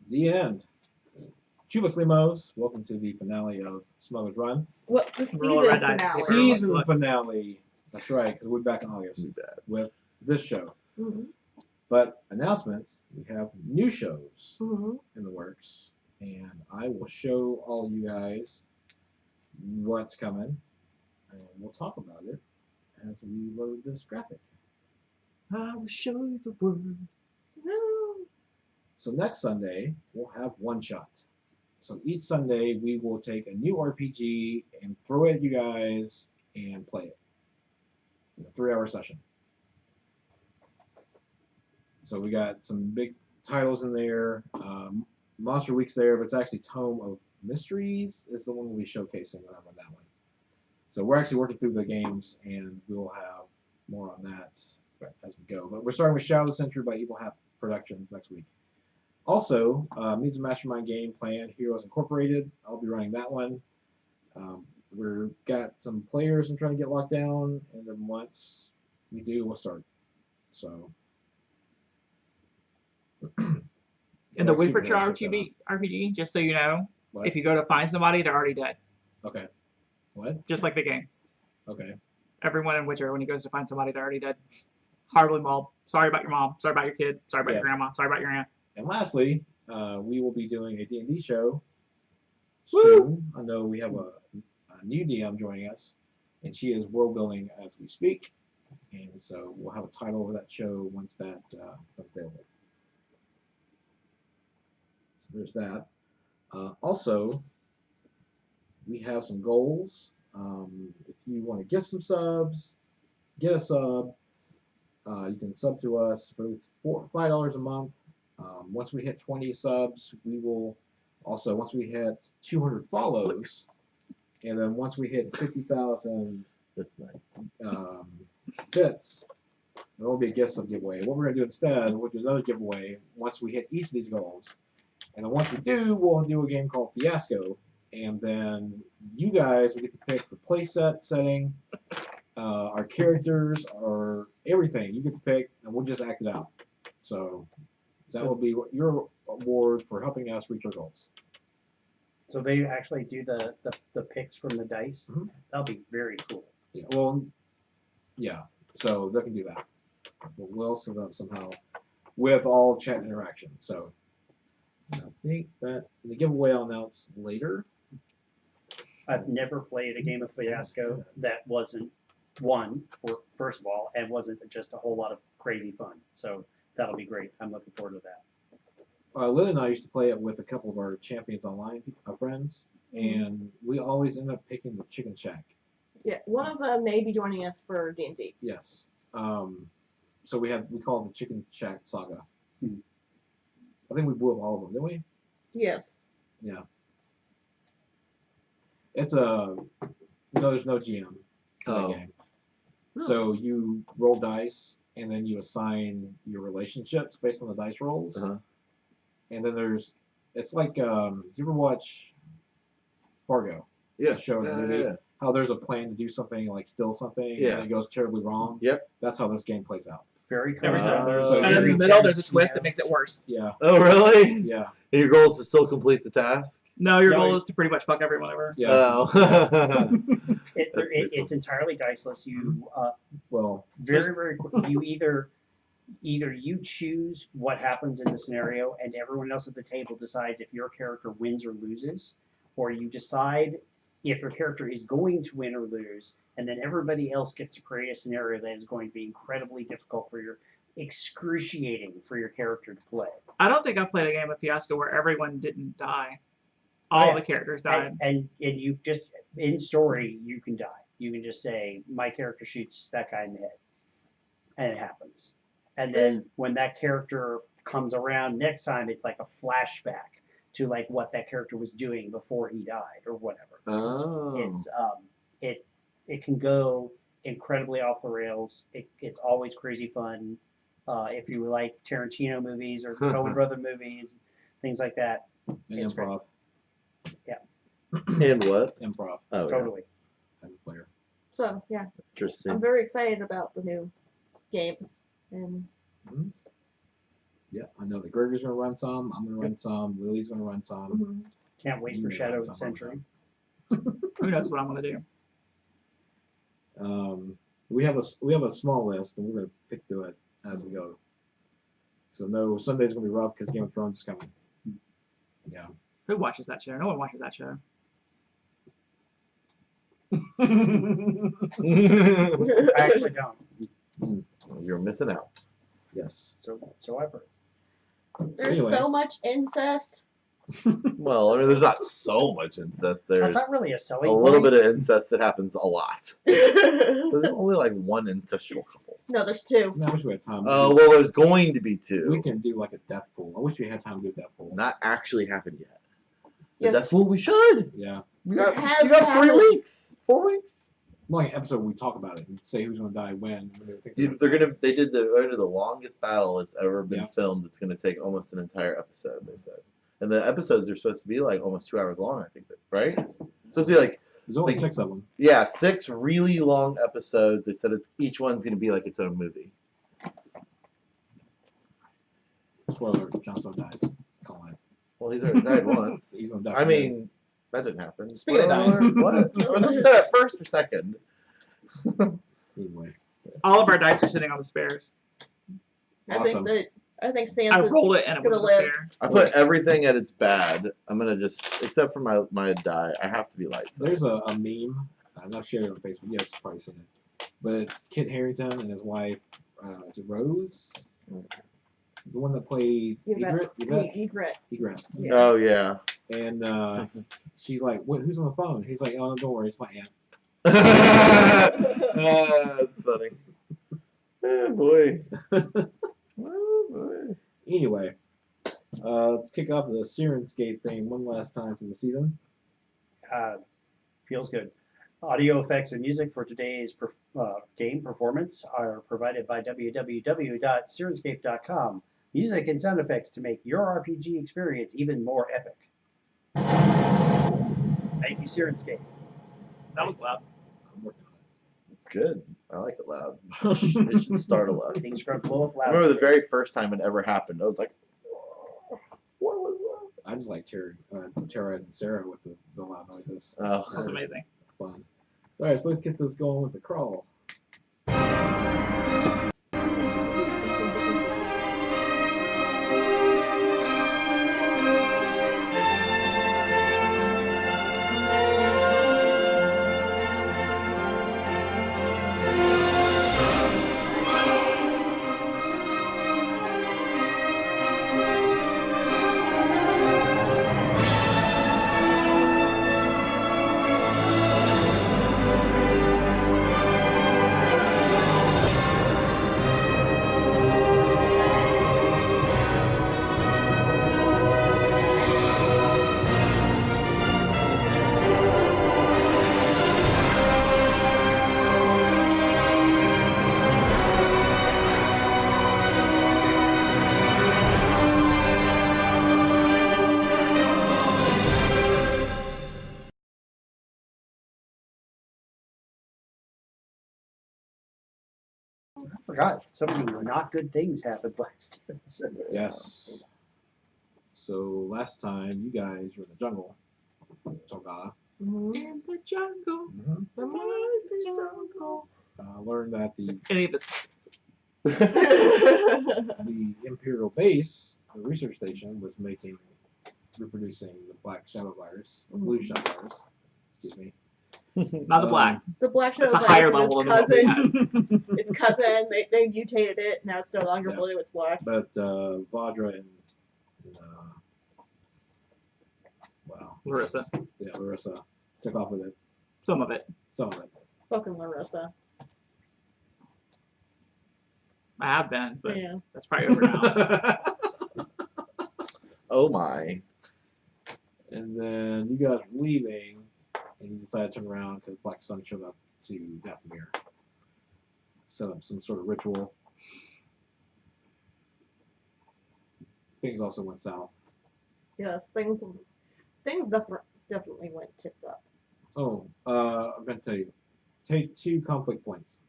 The end. Chuba Slimos, welcome to the finale of Smugglers Run. What the Roll a season red dice. finale? Season finale. That's right, because we're back in August with this show. Mm-hmm. But announcements, we have new shows Mm-hmm. in the works, and I will show all you guys what's coming, and we'll talk about it as we load this graphic. I will show you the world. So next Sunday, we'll have one shot. So each Sunday, we will take a new RPG and throw it at you guys and play it in a 3-hour session. So we got some big titles in there. Monster Week's there, but it's actually Tome of Mysteries is the one we'll be showcasing when I'm on that one. So we're actually working through the games, and we will have more on that as we go. But we're starting with Shadow of the Century by Evil Hat Productions next week. Also, Means a Mastermind game planned, Heroes Incorporated. I'll be running that one. We've got some players I'm trying to get locked down, and then once we do, we'll start. So. And the Whisper RPG, just so you know, What? if you go to find somebody, they're already dead. Okay. What? Just like the game. Okay. Everyone in Witcher, when he goes to find somebody, they're already dead. Horribly mauled. Sorry about your mom. Sorry about your kid. Sorry about your grandma. Sorry about your aunt. And lastly, we will be doing a D&D show soon. I know we have a new DM joining us, and she is world building as we speak. And so we'll have a title of that show once that becomes available. So there's that. Also, we have some goals. If you want to get some subs, get a sub. You can sub to us for at least $5 a month. Once we hit 20 subs, we will also, once we hit 200 follows, and then once we hit 50,000 That's nice. bits, there will be a gift sub giveaway. What we're going to do instead, we'll do another giveaway once we hit each of these goals. And then once we do, we'll do a game called Fiasco. And then you guys will get to pick the playset setting, our characters, our everything. You get to pick, and we'll just act it out. So that will be your award for helping us reach our goals. So they actually do the picks from the dice. Mhm. That'll be very cool. Yeah, well, yeah. So they can do that. But we'll set up somehow with all chat interaction. So I think that the giveaway I'll announce later. I've never played a game of Fiasco that wasn't one, first of all, and wasn't just a whole lot of crazy fun. So that'll be great. I'm looking forward to that. Lily and I used to play it with a couple of our Champions Online friends, and we always end up picking the Chicken Shack. Yeah, one of them may be joining us for D&D. Yes. So we call it the Chicken Shack Saga. I think we blew up all of them, didn't we? Yes. Yeah. It's there's no GM in that game. So you roll dice, and then you assign your relationships based on the dice rolls. And then it's like, do you ever watch Fargo? Yeah. The show in the movie. How there's a plan to do something, like steal something, and it goes terribly wrong. Yep. That's how this game plays out. Very cool. Every time. So And in the middle, there's a twist that makes it worse. Yeah. Oh, really? Yeah. And your goal is to still complete the task? No, your goal is to pretty much fuck everyone over. Yeah. Oh. It's entirely diceless. You well, very quickly. You either you choose what happens in the scenario, and everyone else at the table decides if your character wins or loses, or you decide if your character is going to win or lose, and then everybody else gets to create a scenario that is going to be incredibly difficult excruciating for your character to play. I don't think I've played a game of Fiasco where everyone didn't die. All the characters died. And you just, in story, you can die. You can just say, my character shoots that guy in the head. And it happens. And then when that character comes around next time, it's like a flashback to like what that character was doing before he died or whatever. Oh. It's it can go incredibly off the rails. It's always crazy fun. If you like Tarantino movies or Coen Brother movies, things like that. And it's improv. Great. Yeah. And what? Improv. Oh, totally. As a player. So yeah, Interesting. I'm very excited about the new games and. Yeah, I know that Gregor's gonna run some. I'm gonna run some. Lily's gonna run some. Mhm. Can't wait You for know Shadow of that's the not Century. Who knows what I'm gonna do? We have a small list, and we're gonna pick through it as we go. So no, Sunday's gonna be rough because Game of Thrones is coming. Yeah. Who watches that show? No one watches that show. I actually don't. You're missing out. Yes. So I've heard. There's anyway. so much incest. Well, I mean, there's not so much incest. That's There's not really a selling a little point. bit of incest that happens a lot. No, There's only like one incestual couple. there's two. I wish we had time. Oh, well, there's going to be We two. can do like a death pool. I wish we had time to do a death pool. Not actually happened yet. The Yes. death pool, we should. Yeah. We got, It has you got 3 happened. weeks, 4 weeks. More like an episode where we talk about it and say who's gonna die when. They did the longest battle that's ever been Yeah. filmed. It's gonna take almost an entire episode. They said, and the episodes are supposed to be like almost 2 hours long. I think that right. It's supposed to be like There's only like- 6 of them. yeah, 6 really long episodes. They said each one's gonna be like its own movie. Spoiler: Jon Snow dies. Call it. Well, he's already died once. He's gonna die. I for mean, that didn't happen. Speaking of dying. Spoiler, what? Was this said at first or second? good. Anyway. All of our dice are sitting on the spares. I Awesome. think I Sansa's rolled it and it was gonna a live. spare. I put everything at its bad. I'm gonna just, except for my die, I have to be light. So. There's a meme. I'm not sharing it on Facebook. Yes, you've probably seen it. But it's Kit Harington and his wife. Is it Rose? The one that played Egret. Egret. Egret. Yeah. Oh yeah. And she's like, "Who's on the phone?" He's like, "Oh, don't worry, it's my aunt." That's funny. Oh boy. Oh boy. Anyway, let's kick off the Sirenscape thing one last time for the season. Feels good. Audio effects and music for today's game performance are provided by www.sirenscape.com. Music and sound effects to make your RPG experience even more epic. Thank you, Sirenscape. That was loud. I'm working on It's good. I like it loud. It should startle us. Things gonna blow up I loud. remember the very first time it ever happened. I was like, what was it. I just like terrorizing Sarah with the loud noises. that? Oh. That was amazing. Fun. All right, so let's get this going with the crawl. I forgot. So many not good things happened last episode. Yes. So last time you guys were in the jungle, Togala. Mhm. In the jungle. Learned that Any of this. the Imperial base, the research station, was reproducing the black shadow virus, blue shadow virus. Excuse me. Not the black. The black It's shadow a higher virus level is than what we cousin. had. Its cousin. They mutated it. Now it's no longer Yeah. blue. It's black. But Vadra and wow, Larissa. Yeah, Larissa took off with it. Some of it. Some of it. Fucking Larissa. I have been, but Yeah. that's probably over now. Oh my. And then you guys were leaving, and you decided to turn around because Black Sun showed up to Dathomir. Set up some sort of ritual. Things also went south. Yes. Things definitely went tits up. Oh, I'm going to tell you. Take 2 conflict points.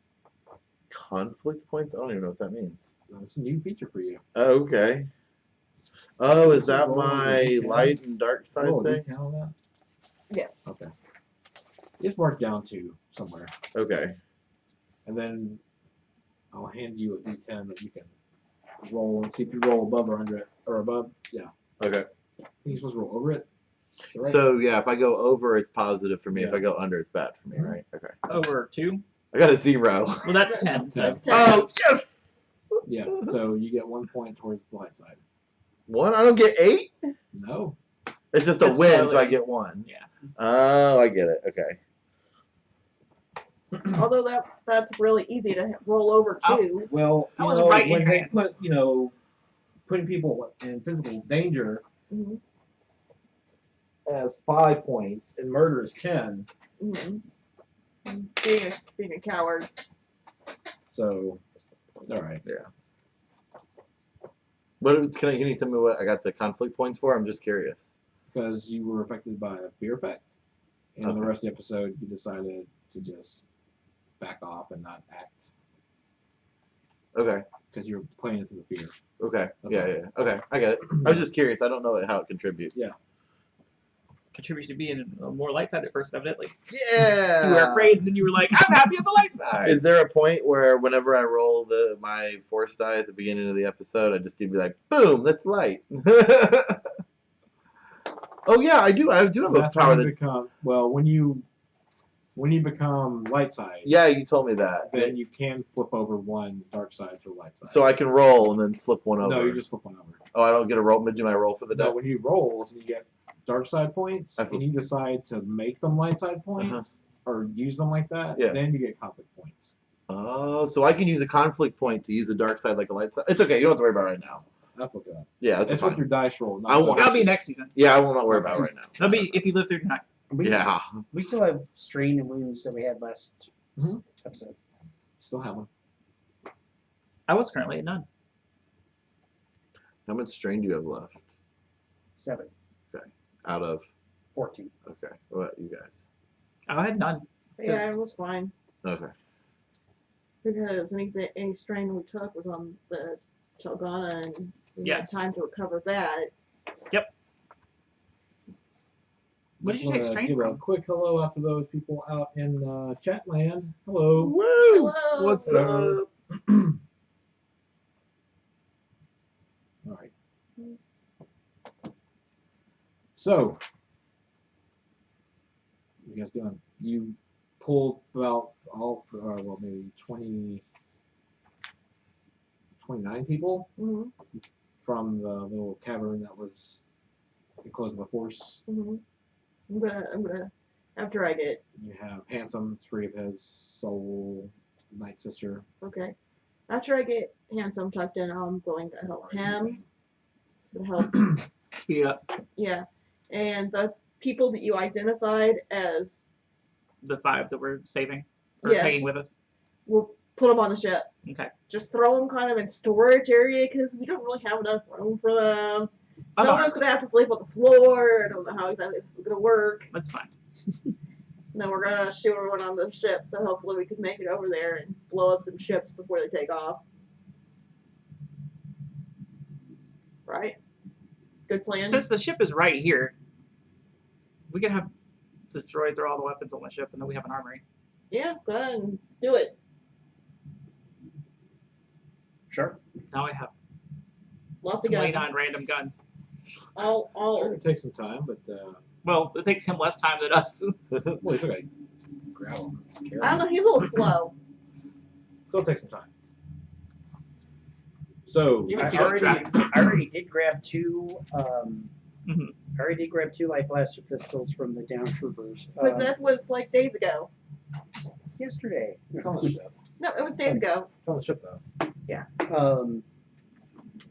Conflict points? I don't even know what that means. That's a new feature for you. Oh, okay. Oh, is that Roll on my the D10. light and dark side Roll a thing? D10 on that. Yes. Okay. It's marked down to somewhere, Okay. and then I'll hand you a D10 that you can roll and see if you roll above or under it, or above. Yeah. Okay. I think you're supposed to roll over it. Right? So yeah, if I go over, it's positive for me. If Yeah. I go under, it's bad for me, right? Okay. Over 2. I got a 0. Well, that's 10. So That's ten. Oh yes. Yeah. So you get 1 point towards the light side. 1? I don't get 8. No. It's just a It's win, so slowly. I get 1. Yeah. Oh, I get it. Okay. Although that's really easy to roll over Oh. too. Well, I you was know, right in when your they hand. put, putting people in physical danger Mm-hmm. as 5 points and murder is 10. Mm-hmm. Being a coward. So it's all right. What can you tell me what I got the conflict points for? I'm just curious. Because you were affected by a fear effect, and Okay. the rest of the episode you decided to just back off and not act Okay. because you're playing into the fear. Okay. That's Yeah, all. yeah. Okay. I get it. I was just curious. I don't know how it contributes. Yeah. contributes to being a more light-sided person, evidently. Yeah. You were afraid, and then you were like, I'm happy on the light side. Is there a point where whenever I roll my force die at the beginning of the episode, I just give you like, boom, that's light. Oh yeah, I do. I do have a That's power when you that. become when you become light side. Yeah, you told me that. Then you can flip over one dark side to a light side. So I can roll and then flip one over. No, you just flip one over. Oh, I don't get a roll. Do my roll for the No, die? when you roll, so you get dark side points, I flip- and you decide to make them light side points or use them like that. Yeah. Then you get conflict points. Oh, so I can use a conflict point to use the dark side like a light side. It's okay. You don't have to worry about it right now. That's look it up. Yeah, that's It's fine. with your dice roll. Not I won't the- That'll be next season. Yeah, I will not worry about it right now. That'll be if you live through tonight. Yeah. We still have strain and wounds that we had last Mhm. episode. Still have one. I was currently at none. How much strain do you have left? 7, Out of 14. okay. What you guys? I had none. Yeah, it was fine Okay. because any strain we took was on the Chalgana, and we Yeah. had time to recover that. What did you Just take wanna strain give a from? quick hello out to those people out in chat land. Hello. Woo! Hello. What's Hello. up? All right. So, what you guys doing? You pulled about maybe 29 people Mm-hmm. from the little cavern that was enclosed by force. Mm-hmm. I'm gonna after I get You have Handsome, it's free of his soul, Night Sister. okay. After I get Handsome tucked in, I'm going to help him. To help, Speed it up. yeah. And the people that you identified as The 5 that we're saving or Yes. taking with us. we'll put them on the ship. Okay. Just throw them kind of in storage area because we don't really have enough room for them. I'm Someone's gonna have to sleep on the floor. I don't know how exactly this is gonna work. That's fine. And then we're gonna shoot everyone on the ship, so hopefully we can make it over there and blow up some ships before they take off. Right? Good plan. Since the ship is right here, we can have the droid throw all the weapons on the ship, and then we have an armory. Yeah, go ahead and do it. Sure. Now I have Lots of guns. 29 random guns. All Sure, it takes some time, but Well, it takes him less time than us. well, it's okay. Grab him. I don't know, he's a little slow. Still takes some time. So, You I can see that already, track. I already did grab 2. Mhm. I already did grab 2 light blaster pistols from the down troopers. But that was like days ago. Yesterday. it's on the ship. No, it was days ago. It's on the ship, though.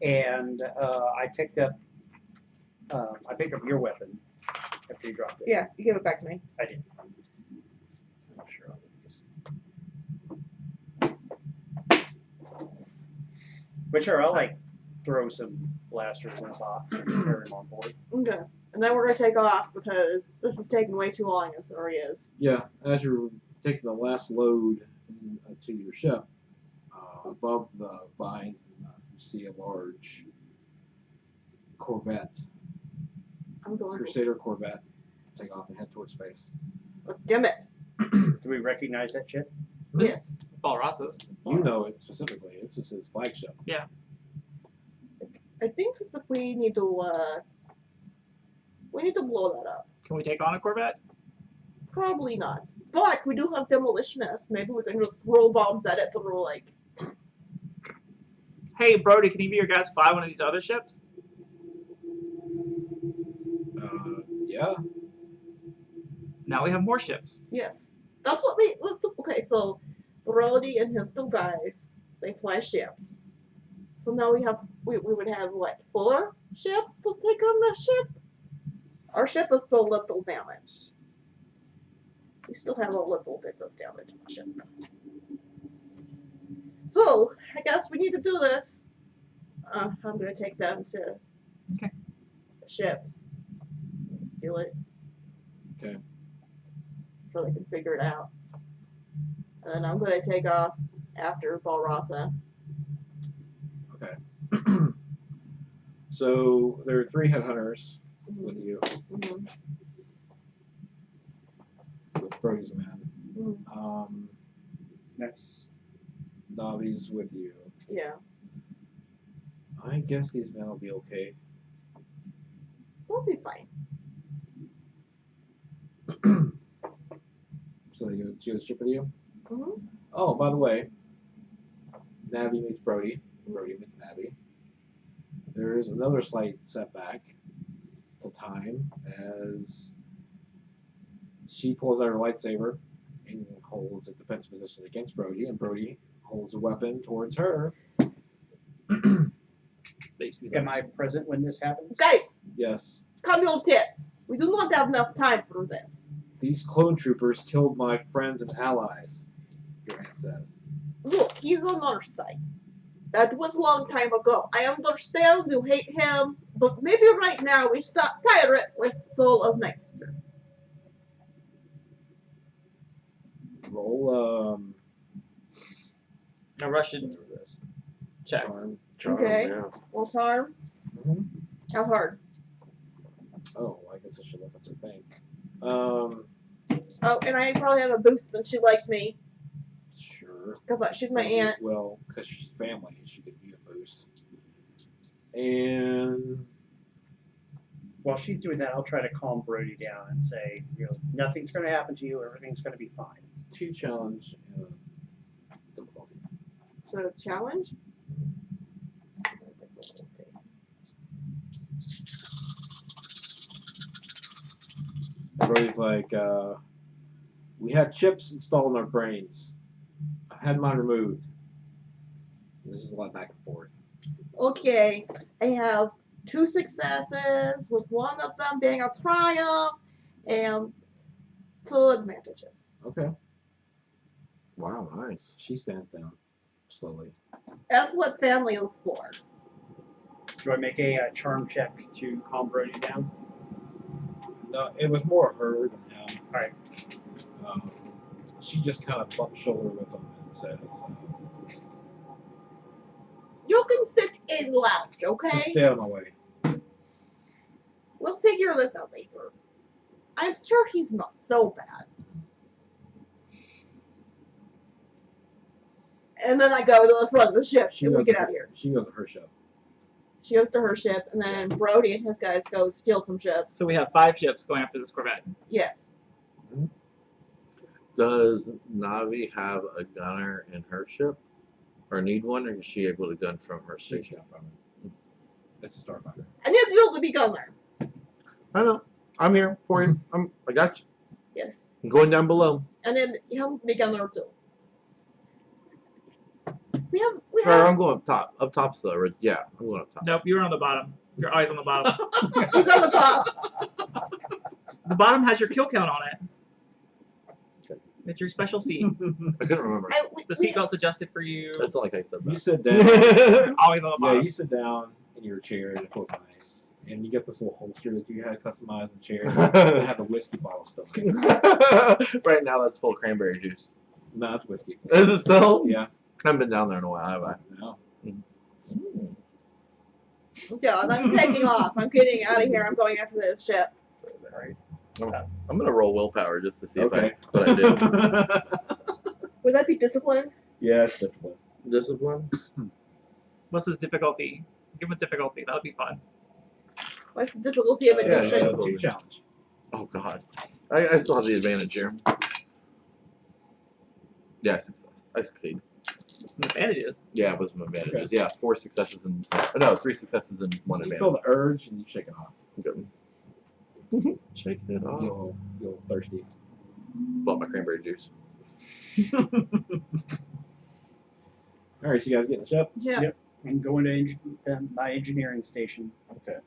And I picked up your weapon after you dropped it. Yeah, you give it back to me. I did. I'm sure I'll do these. But sure, I'll like throw some blasters in a box and carry them on board. Okay. And then we're gonna take off because this is taking way too long as it already is. Yeah, as you're taking the last load to your ship, above the vines, and, you see a large Corvette, I'm going. Crusader Corvette, take off and head towards space. Oh, damn it. Do we recognize that ship? Yes. Balras's. You know it specifically. This is his flagship. I think that we need to blow that up. Can we take on a Corvette? Probably not. But we do have demolitionists. Maybe we can just throw bombs at it through like. Hey, Brody, can you be your guys fly one of these other ships? Yeah. Now we have more ships. Yes. That's what we. Okay, so Brody and his two guys, they fly ships. So now we would have what, 4 ships to take on the ship? Our ship is still a little damaged. We still have a little bit of damage on the ship. So I guess we need to do this. I'm gonna take them to Okay. the ships. Steal it. Okay. So they can figure it out. And then I'm gonna take off after Balrasa. Okay. So there are 3 headhunters with you, Mhm. with Brody's men. Mhm. That's Navi's with you. Yeah. I guess these men will be okay. We'll be fine. So they go to the ship with you? Mhm. Oh, by the way, Navi meets Brody. Brody meets Navi. There is another slight setback to time as she pulls out her lightsaber and holds a defensive position against Brody, and Brody holds a weapon towards her. am I present when this happens? Guys, Yes. come your tits. We do not have enough time for this. These clone troopers killed my friends and allies, your aunt says. Look, he's on our side. That was a long time ago. I understand you hate him, but maybe right now we stop pirate with Soul of Nightster. Roll, A Russian whatever this. check. Charm. Okay. Yeah. Well, charm. Mhm. How hard? Oh, I guess I should look up the thing. Oh, and I probably have a boost since she likes me. Sure. Because she's my aunt. Well, because she's family, she could be a boost. And While she's doing that, I'll try to calm Brody down and say, nothing's going to happen to you. Everything's going to be fine. 2 challenge and difficulty. So, challenge? Brody's like, we had chips installed in our brains. I had mine removed. And this is a lot back and forth. Okay, I have 2 successes, with one of them being a triumph, and 2 advantages. Okay. Wow, nice. She stands down slowly. That's what family is for. Do I make a charm check to calm Brody down? No, it was more her than him. Alright. She just kind of bumped shoulder with him and says, You can sit in lounge, just okay? stay out of my way. We'll figure this out later. I'm sure he's not so bad. And then I go to the front of the ship and we get out of here. She goes to her ship. She goes to her ship, and then Brody and his guys go steal some ships. So we have 5 ships going after this Corvette. Yes. Does Navi have a gunner in her ship? Or need one, or is she able to gun from her She's station? not from it. It's a starfighter. I need you to be gunner. I know. I'm here for you. I got you. Yes. I'm going down below. And then he'll be gunner too. We Or have I'm going up top. Up top's the yeah, I'm going up top. Nope, you're on the bottom. Your eyes on the bottom. he's on the top. The bottom has your kill count on it. It's your special seat. I couldn't remember. The seatbelt's adjusted for you. That's not like I said You that. sit down. Always on the Yeah, bottom. you sit down in your chair and it feels nice. And you get this little holster that you had customized in the chair. It has a whiskey bottle still in it. Right now, that's full of cranberry juice. No, it's whiskey. Is it still? Yeah. I haven't been down there in a while, have I? No. Yeah, I'm taking off. I'm getting out of here. I'm going after the ship. I'm gonna roll willpower just to see Okay. what I do. Would that be discipline? Yeah, it's discipline. Discipline. What's his difficulty? Give him a difficulty. That would be fun. What's the difficulty of Yeah, addiction? It's a 2 challenge. Oh God, I still have the advantage here. Yeah, success. I succeed. Some advantages. Yeah, with some advantages. Yeah, 4 successes and no, 3 successes and 1 You feel advantage. the urge and you shake it off. Good. Shaking it off. You'll thirsty. Bought my cranberry juice. All right, so you guys get in the ship. Yeah. Yep. I'm going to my engineering station. Okay.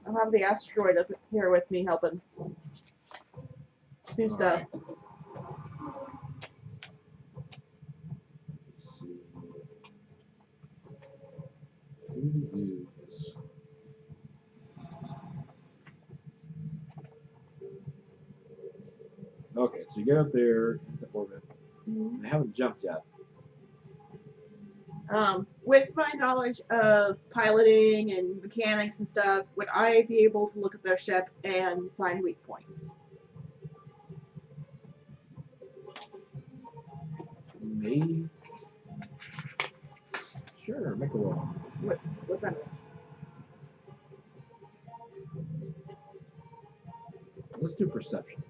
I'll have the asteroid up here with me helping do All stuff. right. Let's see. Who to use? Okay, so you get up there into orbit. Mhm. They haven't jumped yet. With my knowledge of piloting and mechanics and stuff, would I be able to look at their ship and find weak points? Maybe. Sure, make a roll. What kind of Let's do perception.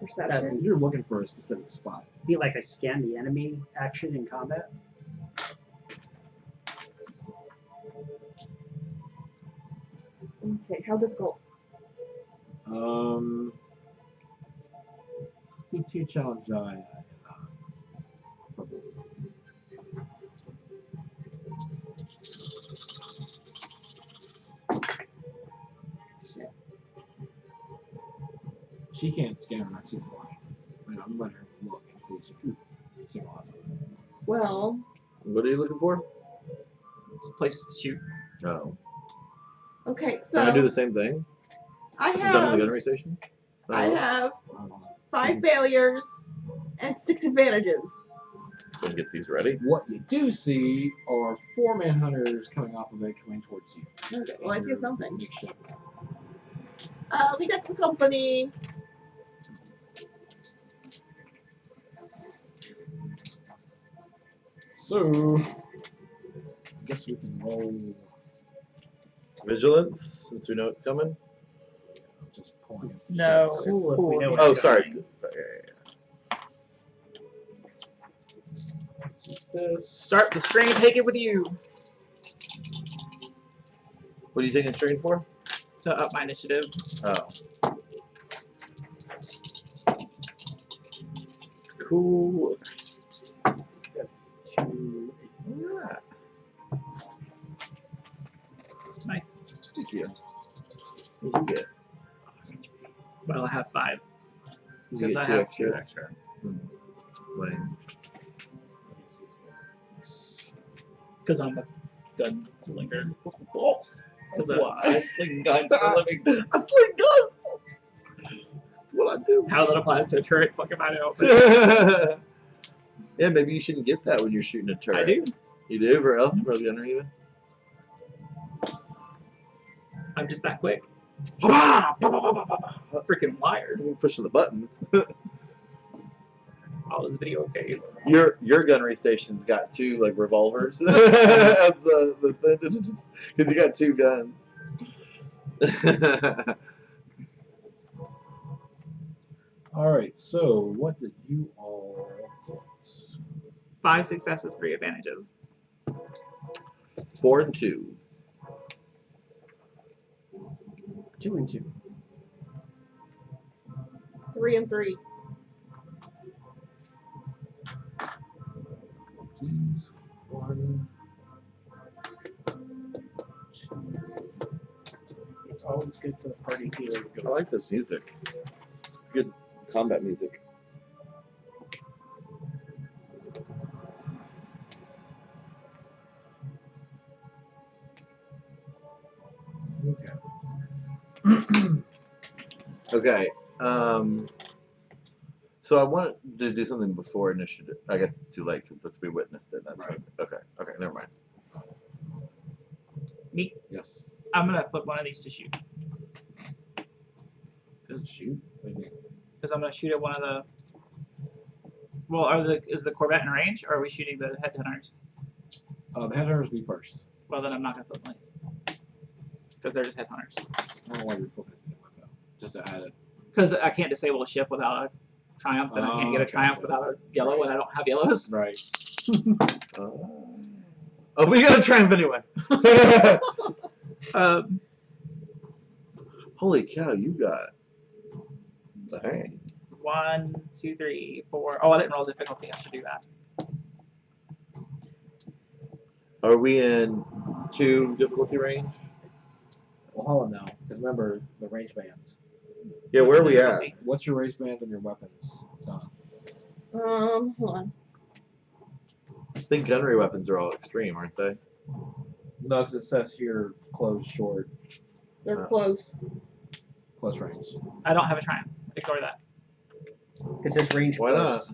perception? Because you're looking for a specific spot. Be like I scan the enemy action in combat. Okay, how difficult? Do 2 challenge die. Shit. She can't scan her, she's lying. I'm letting her look and see if she can see awesome. Well, What are you looking for? Place to shoot. Oh. okay, so Can I do the same thing? I Is it done in the have gunnery station? I have Um, 5 failures and 6 advantages. Gonna get these ready. What you do see are 4 manhunters coming off of it, coming towards you. Okay, well I see something. Big ship. We got some company. So, I guess we can roll. Vigilance, since we know it's coming. Just pulling it. No, Cool it's if we cool. know if it's Oh, it's sorry. coming. Start the strain. Take it with you What are you taking strain for? to up my initiative. Oh. Cool. That's 2. Alright. Nice. Thank you. What did you get? Well, I have 5 You because get I 2 have extras. 2 extra. Lame. Because I'm a gunslinger. Boss. Because That's why. I sling guns for a living. I sling guns. That's what I do. How that applies to a turret, fucking I know. Yeah, maybe you shouldn't get that when you're shooting a turret. I do. You do, for real? For the gunner even? I'm just that quick. Freaking Freaking wired. pushing the buttons. All those video games. Your gunnery station's got 2 like revolvers. Because you got 2 guns. Alright, so what did you all get? 5 successes, 3 advantages. 4 and 2. 2 and 2. 3 and 3. Please. 1. It's always good for the party healer to I go. like this music. Good combat music. Okay. Okay. So I wanted to do something before initiative. I guess it's too late because we witnessed it. That's Right. okay. Okay, never mind. Me. Yes. I'm gonna flip one of these to shoot Shoot. What do you mean? because I'm gonna shoot at one of the. Well, is the Corvette in range, or are we shooting the headhunters? The headhunters be first. Well, then I'm not gonna flip one of these because they're just headhunters. I don't know why you're flipping it though. Just to add it. Because I can't disable a ship without a triumph, and I can't get a triumph without a yellow, and I don't have yellows. Right. Oh, we got a triumph anyway. Holy cow, you got. Dang. 1, 2, 3, 4. Oh, I didn't roll difficulty. I should do that. Are we in 2 difficulty range? 6. Well, hold on now, because remember the range bands. Yeah, where are we at? What's your range bands on your weapons? Hold on. I think gunnery weapons are all extreme, aren't they? No, because it says here close, short, They're close. close range. I don't have a triumph. Ignore that It says range Why close.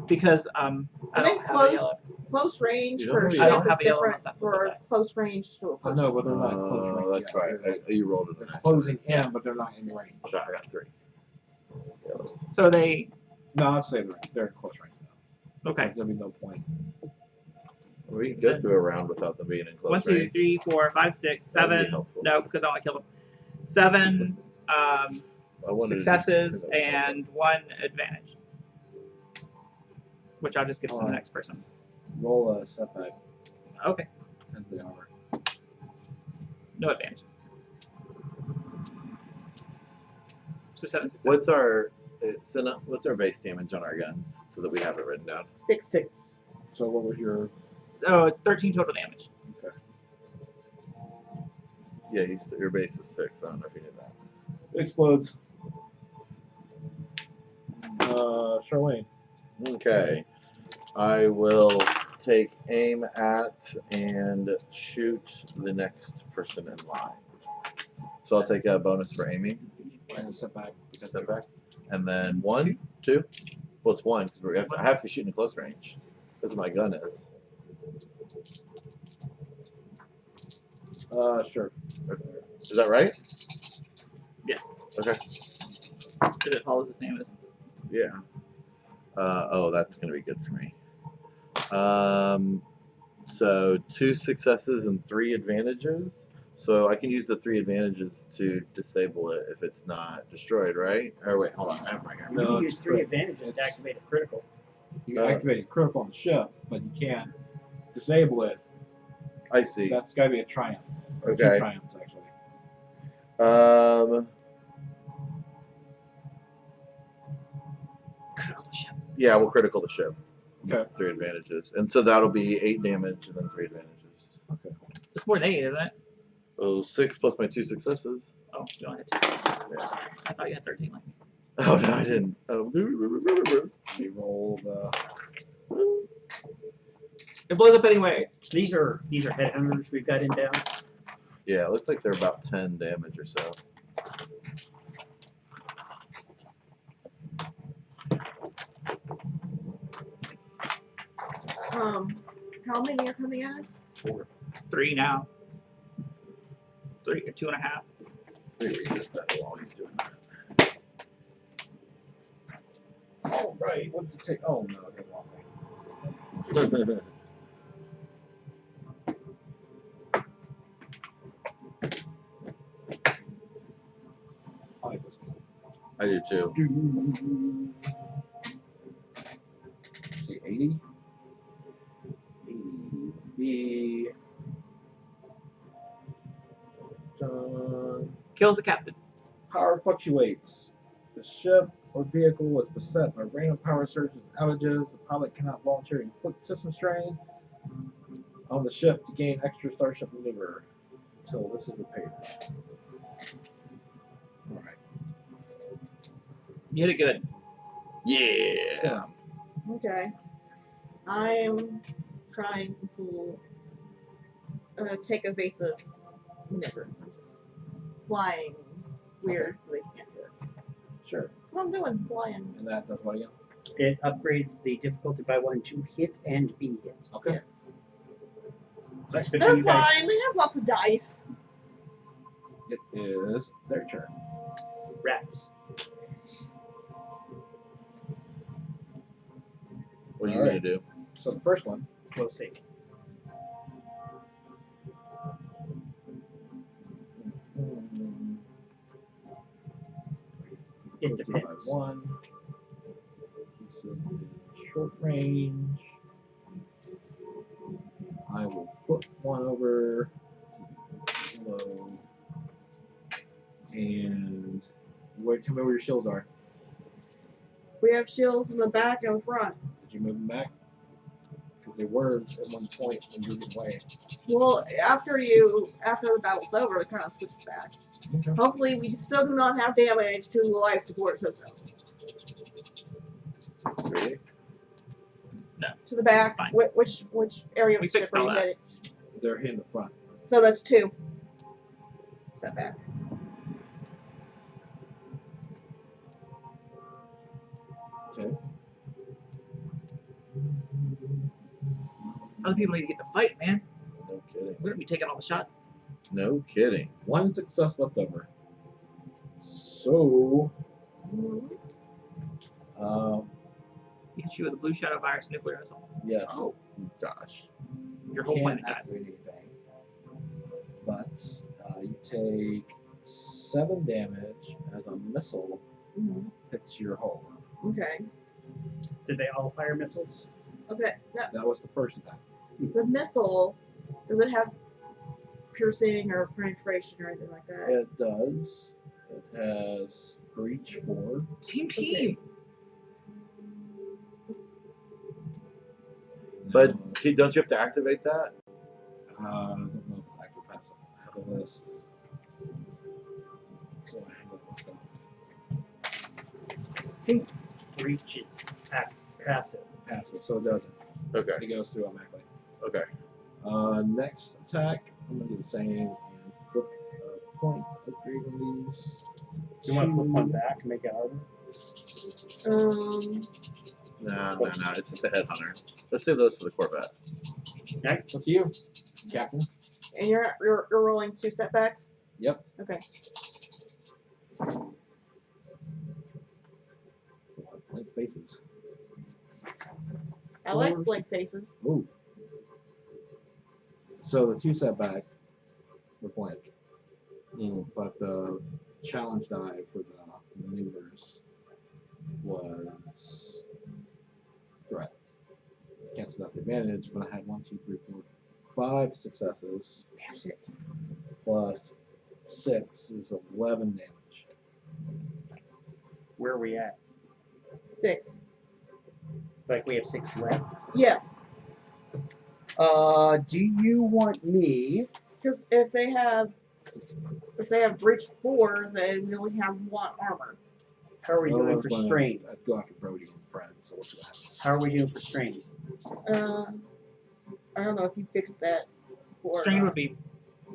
because I I don't think have a close yellow. close range You for don't a really- ship I don't is have a yellow different unless I flip for that. close range to a I person. know, but they're not close range. That's yet. right. You rolled it. They're Nice. closing in, but they're not in range. Okay, I got 3. Yellows. So they. No, I'd say they're in close range now. Okay. There'll be no point. We can go through a round without them being in close 1, 2, range. 3, 4, 5, 6, That'd be 7. helpful. No, because I want to kill them. 7 I wanted to successes do- and 1 advantage, which I'll just give to the Alright. next person. Roll a setback Okay. as they are. No advantages. So 7 successes. What's our base damage on our guns so that we have it written down? 6. So what was your? So 13 total damage. Okay. Yeah, your base is 6. I don't know if you knew that. It explodes. Charlene. Okay. I will take aim at and shoot the next person in line. So I'll take a bonus for aiming. And a setback. Setback. And then 1, 2. Well, it's 1 because I have to shoot in close range. That's what my gun is. Sure. Is that right? Yes. Okay. If it follows the same as. Yeah. Oh, that's gonna be good for me. So 2 successes and 3 advantages. So I can use the 3 advantages to disable it if it's not destroyed, right? Or wait, hold on. I have my You No, can it's use 3 crit. advantages to It's- activate a critical. You can activate critical on the ship, but you can't disable it. I see. That's got to be a triumph. Or Okay. 2 triumphs actually. Critical the ship. Yeah, we'll critical the ship. Okay. 3 advantages, and so that'll be 8 damage and then 3 advantages. Okay. It's more than 8, isn't it? Oh, 6 plus my 2 successes. Oh, you don't have 2. Yeah. I thought you had 13 like me. Oh no, I didn't. Oh. You roll the. It blows up anyway. These are headhunters we've got in down. Yeah, it looks like they're about 10 damage or so. How many are coming at us? 3 now. 3 or 2.5. Maybe just that while he's doing that. Oh right. What's it take? Oh no, I did the wrong thing. I like this one. I do too. See, 80. 80 B. Dun. Kills the captain. Power fluctuates. The ship or vehicle was beset by random power surges and outages. The pilot cannot voluntarily inflict system strain on the ship to gain extra starship maneuver until this is repaired. Alright. You hit it good. Yeah. Yeah. Okay. I'm trying to take evasive maneuvers. I'm just flying weird so they can't do this. Sure. That's what I'm doing, flying. And that does what again? It upgrades the difficulty by 1 to hit and be hit. Okay. Yes. So that's good for They're you guys. fine. They have lots of dice. It is their turn. Rats. What are you Alright. gonna do? So the first one, We'll see. It goes through by depends. 1. This is in short range. I will flip one over to below. And tell me where your shields are. We have shields in the back and the front. Did you move them back? Because they were at one point when you moved away. Well, after the battle's over, it kind of switches back. Okay. Hopefully, we still do not have damage to the life support system. Really? To the back. That's Which area of We the ship fixed are all you that. headed? They're in the front. So that's 2. Setback. Okay. Other people need to get in the fight, man. No kidding. We're gonna be taking all the shots. No kidding. 1 success left over. So, You can shoot with a blue shadow virus nuclear missile. yes. Oh gosh. Your whole Can't planet dies. activate anything. But you take 7 damage as a missile hits your hull. Okay. Did they all fire missiles? Okay. Now, That was the first attack. the missile, does it have piercing or penetration or anything like that? It does. It has breach 4. Same team. But Now, don't you have to activate that? I don't know if it's active passive. I have a list. So I have a list of Breach is passive. passive, so it doesn't. Okay. It goes through automatically. Okay. Next attack, I'm gonna do the same and flip a point upgrade on these. Do you want to flip one back and make it harder? No. It's just the headhunter. Let's save those for the Corvette. Okay. It's up to you, Captain. And you're rolling 2 setbacks? Yep. Okay. Blank faces. I like Fours. blank faces. Ooh. So the 2 setback were blank. But the challenge die for the maneuvers was threat. Cancels out the advantage, but I had 1, 2, 3, 4, 5 successes. Damn shit. Plus 6 is 11 damage. Where are we at? 6. Like we have 6 left. Yes. Do you want me? Because if they have breach 4, then we only have 1 armor. How are we Well, I doing was for gonna- strain? I'd go after Brody and friends, so we'll see what happens. How are we doing for strain? I don't know if you fixed that. Before, Strain would be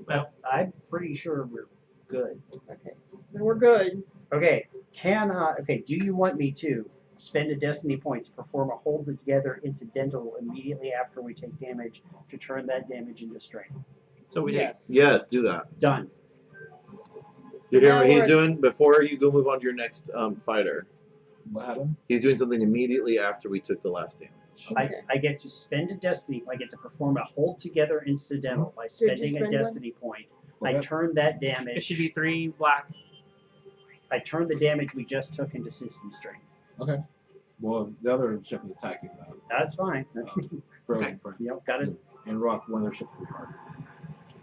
Well, I'm pretty sure we're good. Okay. Then we're good. Okay. Okay. Do you want me to spend a destiny point to perform a hold together incidental immediately after we take damage to turn that damage into strain? so we Yes. Yes, do that. Done. You hear Now what he's we're- doing before you go move on to your next fighter? What happened? He's doing something immediately after we took the last damage. Okay. I get to spend a destiny. I get to perform a hold together incidental by Did you spending a spend one? destiny point. I Okay. turn that It damage. should be 3 black. I turn the damage we just took into system strain. Okay. Well, the other ship is attacking That's fine. Brody Okay. and friends. Yep, got it. And Rock, one of their ships will be hard.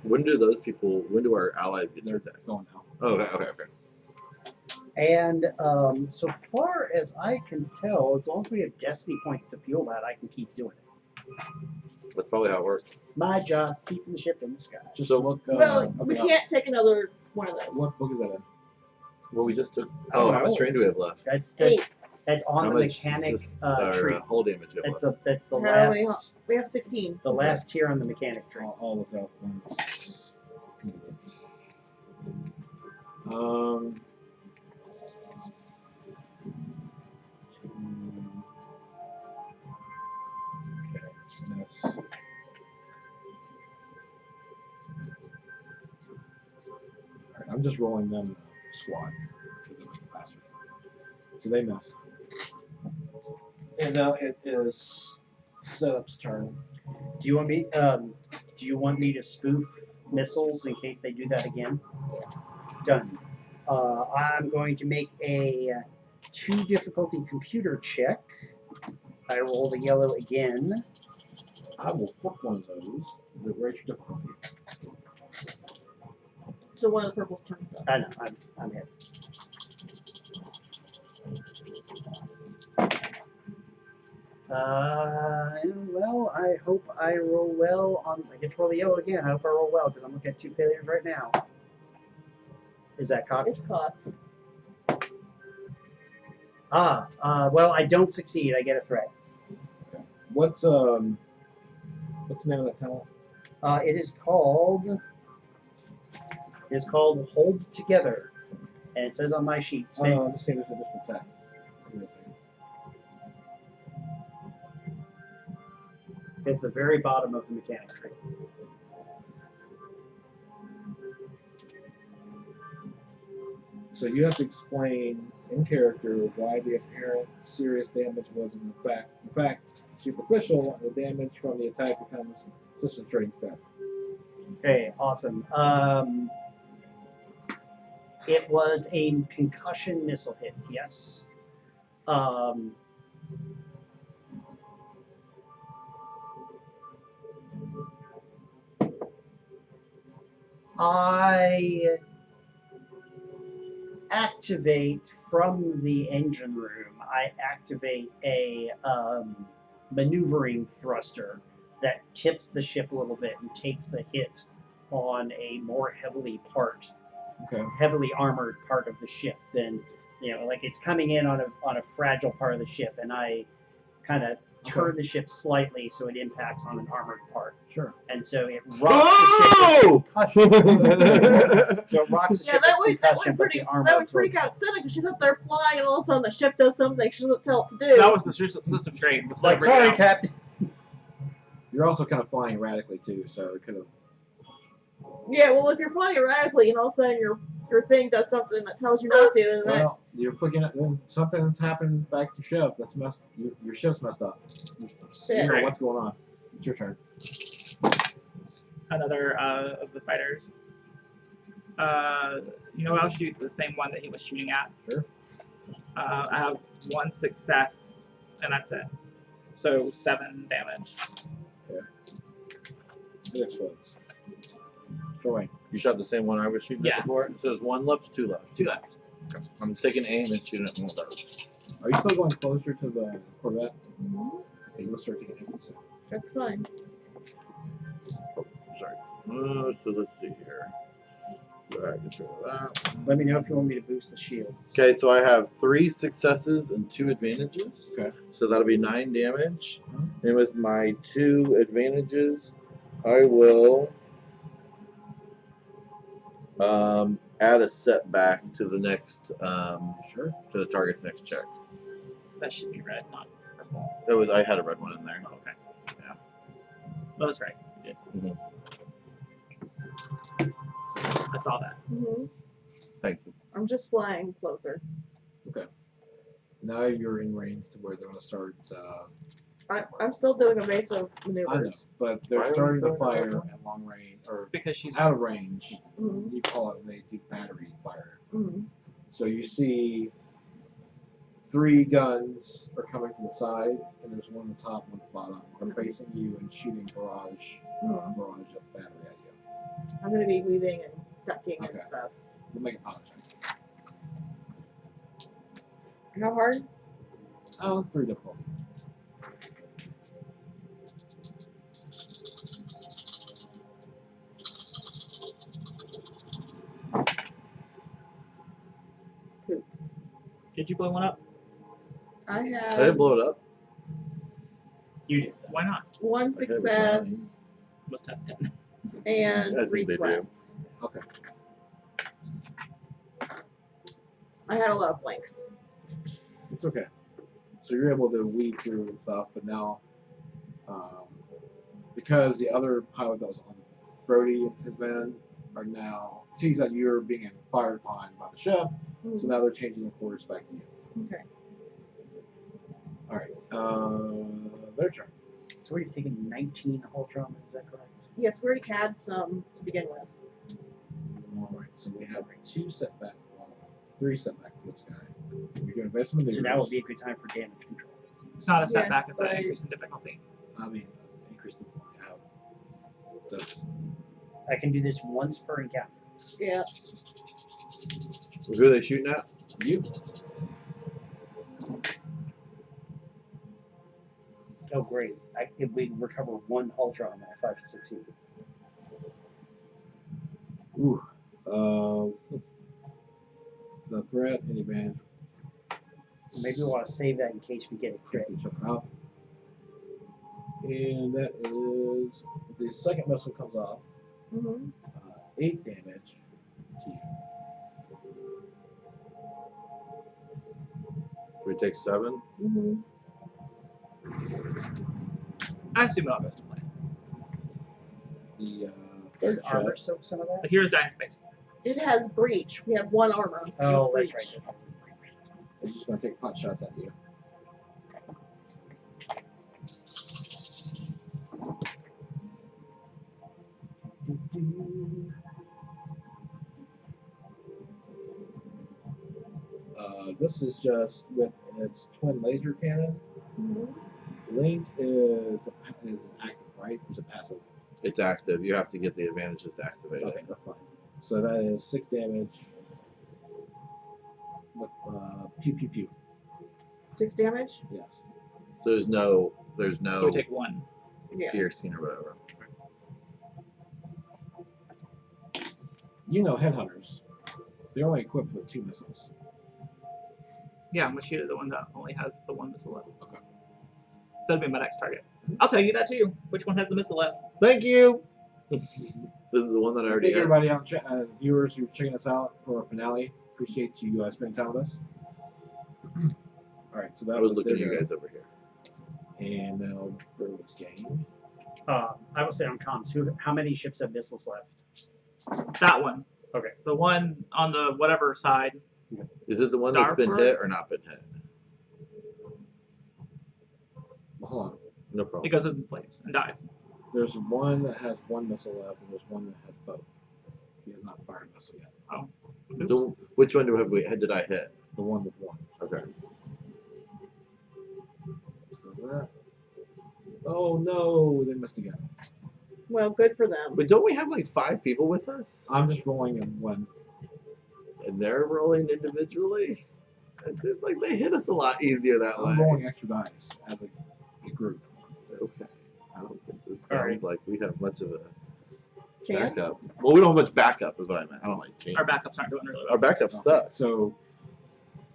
When do our allies get to They're attack? going now. Oh, okay. And so far as I can tell, as long as we have destiny points to fuel that, I can keep doing it. That's probably how it works. My job's keeping the ship in the sky. Just So- look. Well, we can't take another one of those. What book is that in? Well, we just took. Oh, how much strain do we have left? That's 8. that's on How the much mechanic Our tree. hull damage do we have left? That's the How many- last We have 16. the last tier on the mechanic tree. I'll look up once. I'm just rolling them in a squad because they make it faster. So they missed. And now it is Setup's turn. Do you want me? Do you want me to spoof missiles in case they do that again? Yes. Done. I'm going to make a 2 difficulty computer check. I roll the yellow again. I will flip one of those. The greater difficulty. So one of the purples turns up. I know. I'm hit. Well, I hope I roll well on. I get to roll the yellow again. I hope I roll well because I'm looking at 2 failures right now. Is that cocked? It's cocked. Well, I don't succeed. I get a threat. What's the name of that talent? It is called Hold Together, and it says on my sheet. Oh, no, I'm just saying there's additional text. Give me a second. It's the very bottom of the mechanic tree. So you have to explain in character why the apparent serious damage was in fact superficial, and the damage from the attack becomes system trading step. Okay, awesome. It was a concussion missile hit, yes. I activate from the engine room. I activate a maneuvering thruster that tips the ship a little bit and takes the hit on a more heavily armored part of the ship than like it's coming in on a fragile part of the ship, and I kind of turn the ship slightly so it impacts on an armored part. Sure. And so it rocks the ship with concussion. So it rocks the Yeah, ship that with would concussion, but the armor that would freak out Senna because she's up there flying and all of a sudden the ship does something she doesn't tell it to do. That was the system trade. It's like, sorry, Captain. You're also kind of flying erratically too, so it could have. Yeah, well, if you're flying erratically and all of a sudden your thing does something that tells you not to, then Well, you're looking at something that's happened back to ship. That's messed. Your ship's messed up. You know Right. what's going on. It's your turn. Another of the fighters. I'll shoot the same one that he was shooting at. Sure. I have 1 success, and that's it. So 7 damage. It explodes. Troy. You shot the same one I was shooting Yeah. at before? It says 1 left, 2 left. 2 left. Okay. I'm taking aim and shooting at one of those. Are you still going closer to the Corvette? Mhm. Okay, you'll start taking hits. that's fine. Oh, sorry. So let's see here. Right, get rid of that. Let me know if you want me to boost the shields. Okay, so I have 3 successes and 2 advantages. Okay. So that'll be 9 damage. And with my 2 advantages, I will add a setback to the next Sure. to the target's next check. That should be red, not purple. I had a red one in there. Oh, okay. Yeah. Oh, that's right. You did. I saw that. Mm-hmm. Thank you. I'm just flying closer. Now you're in range to where they're going to start. I'm still doing evasive I know, maneuvers. but Why they're are we starting to throwing fire that one? at long range or Because she's out of range. Mm-hmm. You call it. They do battery fire. Mm-hmm. So you see 3 guns are coming from the side, and there's one on the top, one at the bottom. They're facing you and shooting barrage of battery at you. I'm gonna be weaving and ducking Okay. and stuff. We'll make a power check. How hard? Oh, 3 difficulty. Did you blow one up? I I didn't have blow it up. You did. Why not? 1 it was success Must have 10. and I think 3 they do. threats. Okay. I had a lot of blanks. It's okay. So you're able to weed through and stuff, but now, because the other pilot that was on Brody and his men are now sees that you're being fired upon by the ship, so now they're changing the course back to you. Okay. All right, their turn. So we're taking 19 hull trauma, is that correct? Yes, we already had some to begin with. All right, so we have 2 setback, 3 setback for this guy. You're doing best maneuvers. So now would be a good time for damage control. It's not a Yes, setback, it's an but- increase in difficulty. I mean, increase the does I can do this once per encounter. Yeah. So who are they shooting at? you? Oh, great. If we recover 1 hull trauma if I succeed. Ooh. The threat and advantage Maybe we want to save that in case we get a crit. cancel each other out. And that is the second missile comes off. Mm-hmm. 8 damage to you. We take 7. Mm-hmm. I assume it all goes to plan. The Does third armor shot. soak some of that? The hero's dying space. It has breach. We have 1 armor. Oh, breach. that's right. It's just going to take pot shots at you. This is just with its twin laser cannon. Mm-hmm. Linked is active, right? It's a passive. It's active. You have to get the advantages to activate Okay, it. that's fine. So that is 6 damage with pew pew pew. 6 damage? Yes. So there's no So we take 1. Yeah. piercing or whatever. You know headhunters. They're only equipped with 2 missiles. Yeah, I'm gonna shoot at the one that only has the 1 missile left. Okay. That'll be my next target. I'll tell you that too. Which one has the missile left? Thank you. This is the one that I already Thank had. everybody out, viewers who are checking us out for our finale. Appreciate you spending time with us. All right, so that I was was looking at their you go. guys over here. And now Bird's game. I will say on comms, how many ships have missiles left? That one. Okay. The one on the whatever side. Is this the one that's been Starboard? hit or not been hit? Well, hold on. No problem. It goes in flames and dies. There's one that has 1 missile left, and there's one that has both. He has not fired a missile yet. Oops. Which one did I hit? The one with 1. Okay. So that. Oh no, they missed again. Well, good for them. But don't we have like 5 people with us? I'm just rolling in 1. And they're rolling individually? It's like they hit us a lot easier that I'm way. rolling extra dice as a group. Okay. I don't think this All sounds right. like we have much of a Chance? backup. Well, we don't have much backup, is what I meant. I don't like change. Our backups aren't doing really well. Our backup Okay, sucks. so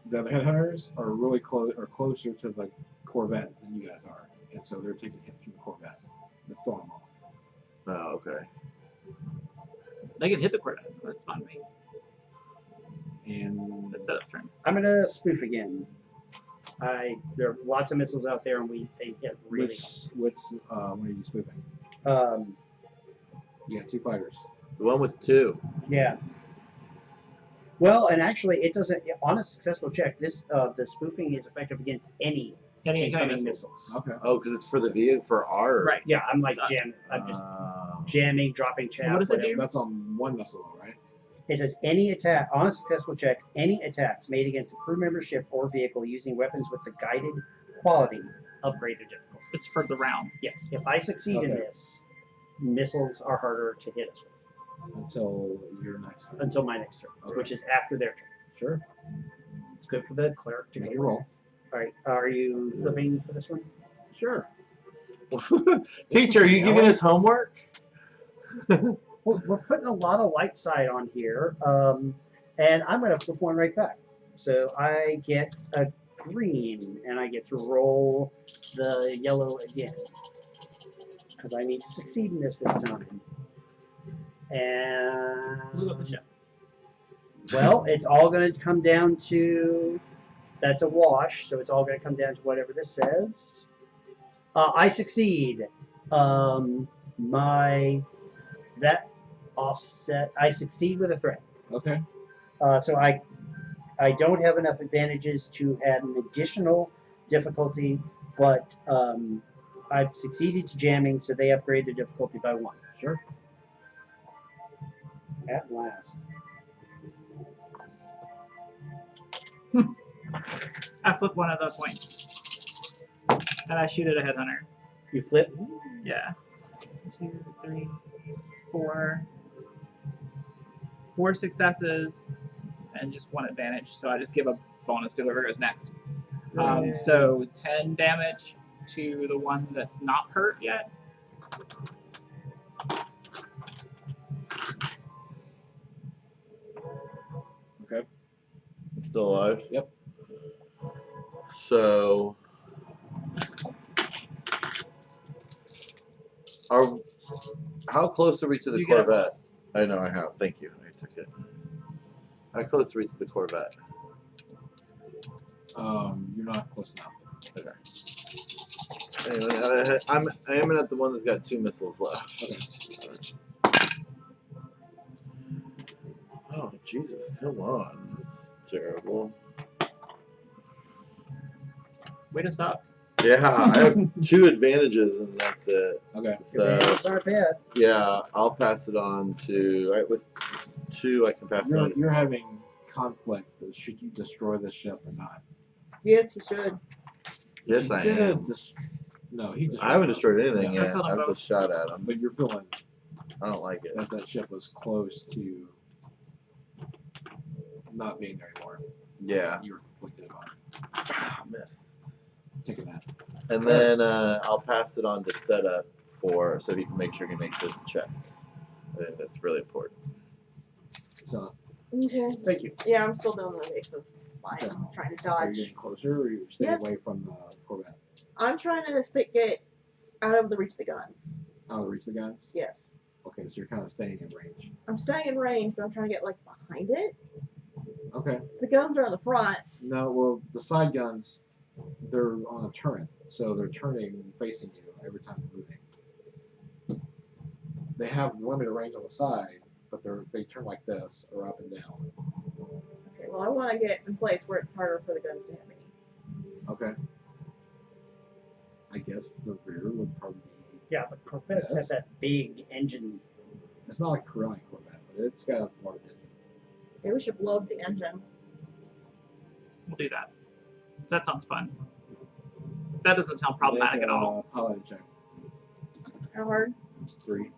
the other headhunters are really close, or closer to the Corvette than you guys are, and so they're taking hits from the Corvette. That's throwing them off. Oh, okay. They can hit the Corvette. That's fine with me. And That's setup's turn. I'm gonna spoof again. There are lots of missiles out there, and they get really. which one are you spoofing? You got 2 fighters. The one with 2. Yeah. Well, and actually, it doesn't. On a successful check, this the spoofing is effective against any Any incoming missiles. missiles. Okay. Oh, because it's for the vehicle, for our. Right. Yeah, I'm like Us. I'm just Oh. jamming, dropping chaff. What does it whatever. do? That's on 1 missile, though, right? It says any attack on a successful check, any attacks made against a crew member, ship, or vehicle using weapons with the guided quality upgrade their difficulty. It's for the round. Yes, if I succeed in Okay. this, missiles are harder to hit us with Until your next turn. until my next turn, Okay. which is after their turn. Sure. It's good for the cleric to Make get your roll. All right, are you flipping for this one? Sure. Teacher, are you giving us homework? Well, we're putting a lot of light side on here, and I'm going to flip one right back. So I get a green, and I get to roll the yellow again. Because I need to succeed in this time. Blew up the And, ship. well, it's all going to come down to, that's a wash, so it's all going to come down to whatever this says. I succeed. offset. I succeed with a threat. Okay. So I don't have enough advantages to add an additional difficulty, but I've succeeded to jamming, so they upgrade the difficulty by 1. Sure. At last. I flip one of the points. And I shoot at a headhunter. You flip. Yeah. 2, 3, 4. 4 successes and just 1 advantage. So I just give a bonus to whoever goes next. So 10 damage to the one that's not hurt yet. Okay. It's still alive? Yep. So, how close are we to the You get a Corvette? bonus. I know I have. Thank you. I took it. How close are we to the Corvette? You're not close enough. Okay. Anyway, I'm aiming at the one that's got 2 missiles left. Okay. Oh Jesus! Come on, that's terrible. Wait us up. Yeah, I have 2 advantages and that's it. Okay. So Advantages aren't bad. yeah, I'll pass it on to. Right, with 2, I can pass it on. You're having conflict. Should you destroy the ship or not? Yes, you should. Yes, I am. No, he destroyed I haven't it. destroyed anything Yeah, I yet. felt I've both. just shot at him. But you're feeling I don't like it. that ship was close to not being there anymore. Yeah. You were conflicted about it. Ah, missed. Taking that. And then I'll pass it on to setup so he can make sure he makes this check. I think that's really important. So, Okay. Thank you. Yeah, I'm still doing the evasive line, Okay. trying to are you dodge. getting closer or you're staying Yes. away from the Corvette? I'm trying to get out of the reach of the guns. Out of reach of the guns? Yes. Okay, so you're kind of staying in range. I'm staying in range, but I'm trying to get like behind it. Okay. The guns are in the front. No, well, the side guns, they're on a turret, so they're turning facing you every time they're moving. They have limited range on the side, but they turn like this or up and down. Okay, well, I want to get in place where it's harder for the guns to hit me. Okay. I guess the rear would probably be. Yeah, the Corvettes have Yes. that big engine. It's not like a Corellian Corvette, but it's got a large engine. Maybe we should blow up the engine. We'll do that. That sounds fun. That doesn't sound problematic Make at all. a piloting check. How hard? 3.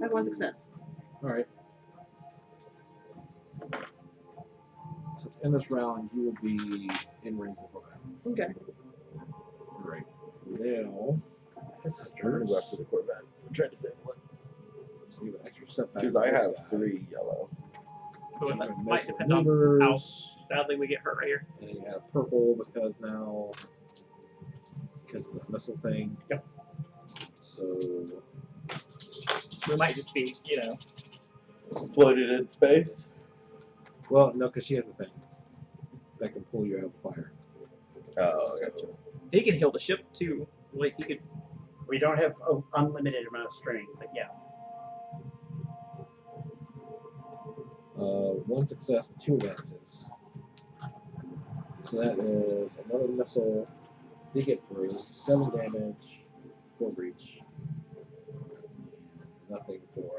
I have 1 success. All right. So in this round, you will be in range of the Corvette. Okay. Great. Now, I'm gonna go after the Corvette. I'm trying to save one. so you have an extra setback. Because I have 3 yellow. But that Different might missile depend on how maneuvers, badly we get hurt right here. and you have purple because of the missile thing. Yep. So We might just be, Floated in space. well, no, because she has a thing that can pull you out of the fire. Oh, I gotcha. he can heal the ship too. Like he could. We don't have an unlimited amount of strength, but yeah. 1 success and 2 advantages. So that is another missile. Did get through 7 damage, 4 breach. Nothing for.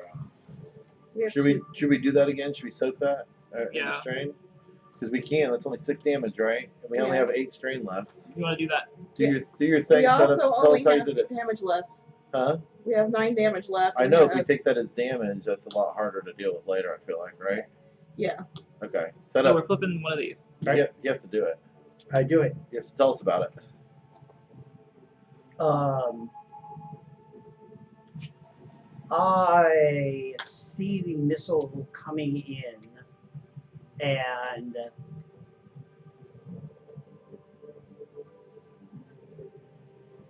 We have Should we do that again? Should we soak that in Yeah. the strain? Because we can. That's only 6 damage, right? And we only Yeah. have 8 strain left. You want to do that? Do your We thing. also Tell only us how you have did it. damage left. Huh? We have 9 damage left. I and know we if we have- take that as damage, that's a lot harder to deal with later. I feel like, right? Yeah. Okay. Set So up. we're flipping one of these. Right? He has to do it. I do it. He has to tell us about it. I see the missile coming in, and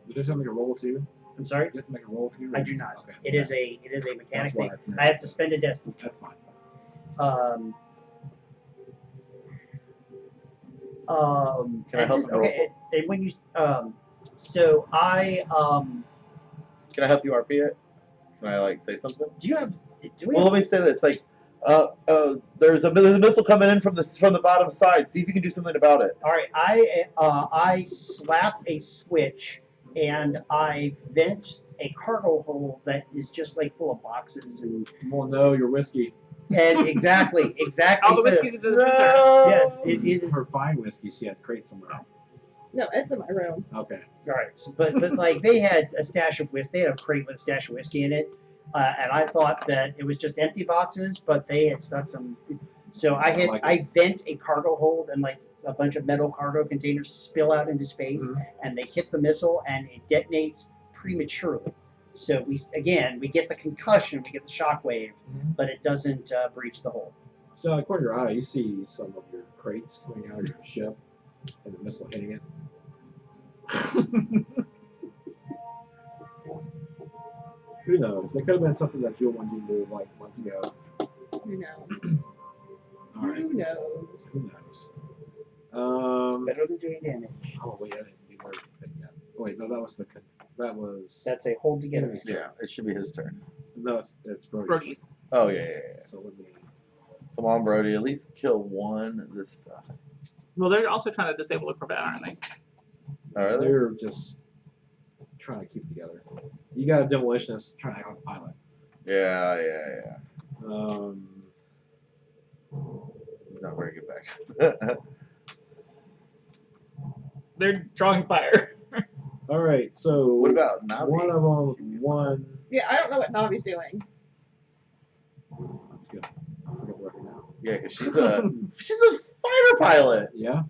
Did you something to roll too? I'm sorry. You have to make a roll too? I do not. Okay. It is a mechanic That's why thing. it's not- I have to spend a destiny. That's fine. Can I help you roll? Okay, and when you so I Can I help you RP it? Can I like say something? do you have do we Well, have, let me say this. Like, there's a missile coming in from the bottom side. See if you can do something about it. all right, I slap a switch and I vent a cargo hold that is just like full of boxes Well, no, you're whiskey. and exactly All the so- whiskeys at the dispenser. yes, it is. Her fine whiskey, she had crates somewhere. No, it's in my room. Okay. All right, so, but like they had a stash of whiskey. They had a crate with a stash of whiskey in it, and I thought that it was just empty boxes, but they had stuck some. So I vent a cargo hold, and like a bunch of metal cargo containers spill out into space, and they hit the missile, and it detonates prematurely. So we get the concussion, we get the shockwave, but it doesn't breach the hold. So, according to your eye, you see some of your crates coming out of your ship and the missile hitting it. Who knows? They could have been something that Jewel wanted you to do like months ago. Who knows? All right. Who knows? Who knows? It's better than doing damage. Oh wait, I didn't do my thing yet. Oh, wait, no, that was That's a hold together. enemy's Yeah, it should be his turn. No, it's Brody's. Brody's. Oh yeah. So let me. Come on, Brody. At least kill one of this stuff. Well, they're also trying to disable the Corvette, aren't they? All right. They're just trying to keep it together. You got a demolitionist trying to act like a pilot. Yeah. He's not very good back. They're drawing fire. All right, so What about Navi? one of them won. Yeah, I don't know what Navi's doing. That's good. I forget the record now. Yeah, because she's a fighter pilot. Yeah.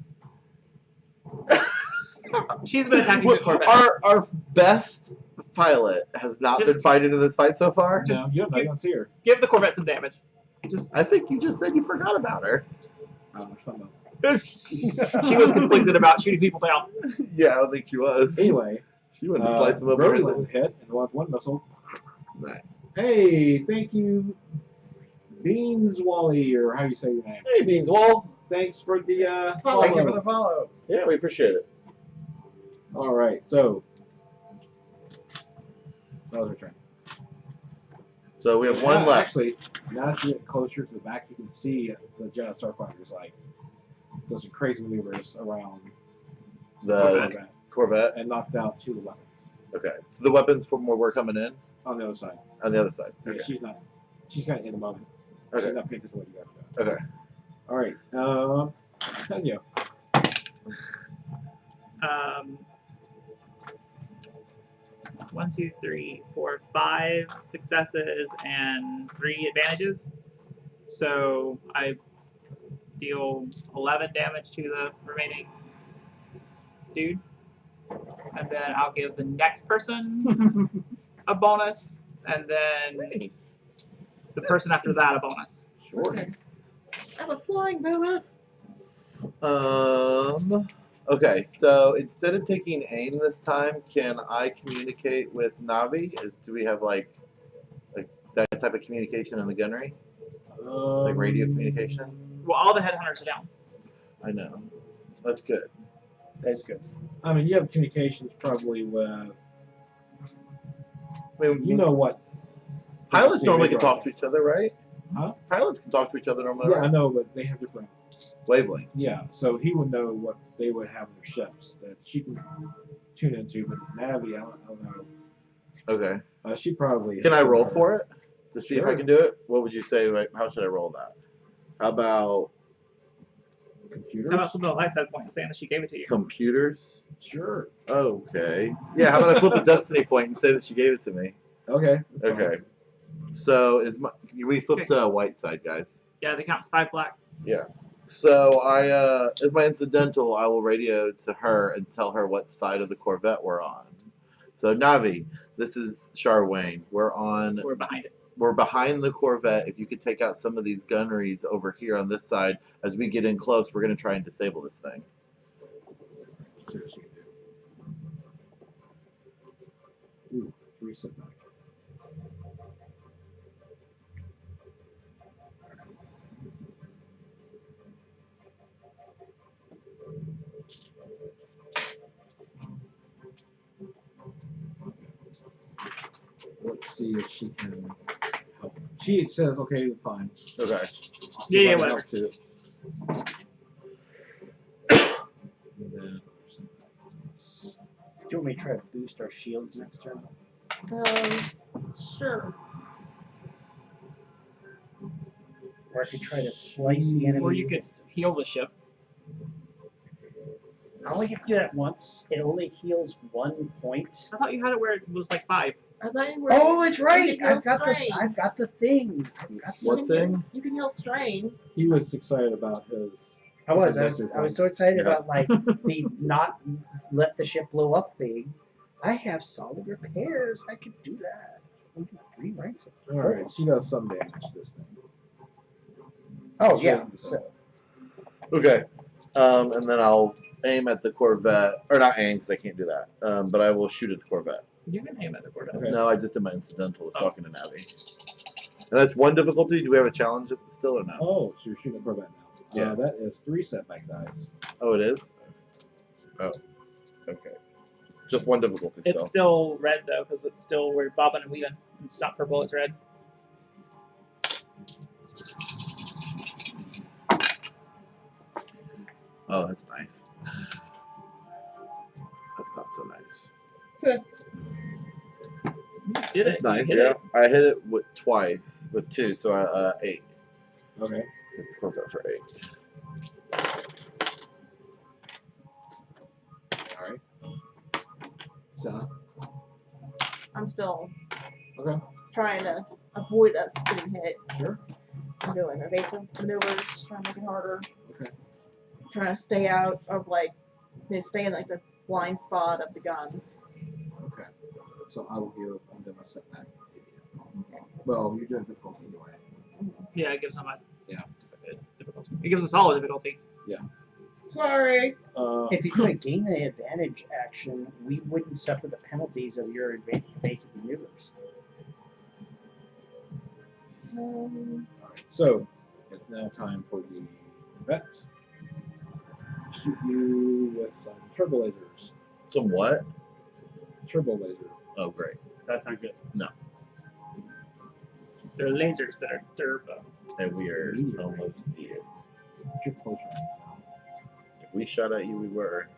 She's been attacking the Corvette. Our best pilot has not Just- been fighting in this fight so far. No, you don't see her. Give the Corvette some damage. I think you just said you forgot about her. I don't know what you're talking about. She was conflicted about shooting people down. Yeah, I don't think she was. Anyway, She wouldn't slice them up. Brody lands a hit and launched one missile. Nice. Hey, thank you, Beans Wally, or how you say your name. Hey, Beanswall. Thanks for the Follow. Thank you for follow. the follow. Yeah, we appreciate it. All right, so that was our turn. So we have one Yeah, left. Actually, now that you get closer to the back, you can see the Jedi Starfighters like doing some crazy maneuvers around The Corvette. and knocked out two of the weapons Okay. So the weapons from where we're coming in on the other side. on the other side. Yeah, Okay. she's kind of in the moment. Okay. She's not paying attention to what you guys are doing. Okay. All right. Tanya. 1, 2, 3, 4, 5 successes and 3 advantages. So I deal 11 damage to the remaining dude. And then I'll give the next person a bonus. And then the person after that a bonus. Sure. I have a flying bonus. Okay, so instead of taking aim this time, can I communicate with Navi? Do we have like that type of communication in the gunnery? Like radio communication? Well, all the headhunters are down. I know. That's good. That's good. I mean, you have communications probably with. I mean, You know what? pilots they normally make can talk to each other, right? Huh? Pilots can talk to each other normally, Yeah, I right? know, but they have different. Wavelength. Yeah, so he would know what they would have in their ships that she can tune into. But Navi, I don't know. Okay. She probably. Can I roll for it to see if I Sure. can do it? What would you say? Like, how should I roll that? How about computers? How about flipping a light side point and saying that she gave it to you? computers? Sure. Okay. Yeah. How about I flip a destiny point and say that she gave it to me? Okay. that's fine. Okay. So we flipped white side, guys. Yeah, they count 5 black. So as my incidental, I will radio to her and tell her what side of the Corvette we're on. So Navi, this is Charwayne. We're behind it. We're behind the Corvette. If you could take out some of these gunneries over here on this side, as we get in close, we're going to try and disable this thing. Let's see what she can do. Ooh, 3 setback. Let's see if she can help. She says, okay, it's fine. Okay. Yeah, I'll whatever. help too. And then, Do you want me to try to boost our shields next turn? Sure. Or I could try to slice the enemy Or you could system. heal the ship. I only have to do that once. It only heals 1 point. I thought you had it where it was like 5. I thought you were. Oh, that's right. You can heal I've got strain. the thing. I've got the What thing? You can heal strain. he was excited about his. I was so excited Yeah. about like the not let the ship blow up thing. I have solid repairs. I could do that. 1, 2, 3, right? So All right, she does some damage to this thing. Oh She yeah. doesn't So, decide. Okay. And then I'll aim at the Corvette, or not aim because I can't do that. But I will shoot at the Corvette. You can aim at the Corvette. Okay. No, I just did my incidental. I was Oh. talking to Navi. And that's 1 difficulty. Do we have a challenge still or no? Oh, so you're shooting a Corvette now. Yeah. That is 3 setback dice. Oh, it is. Oh. Okay. Just 1 difficulty still. It's still red though, because it's still we're bobbing and weaving. It's not purple, it's red. Oh, that's nice. That's not so nice. You did It's it. nice. You hit Yeah. it. I hit it with twice with 2, so 8. Okay. Hit the Corvette for 8. All right. Senna. I'm still Okay. trying to avoid us getting hit. Sure. I'm doing evasive maneuvers, trying to make it harder. Okay. Trying to stay out of they stay in like the blind spot of the guns. Okay. So I will give them a setback. Well, you're doing difficulty anyway. Yeah, it gives them a Yeah. It's difficult. It gives us all a difficulty. Sorry. if you do a gain the advantage action, we wouldn't suffer the penalties of your basic maneuvers. All right. So it's now time for the vet. Shoot you with some turbo lasers. Some what? Turbo laser. Oh, great. That's not good. They're lasers that are turbo. And we are Meteor. almost dead. You're closer now. If we shot at you, we were.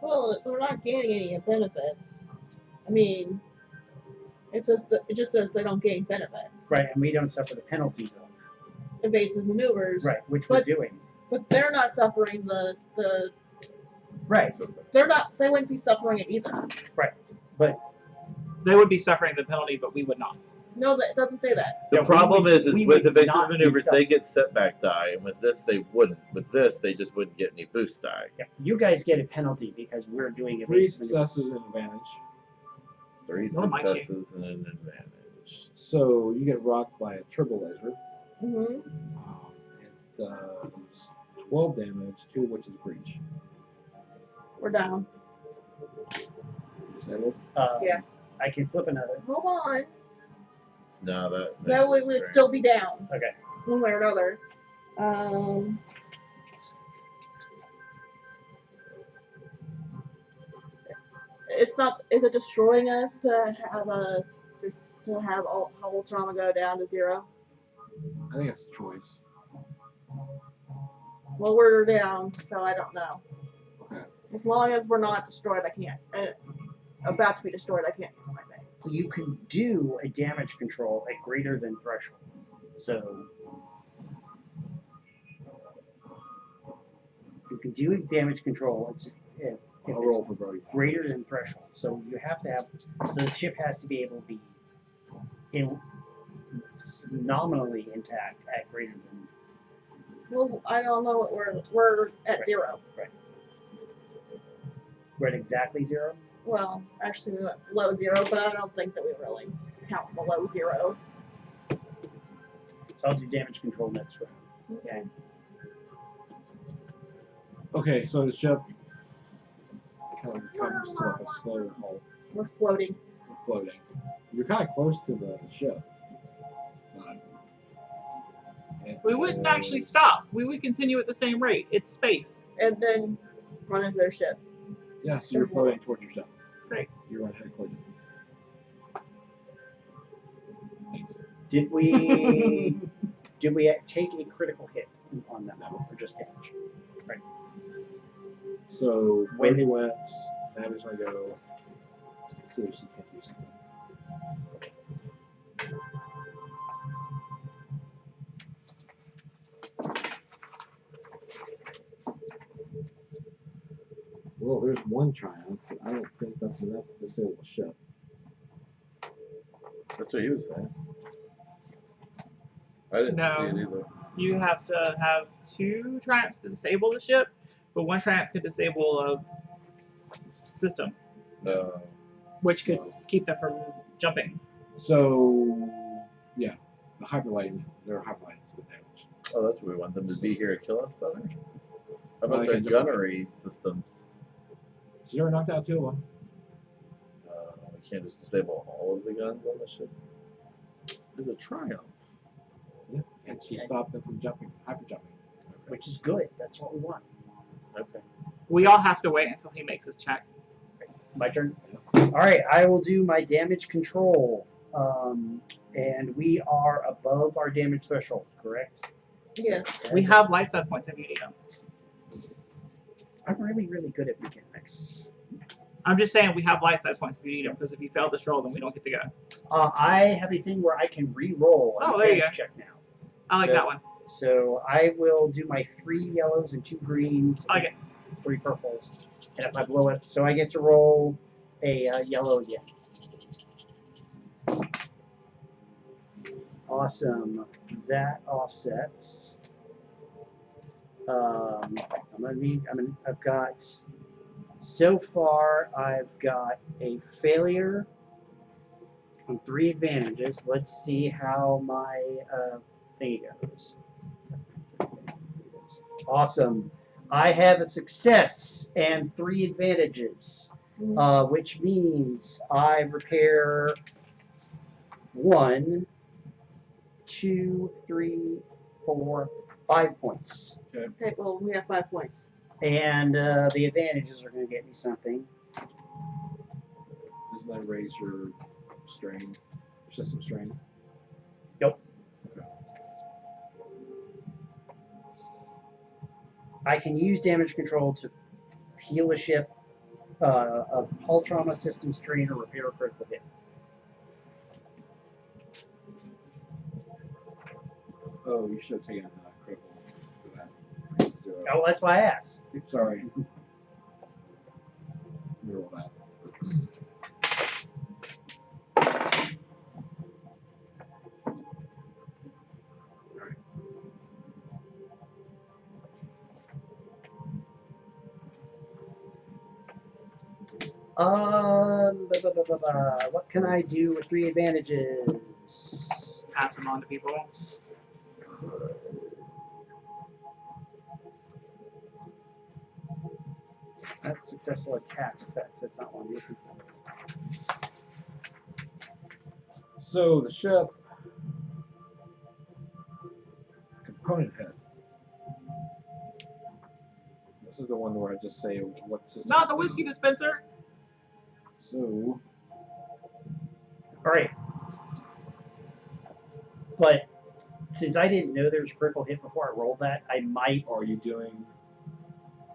Well, we're not gaining any benefits. I mean, it just says they don't gain benefits. Right, and we don't suffer the penalties of. Evasive maneuvers. Right, which But- we're doing. But they're not suffering the Right, they wouldn't be suffering it either. but They would be suffering the penalty, but we would not. No, that it doesn't say that. The Yeah, we problem would- is we with would evasive not be maneuvers, suffering. they get setback die, and with this, they wouldn't. With this, they just wouldn't get any boost die. yeah, you guys get a penalty because we're doing 3 evasive maneuvers. successes and advantage. 3 Oh, my shit. successes and an advantage. So you get rocked by a turbo laser. Mm-hmm. It does 12 damage, 2 of which is breach. We're down. Disabled. Yeah. I can flip another. Hold on. No, that. That makes way us we would very- still be down. Okay. One way or another. It's not. Is it destroying us to have all hull trauma go down to 0? I think it's a choice. Well, we're down, so I don't know. Okay. As long as we're not destroyed, I can't. About to be destroyed, I can't use my thing. You can do a damage control at greater than threshold. So you can do a damage control if I'll it's roll for Brody. greater than threshold. So you have to have. So the ship has to be able to be nominally intact at greater than. Well, I don't know what we're at Right. 0. We're at exactly 0. Well, actually, we went below 0, but I don't think that we really count below 0. So I'll do damage control next round. Okay. Okay, so the ship kind of comes to like a slow halt. We're floating. floating. You're kind of close to the ship. It We wouldn't actually is- stop. We would continue at the same rate. It's space. And then run into their ship. Yeah, so you're floating towards your ship. Great. You're going to head towards it. Thanks. Did we take a critical hit on that one, or just damage? Right. So When- Brody went. Navi's going to go. Let's see if she can do something. Well, there's one triumph, but I don't think that's enough to disable a ship. That's what he was saying. I didn't No. see it either. You have to have 2 triumphs to disable the ship, but 1 triumph could disable a system, which could keep them from jumping. So, yeah, the hyperlight, there are hyperlights with damage. Oh, that's what we want them to be here to kill us better? How about Well, their they can jump gunnery systems? So you're knocked out 2 of them. We can't just disable all of the guns on the ship. It's a triumph. Yeah, and she stopped them from jumping, hyper jumping. Which is good. That's what we want. Okay. We all have to wait until he makes his check. My turn. All right, I will do my damage control, and we are above our damage threshold. Correct? Yeah. We have light side points if you need them. I'm really, really good at mechanics. I'm just saying we have light side points if you need them, because if you fail this roll, then we don't get to go. I have a thing where I can re-roll a Oh, there you mechanics go. check now. I like So- that one. So I will do my 3 yellows and 2 greens, I like it. 3 purples, and if I blow it, so I get to roll a yellow again. Awesome. That offsets. I've got. So far, I've got a failure and 3 advantages. Let's see how my thingy goes. Awesome. I have a success and 3 advantages, which means I repair 1, 2, 3, 4, 5 points. Okay, well, we have 5 points. And the advantages are going to get me something. Doesn't that raise your strain, your system strain? Nope. Okay. I can use damage control to heal a ship, a hull trauma, system strain, or repair a critical hit. Oh, you should have taken critical for that. Oh, that's why I asked. Sorry. Roll that. What can I do with 3 advantages? Pass them on to people. That's successful attack effects. That's not what I'm looking for. So the ship component head. This is the one where I just say what system. Not the whiskey dispenser. So All right. But since I didn't know there was a critical hit before I rolled that, I might. are you doing?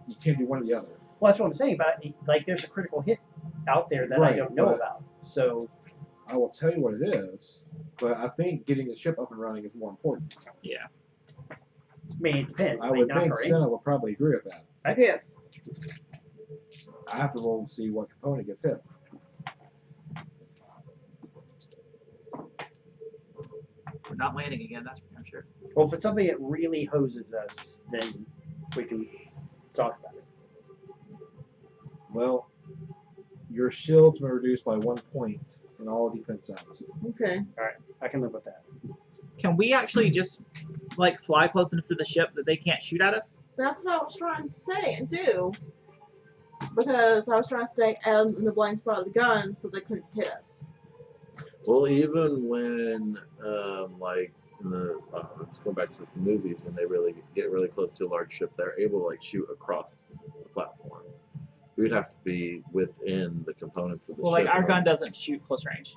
You can't do one or the other. Well, that's what I'm saying. But like, there's a critical hit out there that I Right, don't know but- about. So I will tell you what it is, but I think getting the ship up and running is more important. Yeah. I mean, it depends. I would not think hurting. Senna will probably agree with that. Yes. I have to roll and see what component gets hit. We're not landing again, that's for damn sure. Well, if it's something that really hoses us, then we can talk about it. Well, your shields were reduced by 1 point in all defense zones. Okay. I can live with that. Can we actually just like fly close enough to the ship that they can't shoot at us? That's what I was trying to say and do. Because I was trying to stay out in the blind spot of the gun so they couldn't hit us. Well, even when, like, in the, let's go back to the movies, when they really get really close to a large ship, they're able to, like, shoot across the platform. We'd have to be within the components of the Well, ship. like our in gun order- doesn't shoot close range.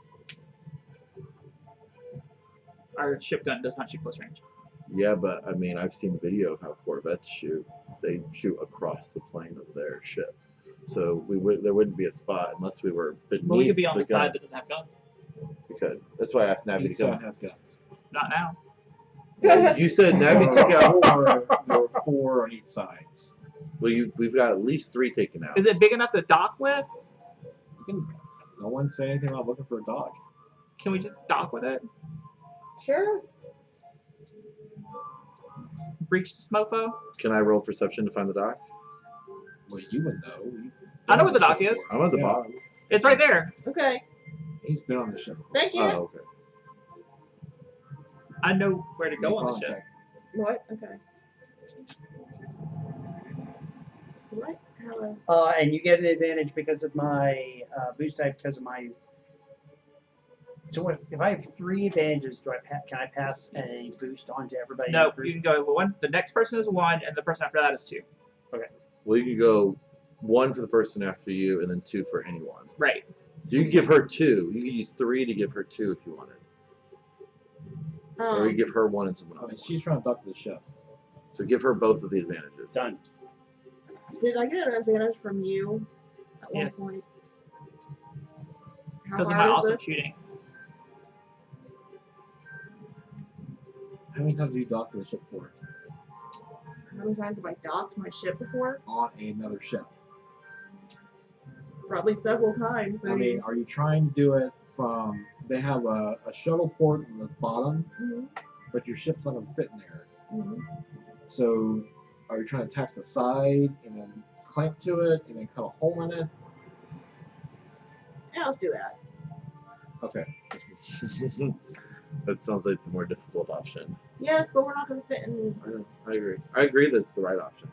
Our ship gun does not shoot close range. Yeah, but, I mean, I've seen video of how Corvettes shoot. They shoot across the plane of their ship. So there wouldn't be a spot unless we were beneath But we could be on the gun. side that doesn't have guns. We could. That's why I asked Navi Each to side come. has guns. Not now. Well, you said Navi took out. There were 4 on each side. Well, we've got at least 3 taken out. Is it big enough to dock with? No one say anything about looking for a dog. Can we just dock with it? Sure. Breach this mofo? Can I roll perception to find the dock? Well, you would know. I know where the dock is. I'm at the Yeah. bottom. It's right there. Okay. He's been on the ship before. Thank you. Oh, okay. I know where to go on the Make a ship. check. What? Okay. What? How? And you get an advantage because of my boost type, because of my. So if I have 3 advantages, can I pass a boost on to everybody? in No, the group? you can go one. The next person is 1, and the person after that is 2. Well, you can go 1 for the person after you, and then 2 for anyone. Right. So you can give her 2. You can use 3 to give her 2 if you wanted, or you give her 1 and someone I else. mean, 1. she's trying to dock to the ship. So give her both of the advantages. Done. Did I get an advantage from you at one Yes. point? How Because of hard my is awesome this? shooting. How many times have you docked to the ship before? How many times have I docked my ship before? On another ship. Probably several times. I mean, are you trying to do it from? They have a shuttle port on the bottom, Mhm, but your ship's not gonna fit in there. mhm. So, are you trying to attach the side and then clamp to it and then cut a hole in it? Yeah, let's do that. Okay. That sounds like the more difficult option. Yes, but we're not going to fit in. I agree. I agree that's the right option.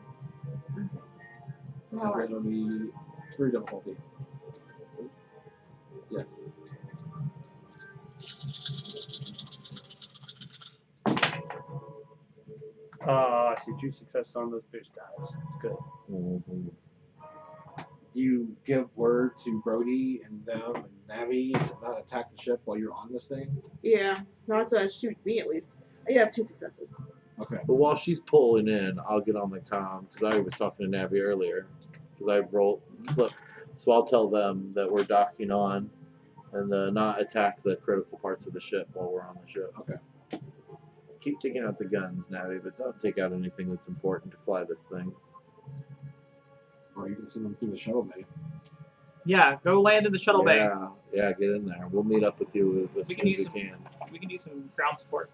Okay. So how are It'll be 3 difficulty. Yes. I see 2 successes on those boost dice. That's good. Mm-hmm. Do you give word to Brody and them and Navi to not attack the ship while you're on this thing? Yeah, not to shoot me at least. You have 2 successes. Okay. But while she's pulling in, I'll get on the comm because I was talking to Navi earlier because I rolled flip. So I'll tell them that we're docking on and not attack the critical parts of the ship while we're on the ship. Okay. Keep taking out the guns, Navi, but don't take out anything that's important to fly this thing. Or you can send them through the shuttle bay. Yeah, go land in the shuttle bay. Yeah, get in there. We'll meet up with you as We soon can as use we some- can. We can do some ground support.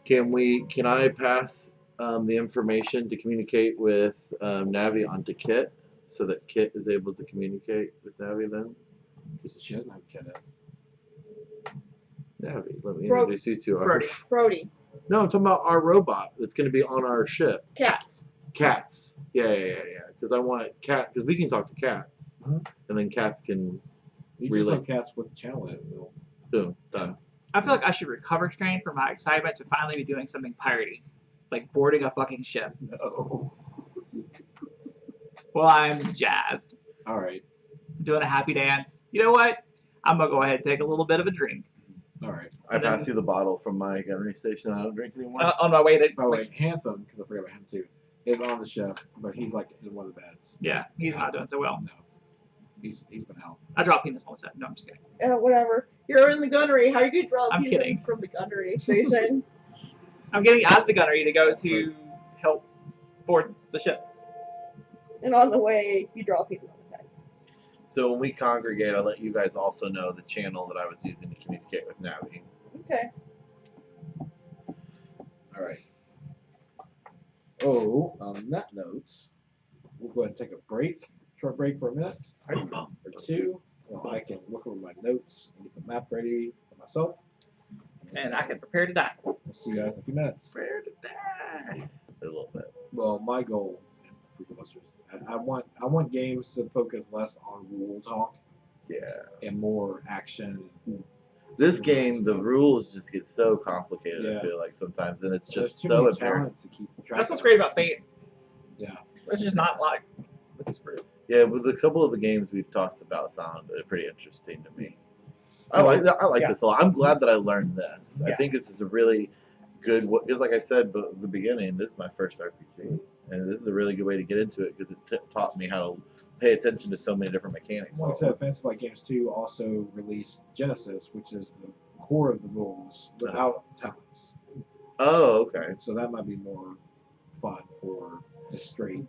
Can I pass the information to communicate with Navi onto Kit so that Kit is able to communicate with Navi then? She doesn't have a kid as. Navi, let me Bro- introduce you to our. Brody. Brody. No, I'm talking about our robot that's going to be on our ship. Cats. Cats. Yeah. Because I want cat. Because we can talk to cats, Mhm. and then cats can. You Relay. just tell cats what the channel is. Bill. Boom, done. I feel like I should recover strain from my excitement to finally be doing something piratey, like boarding a fucking ship. No. Well, I'm jazzed. All right. Doing a happy dance. You know what? I'm gonna go ahead and take a little bit of a drink All right. I pass you the bottle from my gunnery station. I don't drink anymore. on my way to. By the way, Handsome, because I forgot about him too, is on the ship, but he's like in one of the beds. Yeah, he's not doing so well. No. He's been out. I drop penis on the set. No, I'm just kidding. Whatever. You're in the gunnery. How are you going to draw I'm people kidding. from the gunnery station? I'm getting out of the gunnery to go to help board the ship. And on the way, you draw people on the side. So when we congregate, I'll let you guys also know the channel that I was using to communicate with Navi. Okay. All right. Oh, on that note, we'll go ahead and take a break, short break for a minute or 2. Well, I can look over my notes and get the map ready for myself. And I can prepare to die. We'll see you guys in a few minutes. Prepare to die. A little bit. Well, my goal for the listeners, I want games to focus less on rule talk Yeah. and more action. This game, the rules just get so complicated. Yeah. I feel like sometimes, and it's There's just too so many apparent. talents to keep track That's what's of. great about Fate. Yeah. It's just not like it's for Yeah, but a couple of the games we've talked about sound pretty interesting to me. I So, like yeah. this a lot. I'm glad that I learned this. I Yeah. think this is a really good. Because, like I said, at the beginning, this is my first RPG, and this is a really good way to get into it because it taught me how to pay attention to so many different mechanics. Like I said, Fantasy Flight Games 2 also released Genesis, which is the core of the rules without talents. Oh, okay. So that might be more fun for just straight.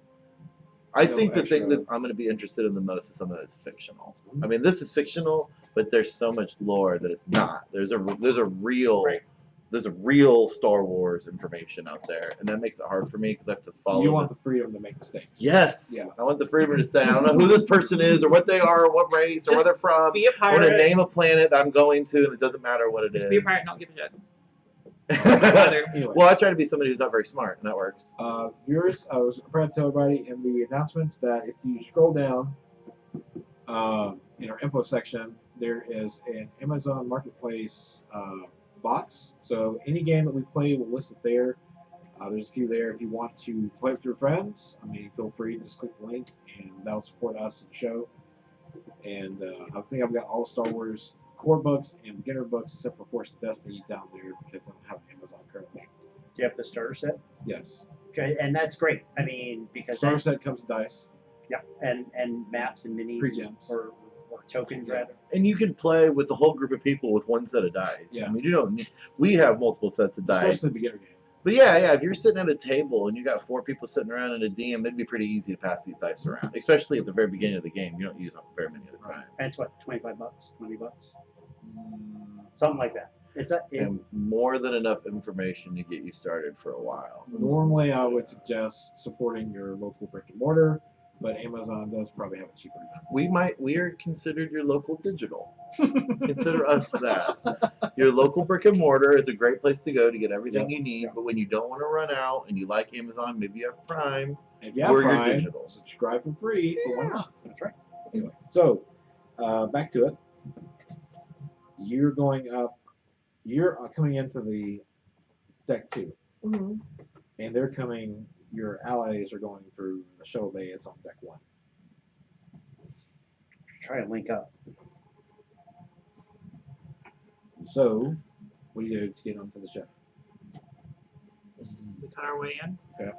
I No think the thing extra- that I'm going to be interested in the most is something that's fictional. I mean, this is fictional, but there's so much lore that it's not. There's a real Right. there's a real Star Wars information out there, and that makes it hard for me because I have to follow. You want this. the freedom to make mistakes. Yes. Yeah. I want the freedom to say I don't know who this person is or what they are or what race or where Just they're from. be a I want to pirate. name a planet I'm going to, and it doesn't matter what it is. Just be a pirate and not give a shit. Anyway, Well, I try to be somebody who's not very smart, and that works. viewers, I was trying to tell everybody in the announcements that if you scroll down in our info section, there is an Amazon Marketplace bots. So any game that we play, we'll list it there. There's a few there. If you want to play with your friends, I mean, feel free to just click the link, and that'll support us and the show. And I think I've got all the Star Wars core books and beginner books except for Force and Destiny down there because I don't have Amazon currently. Do you have the starter set? Yes. Okay, and that's great. I mean, because Starter set comes with dice. yeah, and maps and minis Pre-gens. or tokens rather. And you can play with a whole group of people with one set of dice. Yeah. I mean, you don't need. We have multiple sets of dice. Especially the beginner game. But yeah, if you're sitting at a table and you got 4 people sitting around in a DM, it'd be pretty easy to pass these dice around. Especially at the very beginning of the game. You don't use them very many at a time. And it's what, $25, $20, Mm, something like that. It's a, And more than enough information to get you started for a while. Normally, I would suggest supporting your local brick and mortar, but Amazon does probably have it cheaper than We are considered your local digital. Consider us that. Your local brick and mortar is a great place to go to get everything you need, but when you don't want to run out and you like Amazon, maybe you have Prime, If you have we're your Prime, digital. subscribe for free for 1 month. that's right. Anyway, so back to it. You're going up. You're coming into the deck 2, Mm-hmm. and they're coming. Your allies are going through the shuttle bay. It's on deck 1. Try to link up. So, what do you do to get onto the ship? We cut our way in. Okay.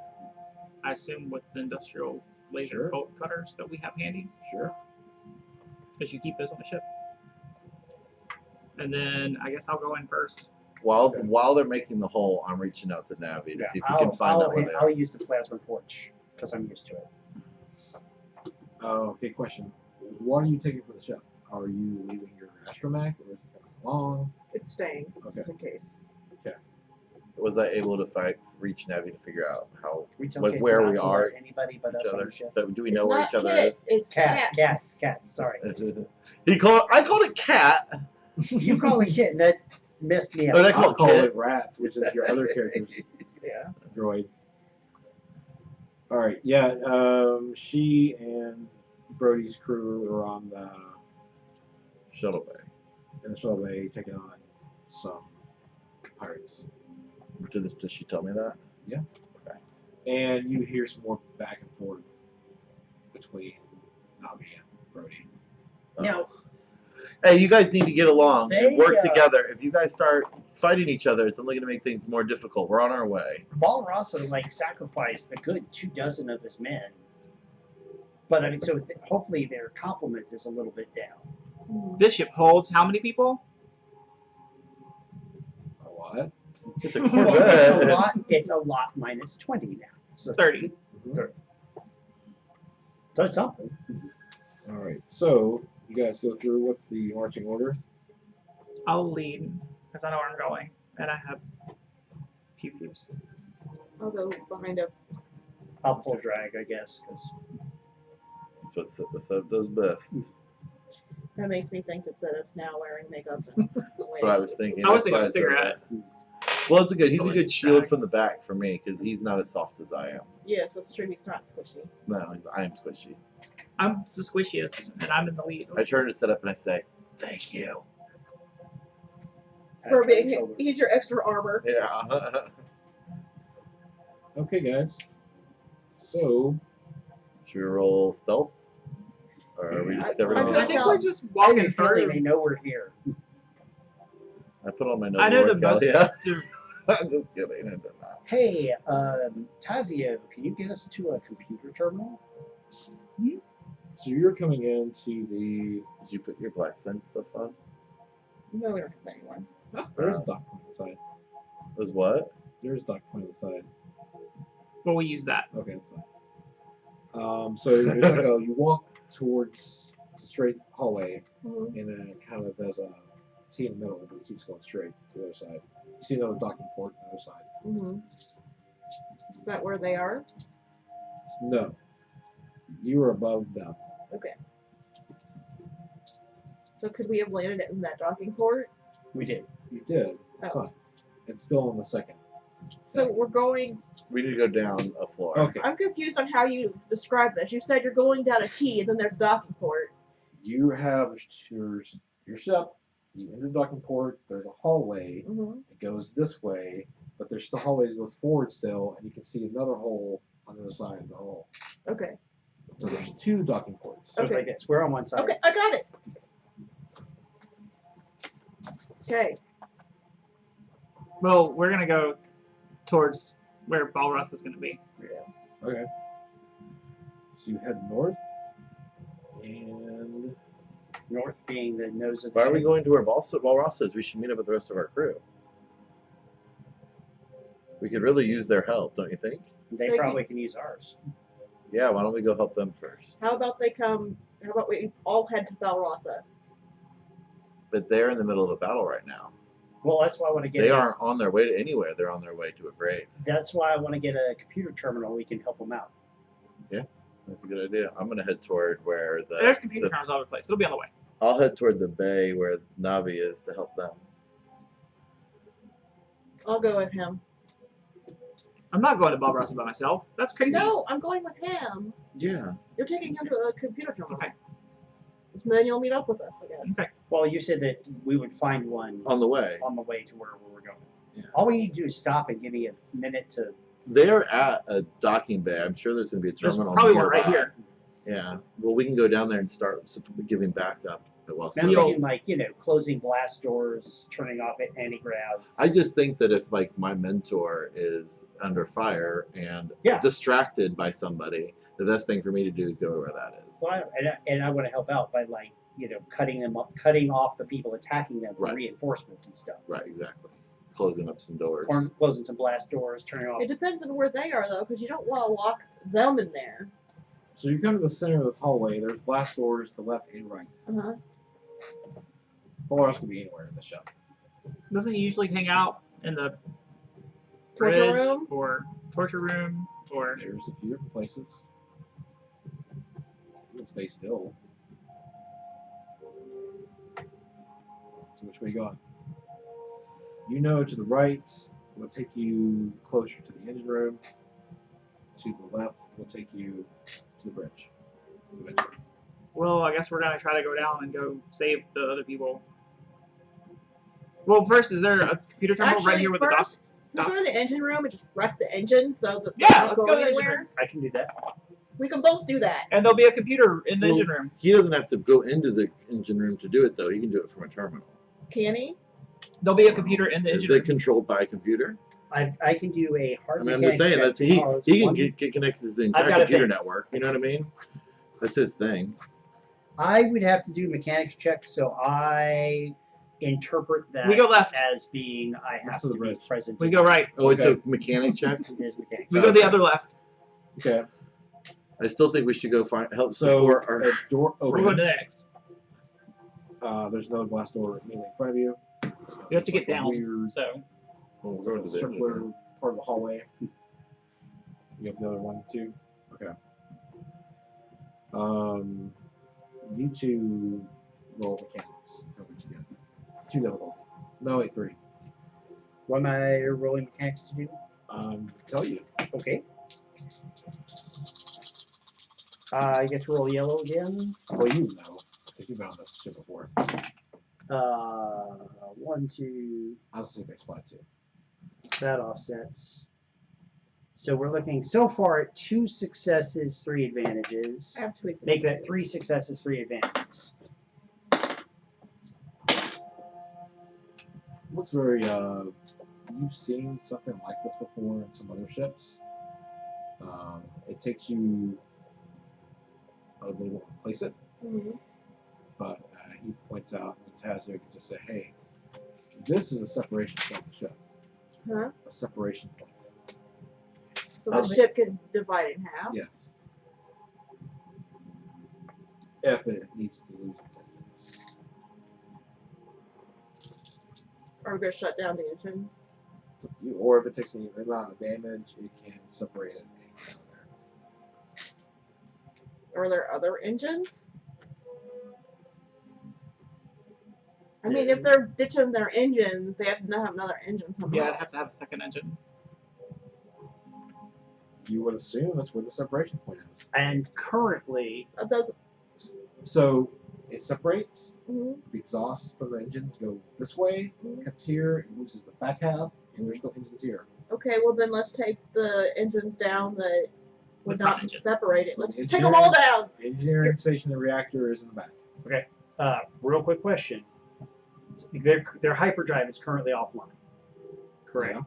I assume with the industrial laser Sure. bolt cutters that we have handy, Sure. because you keep those on the ship. And then I guess I'll go in first. While they're making the hole, I'm reaching out to Navi to see if we can find out where they I'll are. use the plasma torch because I'm used to it. Okay, question. What are you taking for the ship? Are you leaving your astromech, or is it coming along? It's staying, Okay. just in case. Was I able to reach Navi to figure out how We tell Like Kit where not we to are, let anybody but each us on other? the ship. Do we It's know where not each other Kit, is? It's Cats. Sorry. I called it cat. You call it kit, and that messed me Oh, up. I I call call Kit. it rats, which is your other character's Yeah. droid. All right, yeah. She and Brody's crew are on the Shuttle bay. in the shuttle bay taking on some pirates, Does she tell me that? and you hear some more back and forth between Navi and Brody. Now, Hey, you guys need to get along and They, work together. If you guys start fighting each other, it's only going to make things more difficult. We're on our way. Balrasa sacrificed a good 24 of his men, but I mean, so hopefully their complement is a little bit down. Mhm. This ship holds how many people? A what? It's a Well, Corvette. it's a lot minus 20 now. So 30. that's something. All right, so you guys go through. What's the marching order? I'll lead because I know where I'm going, and I have pew-pews. I'll go behind a. I'll pull drag, I guess, because That's what Setup does best. That makes me think that Setup's now wearing makeup. And That's what I was thinking. I was That's thinking why of I a said cigarette. that. Well, he's a Like good shield drag. from the back for me because he's not as soft as I am. Yes, that's true. He's not squishy. No, I am squishy. I'm the squishiest, and I'm in the lead. I turn to Setup and I say, "Thank you." For Pat being, shoulder. he's your extra armor. Yeah. Okay, guys. So, Should we roll stealth? Or are we Yeah, discovering? I'm I gonna think tell- we're just I have walking a feeling they through. know we're here. I put on my I know the noble most. yeah. I'm just kidding. I did not. Hey, Tazio, can you get us to a computer terminal? so you're coming into the. Did you put your black scent stuff on? No, we don't have anyone. There's a dock point on the side. Was what? There's a dock point on the side. But we use that. Okay, that's fine. So there's like you walk towards a straight hallway, Mhm. and then it kind of does a T in the middle, but it keeps going straight to the other side. You see another docking port on the other side. Mhm. Is that where they are? No, you were above them. Okay. So could we have landed it in that docking port? We did. You did. It's Oh. fine. It's still on the second. So we're going. We need to go down a floor. Okay. I'm confused on how you describe this. You said you're going down a T, and then there's docking port. You have your ship. You enter the docking port. There's a hallway. Mm-hmm. It goes this way, but there's still hallways that goes forward still, and you can see another hole on the other side of the hall. Okay. So there's 2 docking ports. So it's Okay. like this. We're on one side. Okay, I got it. Okay. Well, we're gonna go towards where Balrus is gonna be. Okay. So you head north, and North being the nose of the Why are we ship. going to where Balross is? We should meet up with the rest of our crew. We could really use their help, don't you think? They They probably can use ours. Yeah, why don't we go help them first? How about they come? How about we all head to Valrossa? But they're in the middle of a battle right now. Well, that's why I want to get. They aren't on their way to anywhere. They're on their way to a grave. That's why I want to get a computer terminal. We can help them out. That's a good idea. I'm gonna head toward where There's computer terminals all over the place. It'll be on the way. I'll head toward the bay where Navi is to help them. I'll go with him. I'm not going to Balrus by myself. That's crazy. No, I'm going with him. Yeah. You're taking him to a computer terminal. Okay. So then you'll meet up with us, I guess. Okay. Well, you said that we would find one On the way. on the way to where we were going. Yeah. All we need to do is stop and give me a minute to. They're at a docking bay. I'm sure there's gonna be a There's terminal. probably one right nearby. here. Yeah. Well, we can go down there and start giving backup. Well, I'm You'll- thinking like closing blast doors, turning off anti-grav. I just think that if like my mentor is under fire and Yeah. distracted by somebody, the best thing for me to do is go to where that is. Well, and I want to help out by cutting off the people attacking them for Right. reinforcements and stuff. Right, exactly. Closing up some doors. Or closing some blast doors, turning off. It depends on where they are, though, because you don't want to lock them in there. so you come to the center of this hallway. There's blast doors to the left and right. Uh-huh. Balrus could be anywhere in the ship. Doesn't he usually hang out in the Torture bridge room? or torture room or? There's a few different places. Doesn't stay still. So which way you going? You know, to the right will take you closer to the engine room. To the left will take you to the bridge. Eventually. Well, I guess we're gonna try to go down and go save the other people. Well, first, is there a computer terminal right here with the dock? first, we go to the engine room and just wreck the engine so that Yeah, they're not let's go going to the engine anywhere. room. I can do that. We can both do that. And there'll be a computer in the Well, engine room. He doesn't have to go into the engine room to do it, though. He can do it from a terminal. Can he? There'll be a computer in the Is engine it room. controlled by a computer? I can do a hard I mean, I'm just mechanics saying check that's he. tomorrow. He can One- get connected to the I've entire got a computer thing. network. You know what I mean? That's his thing. I would have to do mechanics check, so I interpret that We go left. as being I Let's have do to the be bridge. present. We go right. Oh, it's Okay. a mechanic check. It is mechanics. We go the Okay. other left. Okay. I still think we should go help So support our. a door We're going opens. to the next. There's another blast door immediately in front of you. You have to It's get like a down. Weird So Well, we're going to the engine circular room. part of the hallway. You have the other one too. Okay. You two roll mechanics. How much you get? 2 difficulty. No, wait, 3. What am I rolling mechanics to do? Tell you. Okay. I get to roll yellow again. Well, you know, because you've been on this ship before. 1, 2. I was thinking they split too. That offsets. So we're looking so far at 2 successes, 3 advantages. I have 2 Make that 3 successes, 3 advantages. Looks very. You've seen something like this before in some other ships. It takes you a little while to place it, but he points out with Tazio, you can just say, "Hey, this is a separation point of the ship. Huh? A separation point." So the ship can divide in half? Yes. If it needs to lose its engines. Are we going to shut down the engines? It's up to you. Or if it takes any amount of damage, it can separate it and get out of there. Are there other engines? I mean, if they're ditching their engines, they have to have another engine somewhere Yeah, else. I'd have to have a second engine. You would assume that's where the separation point is. And currently, That doesn't. So it separates. Mhm. The exhausts from the engines go this way, cuts here, it loses the back half, and there's still engines here. Okay, well then let's take the engines down that would The front not engines. separate it. Let's The take them all down. Engineering station, the reactor is in the back. real quick question. Their hyperdrive is currently offline. Correct. Yeah.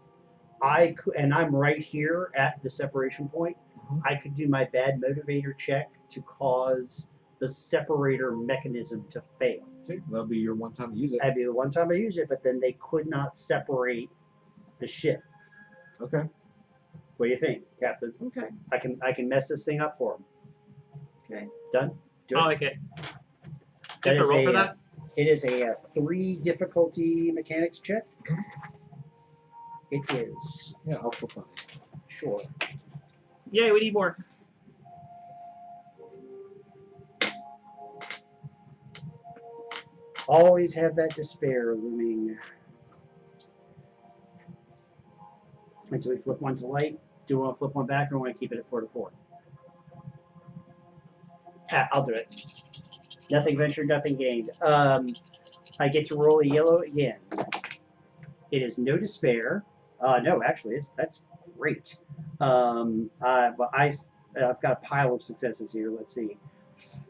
I'm right here at the separation point. Mhm. I could do my bad motivator check to cause the separator mechanism to fail. Okay, that'll be your one time to use it. That'd be the one time I use it, but then they could not separate the ship. Okay. What do you think, Captain? Okay. I can mess this thing up for them. Okay. Done. Do I it. like it. That Do you have is to roll for a, that? It is a 3 difficulty mechanics check. It is. Yeah, I'll flip on these. Sure. Yay, we need more. Always have that despair looming. And so we flip one to light. Do we want to flip one back, or want to keep it at 4 to 4? I'll do it. Nothing ventured, nothing gained. I get to roll a yellow again. It is no despair. No, actually, that's great. But I've got a pile of successes here. Let's see.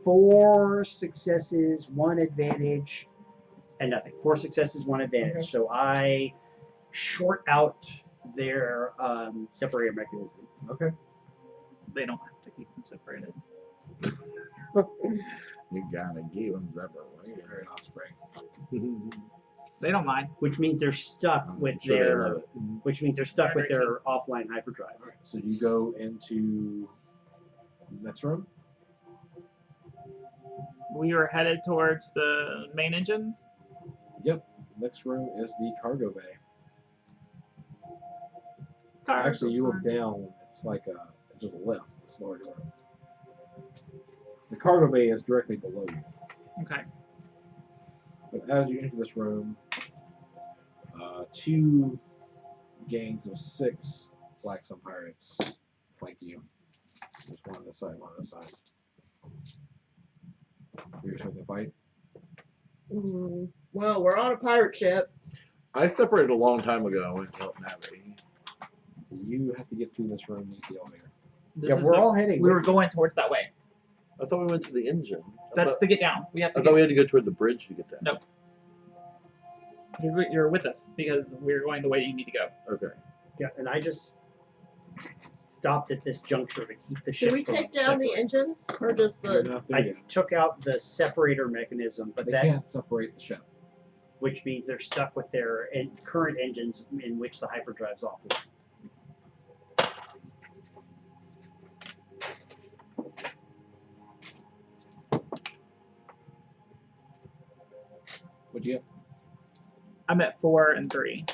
4 successes, 1 advantage, and nothing. 4 successes, 1 advantage. Okay. So I short out their separator mechanism. Okay. They don't have to keep them separated. You gotta give them separate. Very offspring. They don't mind. Which means they're stuck with I'm sure they their. love it. Which means they're stuck with their offline hyperdrive. Alright, so you go into the next room. We are headed towards the main engines. Yep. Next room is the cargo bay. Cargo Actually, you look car. down. It's like to the left. This large room. The cargo bay is directly below you. Okay. But as you enter this room, 2 gangs of 6 Black Sun pirates flank you. There's one on this side, one on this side. You're expecting to fight? Well, we're on a pirate ship. I separated a long time ago. I went to help navigate. You have to get through this room and use the elevator. This Yeah, is we're the- all heading. We were going towards that way. I thought we went to the engine. That's to get down. We have to I thought we get. had to go toward the bridge to get down. No. You're with us because we're going the way you need to go. Okay. Yeah, and I just stopped at this juncture to keep the ship. Should we from take down the separating. engines or just You're the? not there I yet. took out the separator mechanism, but They that can't separate the ship. which means they're stuck with their current engines in which the hyperdrive's offline. What'd you get? I'm at 4 and 3.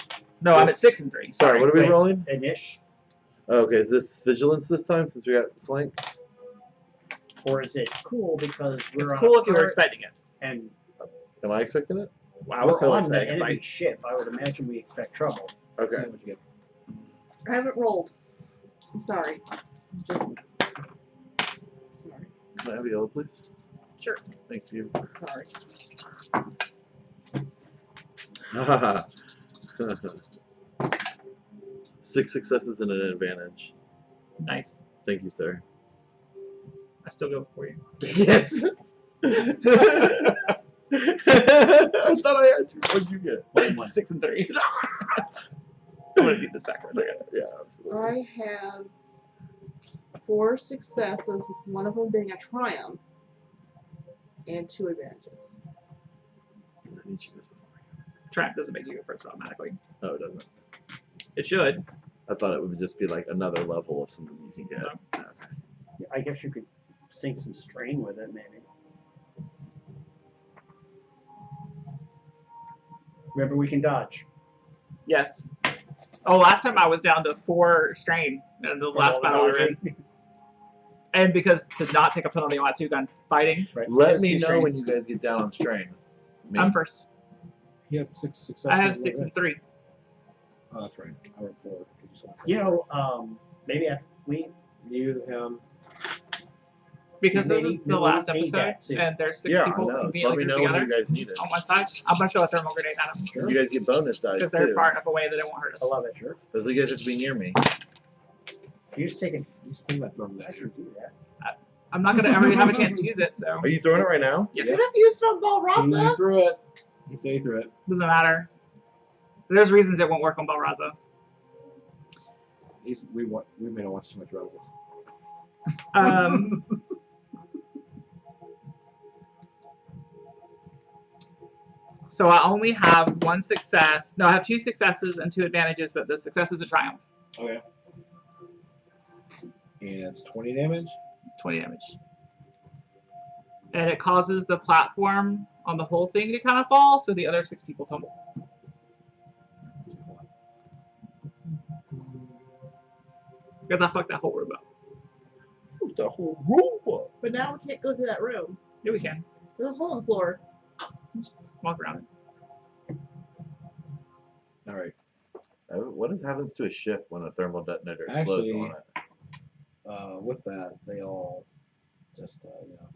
No, I'm at 6 and 3. Sorry, what are we Wait. rolling? Anish, Okay, is this vigilance this time since we got flank? or is it cool because we're It's on cool a if you were pirate expecting it. and Am I expecting it? Wow, I was we're totally on the expecting a enemy fight. ship? I would imagine we expect trouble. Okay. What'd you get? I haven't rolled. I'm sorry. Just sorry. Can I have a yellow, please? Sure. Thank you. Sorry. 6 successes and an advantage. Nice. Thank you, sir. I still go before you. Yes. I thought I had you. What'd you get? 6 and 3. I'm gonna beat this back for a second. Yeah, absolutely. I have 4 successes, with one of them being a triumph, and 2 advantages. Does that mean she goes before you? Trap doesn't make you go first automatically. No, it doesn't. It should. I thought it would just be like another level of something you can get. No. Okay. I guess you could sink some strain with it, maybe. Remember, we can dodge. Yes. Oh, last time I was down to 4 strain in the last battle we were in. And because to not take a penalty on my 2-gun fighting, Right. Let Just me two know strain. when you guys get down on strain. Me. I'm first. He had 6 successes. I have what 6 was and it? 3. Oh, that's right. I went 4. You know, maybe after we You, him. Because this Maybe- is the last maybe episode, that too. and there's 6 Yeah, I people know. Let conveniently me grouped know when together you guys need it. on one side. I'm gonna throw a thermal grenade at them You guys get bonus dice because they're too. far enough away that it won't hurt us. I love it. Sure. Because you guys have to be near me. You just take it. You spin that drum I there. can do that. I'm not gonna ever have a chance to use it, so Are you throwing it right now? yes. Could have used from He Balrasa. threw it. He said he threw it. Doesn't matter. There's reasons it won't work on Balraza. We made him watch too much Rebels. So I only have 1 success. No, I have 2 successes and 2 advantages, but the success is a triumph. Okay. And it's 20 damage. 20 damage. And it causes the platform on the whole thing to kind of fall, so the other 6 people tumble. Because I fucked that whole room up. The whole room. But now we can't go through that room. Yeah, we can. There's a hole in the floor. Walk around it. All right. What happens to a ship when a thermal detonator explodes Actually, on it? With that, they all just, you know.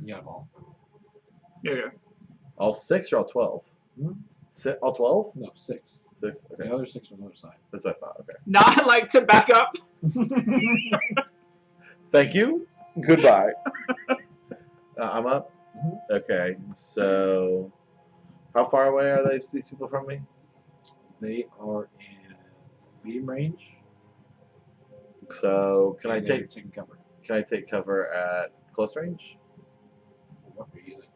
You got them all. There you go. All 6 or all 12? Hmm? All 12? No, 6. 6? Okay. The other 6 on the other side. That's what I thought. Okay. Now I like to back up. Thank you. Goodbye. I'm up? Mhm. Okay. So, how far away are these people from me? They are in medium range. So, can I and they're take taking cover? cover at close range? What are you using?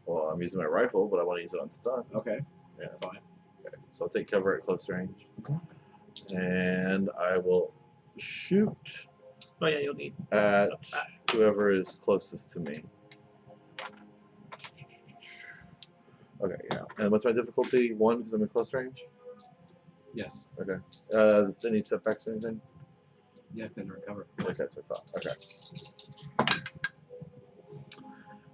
Well, I'm using my rifle, but I want to use it on stun. Okay, Yeah. that's fine. Okay. So I'll take cover at close range, Mhm. and I will shoot Oh yeah, you'll need at stuff for that. whoever is closest to me. Okay, yeah. And what's my difficulty? 1 because I'm in close range? Yes. Okay. Any setbacks or anything? Yeah, because they're in cover. Okay, that's what I thought. Okay.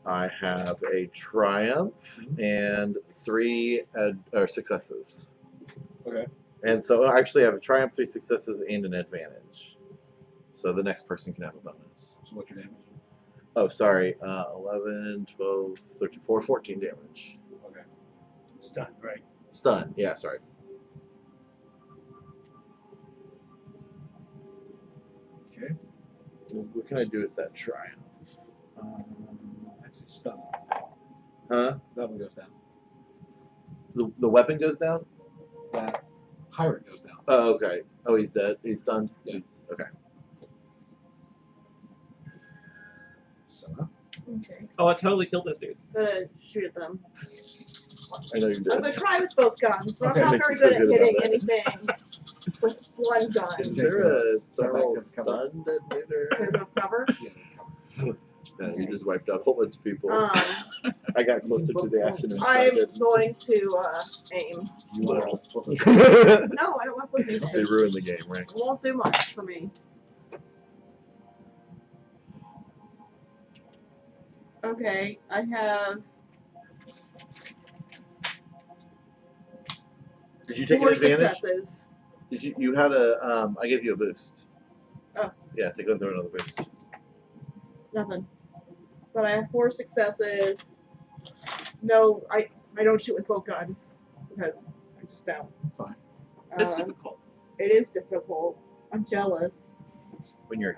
I have a triumph and 3 successes. Okay. And so actually I have a triumph, 3 successes, and an advantage. So the next person can have a bonus. So what's your damage? Oh, sorry. 11, 12, 13, 14 damage. Okay. Stunned, right? Stun. Yeah, sorry. Okay. What can I do with that triumph? Actually, stun. Huh? That one goes down. The weapon goes down? That pirate goes down. Oh, okay. Oh, he's dead. He's stunned. Yeah. He's okay. So, Okay. Oh, I totally killed those dudes. I'm gonna shoot at them. I know you're I'm dead. gonna try with both guns, but Okay, I'm not makes very me good feel at good hitting about anything with one gun. Is Okay, there a so thermal back up cover. stun detonator? There's no cover. yeah, cover. No, you just wiped out a whole bunch of people. Um, I got closer to the action and I'm tried going to aim. You want to just flip it. it. No, I don't want to flip They anything. ruined the game, right? It won't do much for me. Okay, I have Did you take 4 an advantage? successes. Did you had a I gave you a boost. Oh. Yeah, take go through another boost. Nothing. But I have 4 successes No, I don't shoot with both guns because I just don't. It's fine. It's Um, difficult. It is difficult. I'm jealous. When you're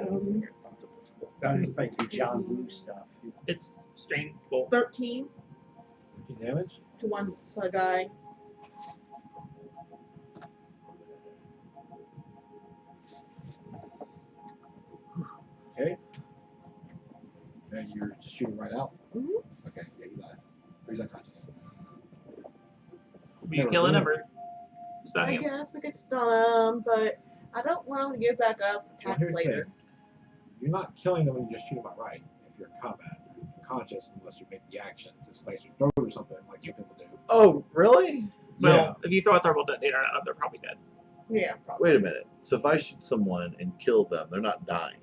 Got to fight through John Woo stuff. It's strainful. 13 13 damage. to one guy. Okay. And you're just shooting right out. Mhm. Okay. Yeah, he dies. Or he's unconscious. Were you killing him or I stunning him? guess we could stun him, but I don't want him to get back up Well, attacks here's the later. thing. You're not killing them when you just shoot them outright. If you're in combat, you're unconscious unless you make the action to slice your throat or something like some people do. Oh, really? Well, if you throw a thermal detonator at them, they're probably dead. Yeah, probably. Wait a minute. So if I shoot someone and kill them, they're not dying.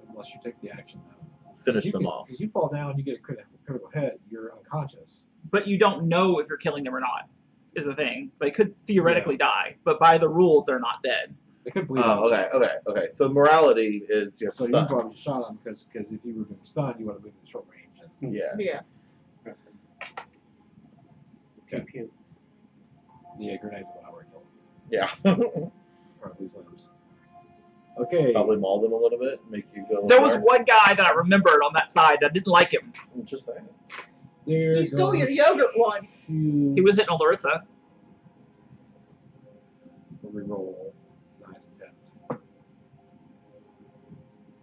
Unless you take the action though. Finish You them can- off. If you fall down, you get a critical hit. You're unconscious. But you don't know if you're killing them or not, is the thing. They could theoretically die, but by the rules, they're not dead. They could bleed. Oh, out. okay. So morality is you have to So you stun. probably shot him because if you were going to stun, you want to move to short range. And, Yeah. Yeah. Okay. Pew, pew. yeah, grenades will outright kill him. Yeah. Probably lose limbs. Okay. Probably maul them a little bit, make you go. There was one guy that I remembered on that side that didn't like him. Interesting. There You stole your goes yogurt one. He was hitting on Larissa. We'll reroll 9s and 10s.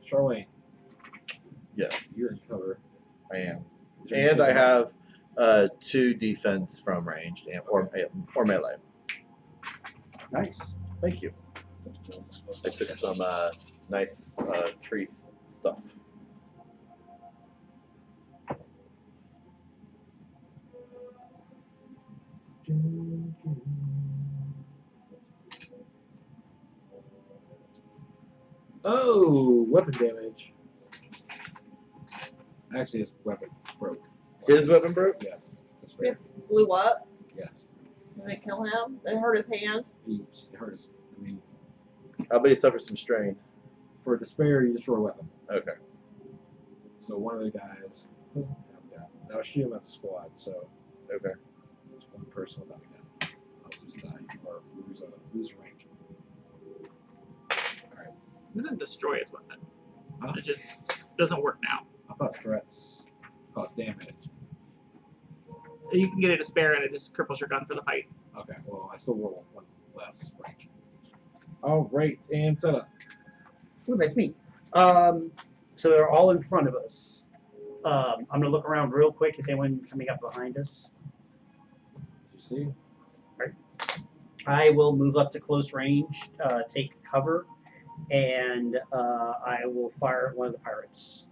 Charlene, Yes. you're in cover. I am. Is there And I anything- have 2 defense from ranged or melee. Nice. Thank you. I took some nice trees stuff. Oh, weapon damage. Actually, his weapon broke. His weapon broke? Yes. Despair. Blew up. Yes. Did it kill him? Did it hurt his hand? He hurt his. I mean, How about he suffers some strain? for despair, you destroy a weapon. Okay. So one of the guys doesn't have a gun. Now shoot him as a squad. So Okay. there's one person without a gun. I'll lose a die or lose a rank. All right. It doesn't destroy his weapon. Huh? It just doesn't work now. I thought threats cause damage. You can get a despair and it just cripples your gun for the fight. Okay. Well, I still roll one less rank. All right, and set up. Ooh, that's me. So they're all in front of us. I'm gonna look around real quick. Is anyone coming up behind us? You see? I will move up to close range, take cover, and I will fire at one of the pirates.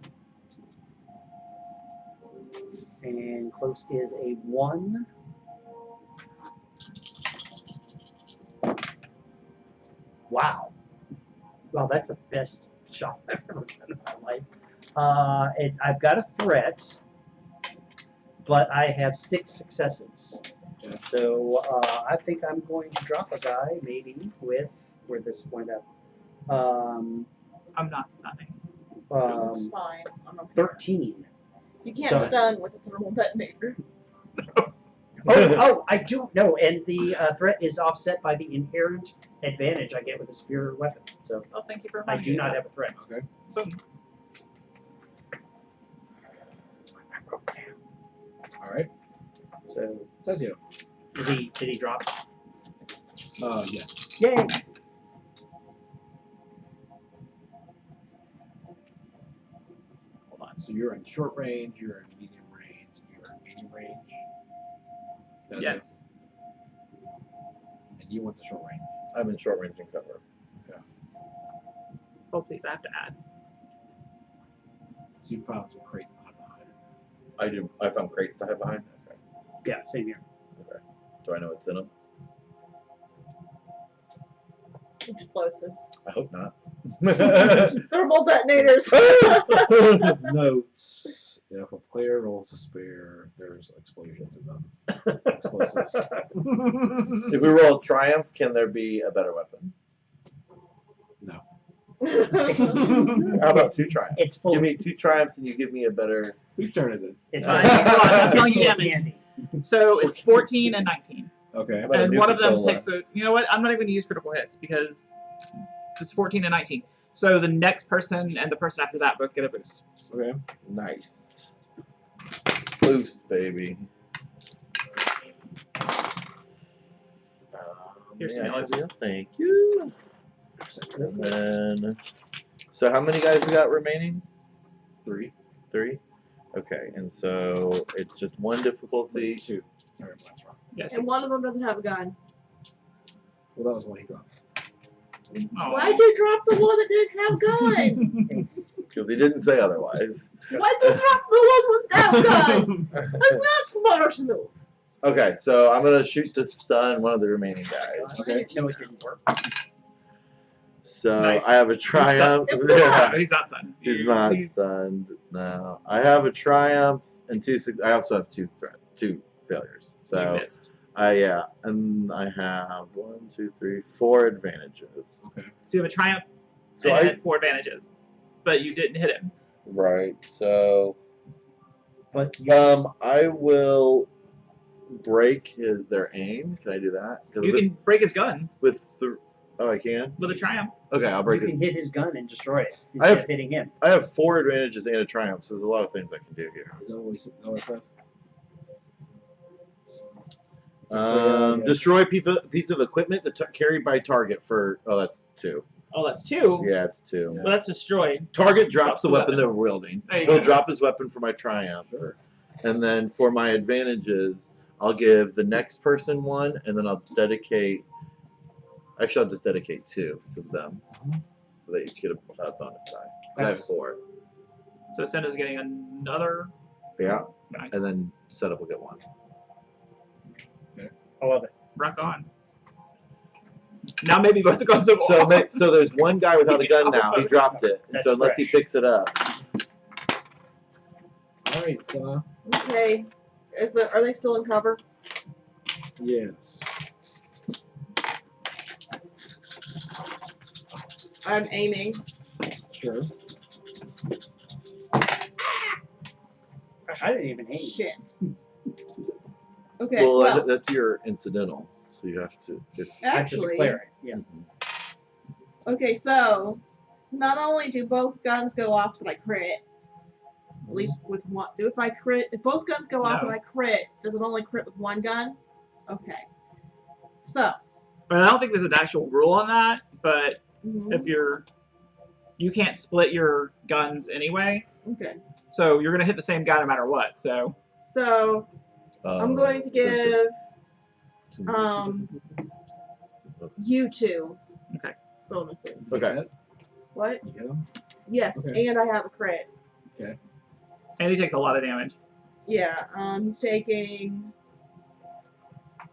And close is a 1. Wow. Well, that's the best shot I've ever done in my life. I've got a threat, but I have 6 successes. Okay. So I think I'm going to drop a guy, maybe, with, where this wind up, I'm not stunning. It's fine. I'm okay. 13. You can't Stun. stun with a thermal detonator. Oh, I do know, and the threat is offset by the inherent advantage I get with a superior weapon. So Oh, thank you for I reminding do me not of have a threat. Okay. Boom. All right. So Says you. did he drop? Yes. Yay! Hold on. So you're in short range, you're in medium range, and you're in medium range. Says you. Yes. And you went to short range. I'm in short range and cover. Oh, please, I have to add. So you found some crates to hide behind. I do. I found crates to hide behind. Okay. Yeah, same here. Do I know what's in them? Explosives. I hope not. Thermal detonators. Notes. If a player rolls a spare, there's explosions in them. Explosives. If we roll a triumph, can there be a better weapon? No. How about 2 triumphs? It's full. Give me 2 triumphs and you give me a better. Whose turn is it? It's Fine. full- I'm dealing you it's full of damage. candy. So it's 14 and 19. Okay. How about a And one of them Nuka-Cola? takes a. You know what? I'm not even going to use critical hits because it's 14 and 19. So the next person and the person after that both get a boost. Okay. Nice. Boost, baby. Here's Yeah, some yellows. yeah, thank you. And then, so how many guys we got remaining? 3. 3? Okay, and so it's just one difficulty. 2. All right, that's wrong. Yes. And one of them doesn't have a gun. Well, that was one he dropped. Oh. Why'd you drop the one that didn't have a gun? Because he didn't say otherwise. Why'd you drop the one without gun? That's not Smugglers move. Okay, so I'm going to shoot to stun one of the remaining guys. Okay. No, it didn't work. So Nice. I have a triumph. It's Yeah, No, he's not stunned. he's not stunned. No. I have a triumph and 2 6. I also have two failures. You So missed. yeah, and I have 1, 2, 3, 4 advantages. Okay. So you have a triumph So and I 4 advantages, but you didn't hit him. right. So But I will break their aim. Can I do that? 'Cause You with, can break his gun with the I can. with a triumph. Okay, I'll break you his. can hit his gun and destroy it I instead have- of hitting him. I have 4 advantages and a triumph, so there's a lot of things I can do here. Is that what he said? That what it says? Destroy piece of equipment carried by target for. Oh, that's 2. Oh, that's 2. Yeah, it's 2. Well, that's destroyed. Target drops the the weapon weapon. they're wielding. There you He'll go. drop his weapon for my triumph. Sure. And then for my advantages, I'll give the next person 1, and then I'll dedicate. Actually, I'll just dedicate 2 to them, so they each get a bonus die. I have That's- 4. So Senna's getting another. Yeah, Nice. and then setup will get 1. I love it. Rock on. Now maybe both the guns are So so there's one guy without a gun now. He dropped it, and That's so unless he fresh. picks it up, All right. So Okay. Are they still in cover? yes. I'm aiming. Sure. Gosh, I didn't even aim. Shit. Okay. well, Well, that's your incidental, so you have to. I have to actually, declare it. Yeah. okay. So, not only do both guns go off, but I crit. At least with one. If I crit, if both guns go off No. and I crit, does it only crit with one gun? Okay. So. But I don't think there's an actual rule on that. But mhm, if you can't split your guns anyway, Okay. so you're gonna hit the same guy no matter what. So So I'm going to give you 2 Okay. bonuses. Okay. What? You get him? Yes, Okay. and I have a crit. and he takes a lot of damage. Yeah. He's taking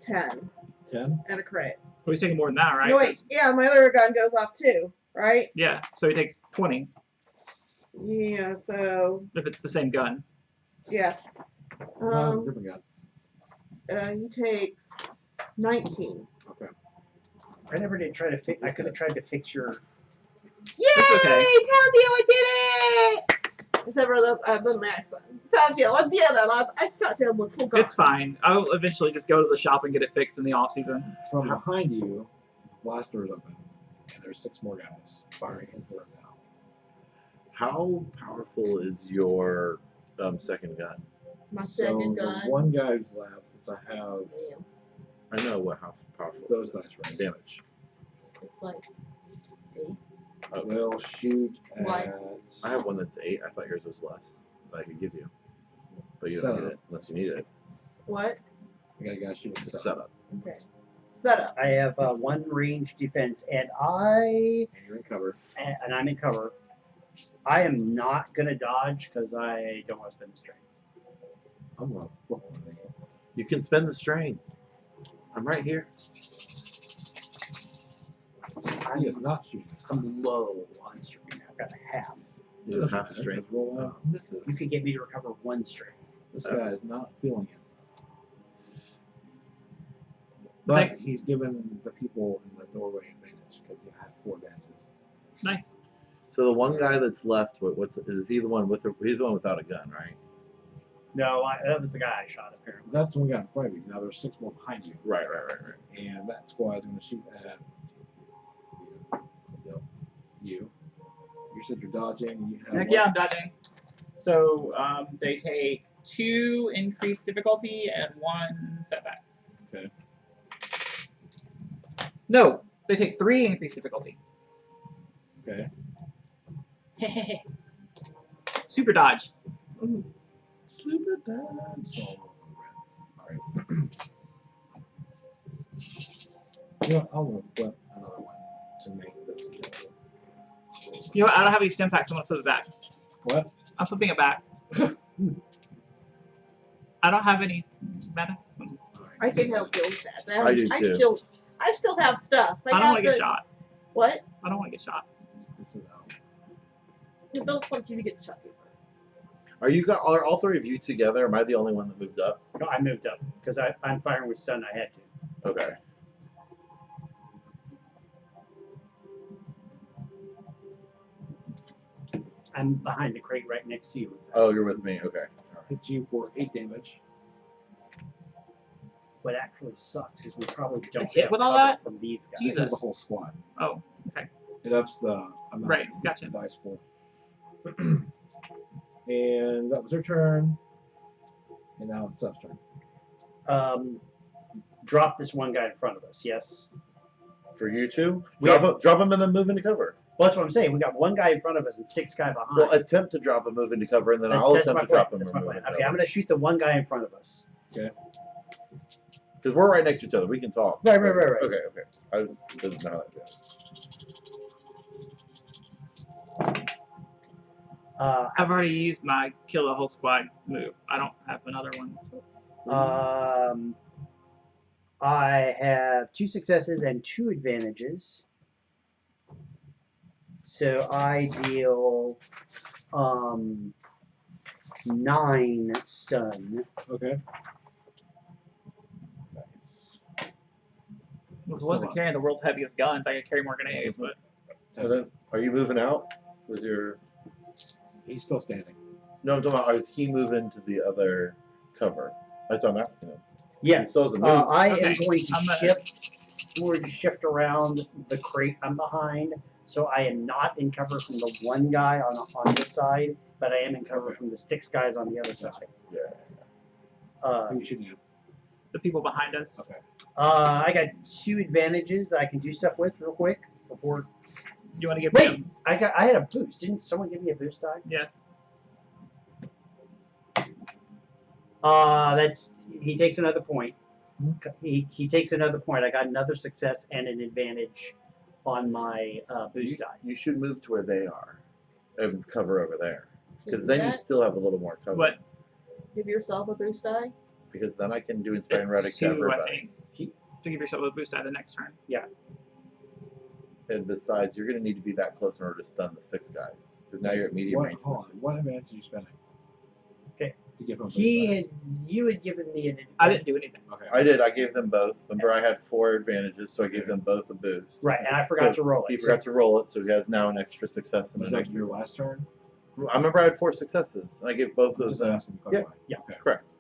10 10. and a crit. So he's taking more than that, right? No wait. Yeah, my other gun goes off too, right? Yeah. So he takes 20 Yeah. So if it's the same gun. yeah. No, different gun. He takes 19. Okay. I never did try to fix. I could have tried to fix your. Yay! That's okay. Tazio, I did it! Except for the max one. Tazio, I did it. I shot him with 2 guns. It's fine. I'll eventually just go to the shop and get it fixed in the off season. From behind you, blast door is open, and there's 6 more guys firing into the room now. How powerful is your second gun? My So second the gun. one guy's left, since I have Damn. I know how powerful those it is. dice right. Damage. It's like. We'll shoot at. Why? I have one that's 8. I thought yours was less. That I could give you, but you don't Setup. need it unless you need it. What? I got a guy shooting It's stuff. setup. Okay. Setup. I have 1 range defense, and And you're in cover. and I'm in cover. I am not gonna dodge because I don't want to spend the strength. I'm gonna flip one of these. You can spend the strain. I'm right here. He is not shooting. I'm low on strength. I've got a half. You have half a strain. Roll out. Misses. You could get me to recover 1 strength. This guy is not feeling it. But Thanks. he's given the people in the doorway advantage because he had 4 advantages. No, that was the guy I shot apparently. That's the one we got in front of you. Now there's 6 more behind you. Right. And that squad is going to shoot at you. You said you're dodging. And you have Heck what? yeah, I'm dodging. So they take 2 increased difficulty and 1 setback. Okay. No, they take 3 increased difficulty. Okay. Super dodge. Super dodge. All right. You know what? I'm going to flip another one to make this. You know what? I don't have any stem packs, so I'm going to flip it back. What? I'm flipping it back. I don't have any medicine. I can help you with that. I do too. I still have stuff. I don't want to get shot. What? I don't want to get shot. This is out. I don't want you to get shot. Are all 3 of you together? Am I the only one that moved up? No, I moved up because I'm firing with stun. I had to. Okay. I'm behind the crate right next to you. Oh, you're with me. Okay. Hit you for 8 damage. What actually sucks is we probably don't hit have with all cover that? from these guys. This Jesus. is the whole squad. Oh, okay. It ups the amount Right, of gotcha. the dice pool. And that was her turn. And now it's Sub's turn. Drop this one guy in front of us. Yes. For you two, We drop him and then move into cover. Well, that's what I'm saying. We got 1 guy in front of us and 6 guys behind. Well, attempt to drop him, move into cover, and then That's- I'll that's attempt my to drop plan. him That's and my move plan. into Okay, I'm cover. going to shoot the 1 guy in front of us. Because we're right next to each other. We can talk. Right. Okay. I didn't know how that goes. I've already used my kill the whole squad move. I don't have another one. I have 2 successes and 2 advantages. So I deal 9 stun. Okay. Nice. If I wasn't carrying the world's heaviest guns, I could carry more grenades, but So then, are you moving out? Was your He's still standing. no? I'm talking about. Is he moving to the other cover? That's what I'm asking him. Yes, still hasn't moved. I am Okay, going to I'm gonna- shift around the crate I'm behind, so I am not in cover from the 1 guy on this side, but I am in cover Okay. from the 6 guys on the other side. Yeah. Who are you shooting at? the people behind us. Okay. I got 2 advantages I can do stuff with real quick before. You want to give Wait, me I had a boost. Didn't someone give me a boost die? Yes. He takes another point. He takes another point. I got another success and an advantage on my boost die. You should move to where they are, and cover over there. Because Do then you that. still have a little more cover. What? Give yourself a boost die. Because then I can do inspiring rhetoric to 2, I everybody. think. To give yourself a boost die the next turn. And besides, you're going to need to be that close in order to stun the 6 guys. Because now you're at medium range. Hold on. What advantage are you spending? Okay. To give him a You had given me an advantage. I didn't do anything. Okay. I did. I gave them both. Remember, I had 4 advantages, so I gave them both a boost. Right, and I forgot to roll He it. forgot to roll it, so he has now an extra success and Was an that extra. your last turn? I remember I had 4 successes, and I gave both I'm of just them. asking. to clarify. Yeah. Okay. Correct.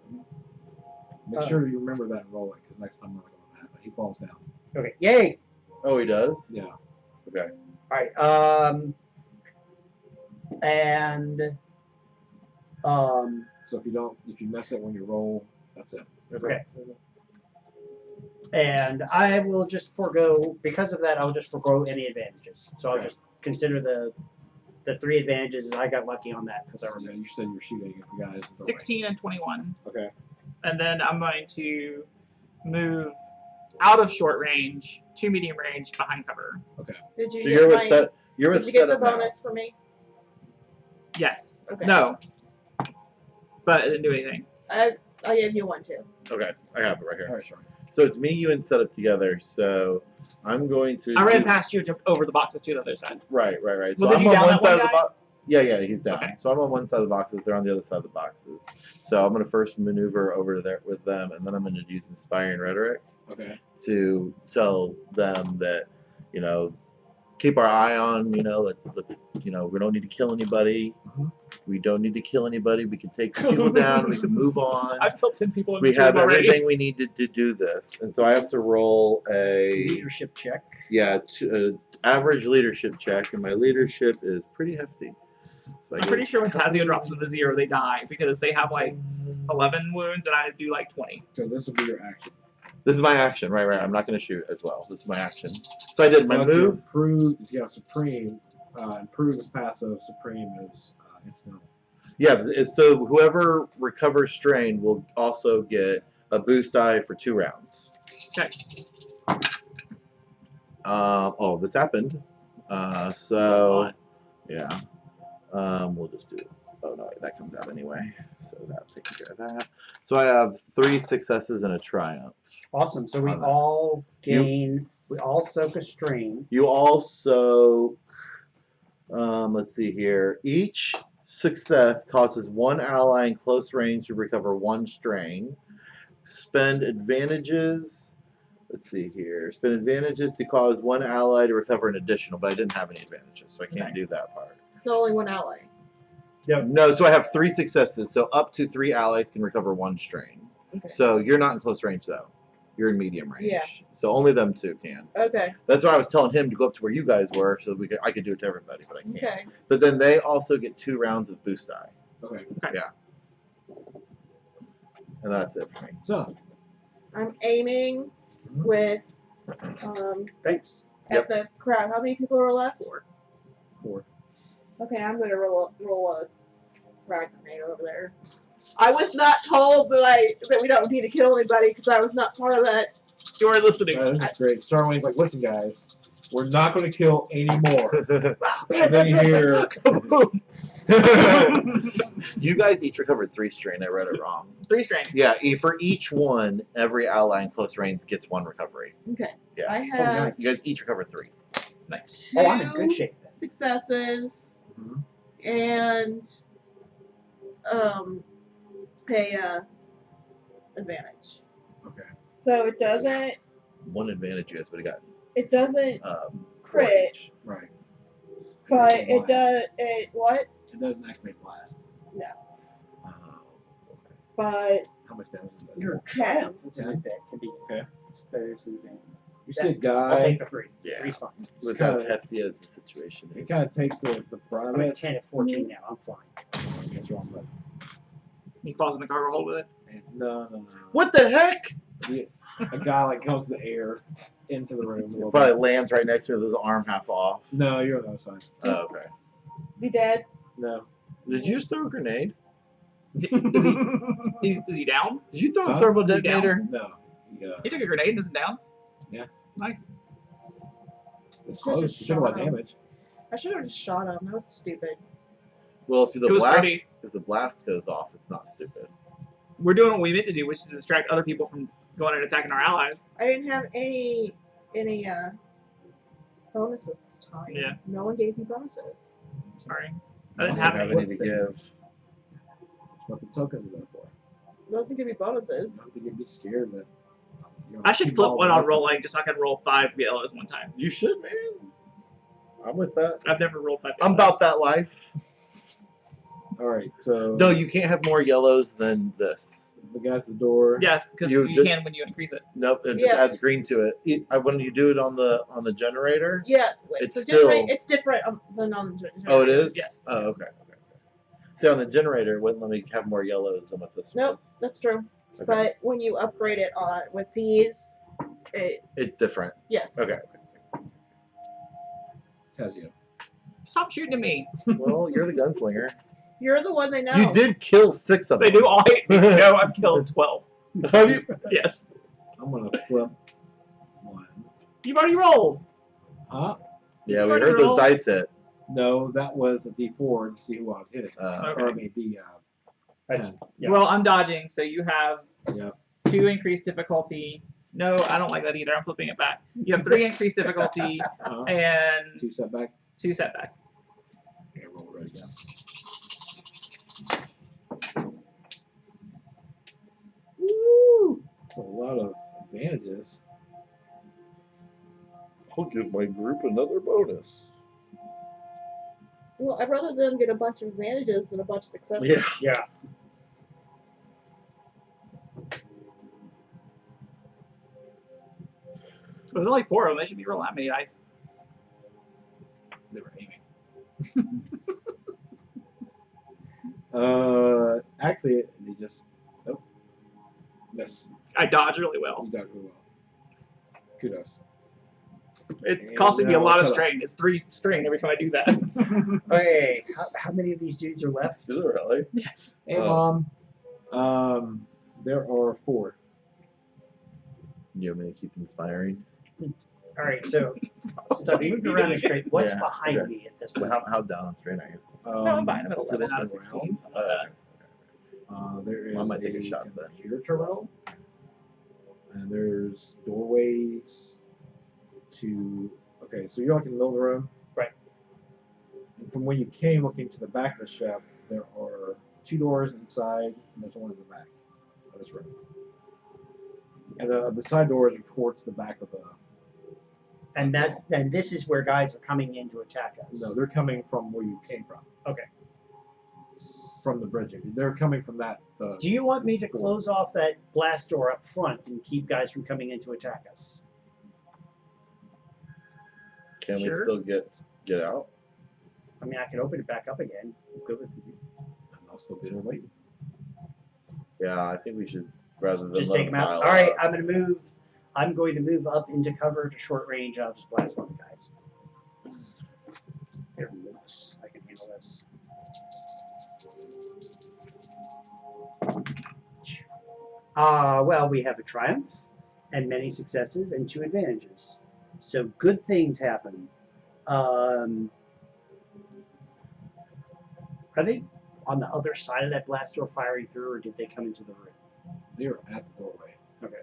Make sure you remember that and roll it, because next time I'm not going to have it. He falls down. Okay, yay! Oh, he does? Yeah. Okay. Alright, So if you mess it when you roll, that's it. okay. And I will just forego, because of that, I'll just forego any advantages. So I'll Okay. just consider the 3 advantages. I got lucky on that because I Yeah, remember. you said you were shooting at the guys. at the 16 and 21. right. Okay. And then I'm going to move out of short range to medium range behind cover. Did you So get you're with my, set. You're with Did you get the setup now. bonus for me? Yes. Okay. No. But it didn't do anything. I gave you one too. Okay, I have it right All here. right, sure. So it's me, you, and setup together. So I'm going to. I ran do- past you to over the boxes to the other side. Right. So Well, did I'm you on down one that side one of the guy? box. Yeah, he's down. Okay. So I'm on one side of the boxes. They're on the other side of the boxes. So I'm going to first maneuver over there with them, and then I'm going to use inspiring rhetoric Okay. to tell them that, keep our eye on. You know, let's we don't need to kill anybody. Mhm. We don't need to kill anybody. We can take people down. We can move on. I've killed 10 people in We this room have already. everything we need to do this, and so I have to roll a Leadership check. average leadership check, and my leadership is pretty hefty. So I'm pretty sure when Tazio drops to the 0, they die because they have like 11 wounds and I do like 20. So this will be your action. This is my action, right? I'm not going to shoot as well. This is my action. So I did my So if you move. improve, if you have Supreme, improve is passive, Supreme is instant. Yeah, so whoever recovers strain will also get a boost die for 2 rounds. Okay. Oh, this happened. So yeah, we'll just do it. Oh no, that comes out anyway. So that takes care of that. So I have 3 successes and a triumph. Awesome. So we On that. all gain. We all soak a strain. You also, let's see here. Each success causes 1 ally in close range to recover 1 strain. Spend advantages. Let's see here. Spend advantages to cause 1 ally to recover an additional, but I didn't have any advantages, so I can't do that part. So only one ally. No, so I have 3 successes, so up to 3 allies can recover 1 strain. Okay. So you're not in close range though. You're in medium range. Yeah. So only them 2 can. Okay. That's why I was telling him to go up to where you guys were, so I could do it to everybody, but I can't. Okay. But then they also get 2 rounds of boost die, Okay. and that's it for me. So I'm aiming with Thanks. at the crowd. How many people are left? 4. Okay, I'm gonna roll a frag grenade over there. I was not told that we don't need to kill anybody because I was not part of that. You are listening. This is great. Starwing's like, listen, guys, we're not going to kill any more. And then you hear, You guys each recovered 3 strain. I read it wrong. 3 strain. Yeah, for each one, every ally in close range gets 1 recovery. Okay. Yeah. I have You guys each recovered 3. Nice. 2 Oh, I'm in good shape. successes Mhm. and a advantage. okay, So it doesn't 1 advantage you guys would have gotten. crit, range. right. but doesn't it blast. does it what? It doesn't activate blast. Okay. But How much damage does that do? Your triumph is a bit that can be Okay. exposed and You see a I'll guy, take the 3. Yeah. 3's fine. It was kinda- as hefty as the situation he is. kind of takes the brunt I'm of at it. 10 at 14 now. I'm fine. That's wrong, but He falls in the cargo hold with it. no. What the heck? A guy like comes to the air into the room. a little Probably bit. lands right next to me with his arm half off. No, you're on the other side. Oh, okay. is he dead? No. Did you just throw a grenade? Is he down? Did you throw a Huh? thermal Is he down? detonator? No. Yeah. He took a grenade and isn't down? Yeah. Nice. It's close. You should have damage. I should have just shot him. That was stupid. Well, if the It was blast pretty. if the blast goes off, it's not stupid. We're doing what we meant to do, which is distract other people from going and attacking our allies. I didn't have any bonuses this time. Yeah. No one gave me bonuses. Sorry. I didn't I have don't any. have any to give. That's what the tokens are there for. It doesn't give me bonuses. Not to get me scared, but I should flip what I'm rolling just so I can roll 5 yellows one time. You should, man. I'm with that. I've never rolled 5 I'm yellows. about that life. All right, so No, you can't have more yellows than this. the guy's at the door. Yes, because You you ju- can when you increase it. Nope, it just Yeah. adds green to it. When you do it on the generator. Yeah, It's it's different than on the Oh, it is. Yes. Oh, okay. See, on the generator, it wouldn't let me have more yellows than what this Nope, was. that's true. Okay. But when you upgrade it on with these, It's different. yes. Okay. Tazio. Stop shooting at me. Well, you're the gunslinger. You're the one they know. You did kill 6 of them. They do all hate me. No, I've killed 12. Have you? Yes. I'm gonna flip one. You've already rolled. Huh? Yeah, we Already heard those rolled. dice hit. No, that was a D4 to see who I was hitting. Okay. Or I mean, the That's- 10. Yeah. Well, I'm dodging, so you have Yep. 2 increased difficulty. No, I don't like that either. I'm flipping it back. You have 3 increased difficulty and 2 setback. 2 setback. Okay, roll it right again. Woo! That's a lot of advantages. I'll give my group another bonus. Well, I'd rather them get a bunch of advantages than a bunch of successes. Yeah. Yeah. There's only 4 of them. They should be rolling that many dice. They were aiming. Actually, they just miss. I dodge really well. You dodged really well. Kudos. It's And costing me a now lot of shut up. strain. It's 3 strain every time I do that. Okay, how many of these dudes are left? Is it really? Yes. Hey, Mom. There are 4. You want me to keep inspiring? All right, so since I've moved around this straight, what's Yeah, behind okay. me at this Well, point? how down on strain are you? No, I'm fine. I'm at 11 out of 16. There is I might take a shot then. computer terminal, and there's doorways to. Okay, so you're like in the middle of the room. Right. And from when you came looking to the back of the ship, there are 2 doors inside, and there's one in the back of this room. And the side doors are towards the back of the. And this is where guys are coming in to attack us. No, they're coming from where you came from. Okay. From the bridging. They're coming from that. Do you want me to close off that blast door up front and keep guys from coming in to attack us? Can we Sure. still get out? I mean, I can open it back up again. I'm good with you. I'll still be there waiting. Yeah, I think we should rather than Just let take them out. pile All right, up. I'm going to move up into cover to short range. I'll just blast one of the guys. They're loose. I can handle this. Well, we have a triumph and many successes and 2 advantages. So good things happen. Are they on the other side of that blast door firing through, or did they come into the room? They're at the doorway. Okay.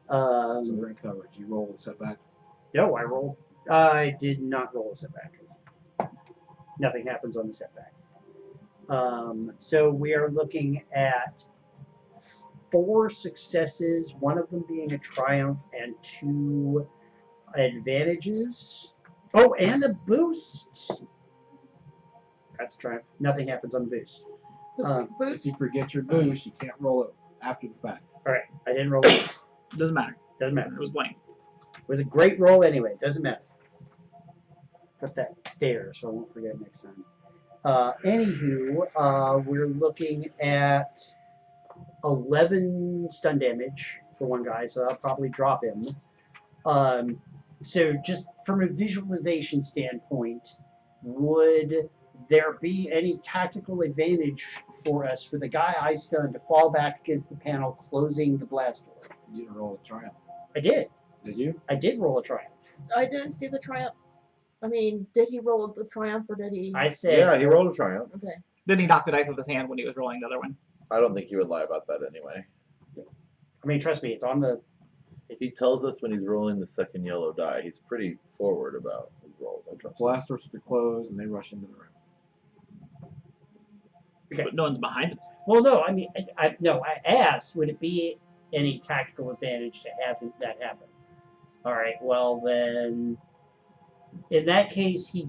So they're in coverage. You roll the setback. No, I rolled. I did not roll a setback. Nothing happens on the setback. So we are looking at 4 successes, one of them being a triumph, and 2 advantages. Oh, and a boost. That's a triumph. Nothing happens on the boost. The If boost. you forget your boost, you can't roll it after the fact. All right, I didn't roll it. Doesn't matter. Doesn't matter. It was blank. It was a great roll anyway. Doesn't matter. Put that there so I won't forget next time. Anywho, we're looking at 11 stun damage for one guy, so I'll probably drop him. So just from a visualization standpoint, would there be any tactical advantage for us for the guy I stunned to fall back against the panel, closing the blast door? You didn't roll a triumph. I did. Did you? I did roll a triumph. I didn't see the triumph. I mean, did he roll the triumph or did he? I said. Yeah, he rolled a triumph. Okay. Then he knocked the dice with his hand when he was rolling the other one. I don't think he would lie about that anyway. I mean, trust me, it's on the. He tells us when he's rolling the second yellow die. He's pretty forward about his rolls. I trust him. Blast doors are closed, and they rush into the room. Okay. But no one's behind him. Well, no, I mean, I asked, would it be any tactical advantage to have that happen? All right, well then, in that case, he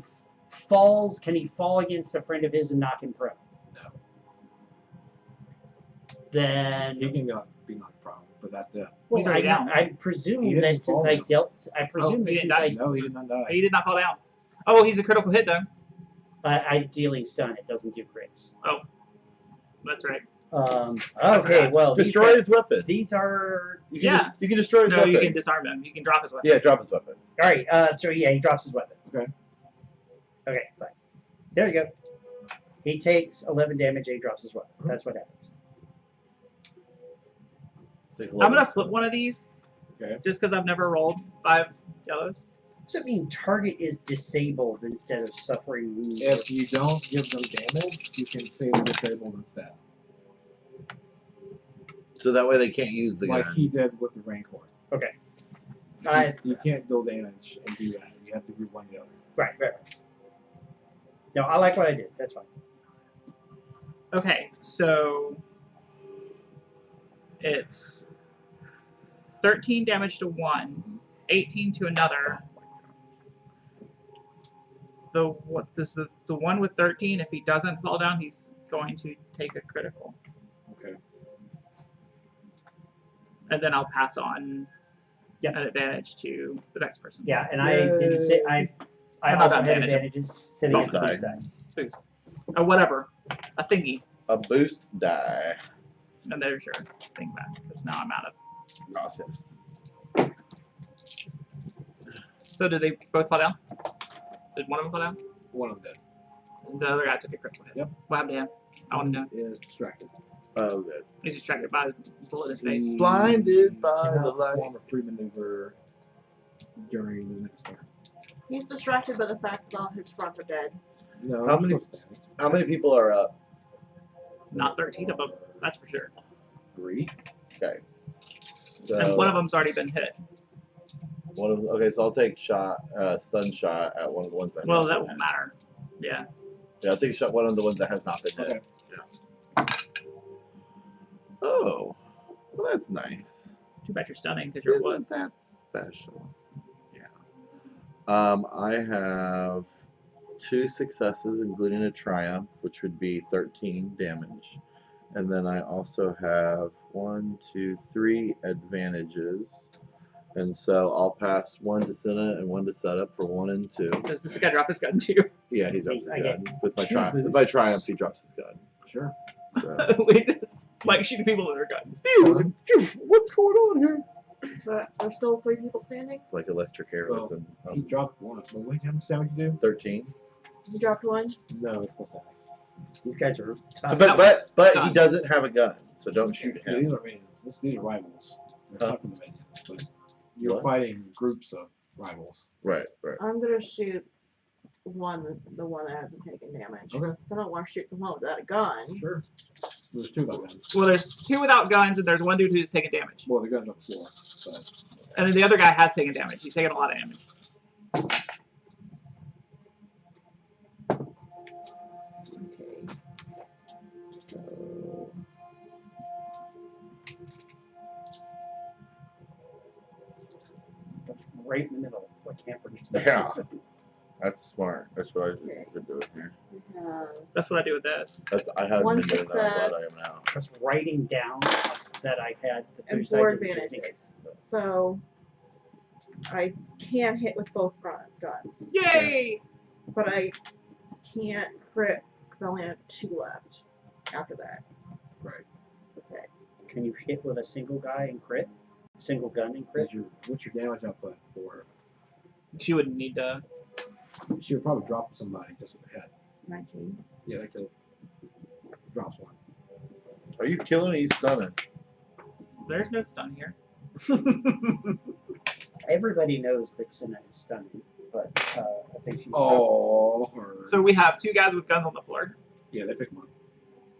falls. Can he fall against a friend of his and knock him prone? No. Then, He can be knocked prone, but that's it. He's already down. I presume He didn't that since fall I down. dealt, I presume he that didn't since die? No, he did not die. He did not fall down. Oh, he's a critical hit though. I dealing stun, it doesn't do crits. That's right. Okay, well, Destroy his weapon. these are You can, Yeah. you can destroy his No, weapon. you can disarm him. You can drop his weapon. Yeah, drop his weapon. all right. So yeah, he drops his weapon. Okay. Okay, fine. There you go. He takes 11 damage and he drops his weapon. That's what happens. Takes I'm gonna 11. flip one of these. Okay. Just because I've never rolled 5 yellows. Does it mean target is disabled instead of suffering wounds? If you don't give them damage, you can say they're disabled instead. So that way they can't use the Like gun. he did with the Rancor. Okay. You can't deal damage and do that. You have to group one the other. Right. No, I like what I did. That's fine. Okay, so it's 13 damage to one, 18 to another, the one with 13? If he doesn't fall down, he's going to take a critical, Okay. and then I'll pass on an advantage to the next person. Yeah, and I didn't say I How also about had advantage? advantages sitting at Boost the die. boost die. Boost. Whatever. A thingy. A boost die. And there's your thing back, because now I'm out of. Process. So did they both fall down? Did one of them fall down? One of them The other guy took a critical hit. Yep. What happened to him? I want to know. dead. Is distracted. Oh, good. He's distracted by the bullet in his face. He Blinded by cannot the light. perform a free maneuver during the next turn. He's distracted by the fact that all his friends are dead. No. How many- How many people are up? Not 13 of them, that's for sure. 3. Okay. And So one of them's already been hit. okay, so I'll take stun shot at one of the ones that. Well, has that been won't hit. matter. Yeah. Yeah, I'll take a shot one of the ones that has not been hit. Okay. Oh, well, that's nice. Too bad you're stunning because you're Isn't was. that special? Yeah. I have 2 successes, including a triumph, which would be 13 damage. And then I also have 3 advantages. And so I'll pass 1 to Senna and 1 to setup for 1 and 2. Does this guy drop his gun too? Yeah, he drops his I gun. get With my 2 triumph. With boosts. my triumph, he drops his gun. Sure. So. We just like shooting people with their guns. What's going on here? So there's still 3 people standing. It's like electric arrows and He dropped one. Well, wait, how much damage you do? 13. You dropped 1. No, it's not that. These guys are So, tough. but he done. doesn't have a gun, so don't shoot Yeah, him. these are minions. These are rivals. They're Huh? not from the minions, but you're What? fighting groups of rivals. Right, right. I'm gonna shoot the one that hasn't taken damage. Okay. I don't want to shoot the one without a gun. Sure. There's 2 without guns. Well, there's 2 without guns, and there's 1 dude who's taking damage. Well, the gun's on the floor. But And then the other guy has taken damage. He's taken a lot of damage. Okay. So That's right in the middle. So I can't forget. Yeah. That's smart. That's what I Okay. should do here. we have That's what I do with this. I haven't 1 been doing that. I'm glad I am success. now. Just writing down that I had the and 2 4 sides of each, I think. advantages. So I can hit with both guns, Yay! but I can't crit because I only have 2 left after that. right. Okay. Can you hit with a single guy and crit? Single gun and crit? What's your damage output for? She wouldn't need to. She would probably drop somebody just with the head. 19. Yeah, that kill. Drops 1. Are you killing or are you stunning? There's no stun here. Everybody knows that Senna is stunning, but I think she's Oh. So we have 2 guys with guns on the floor. Yeah, they pick 1.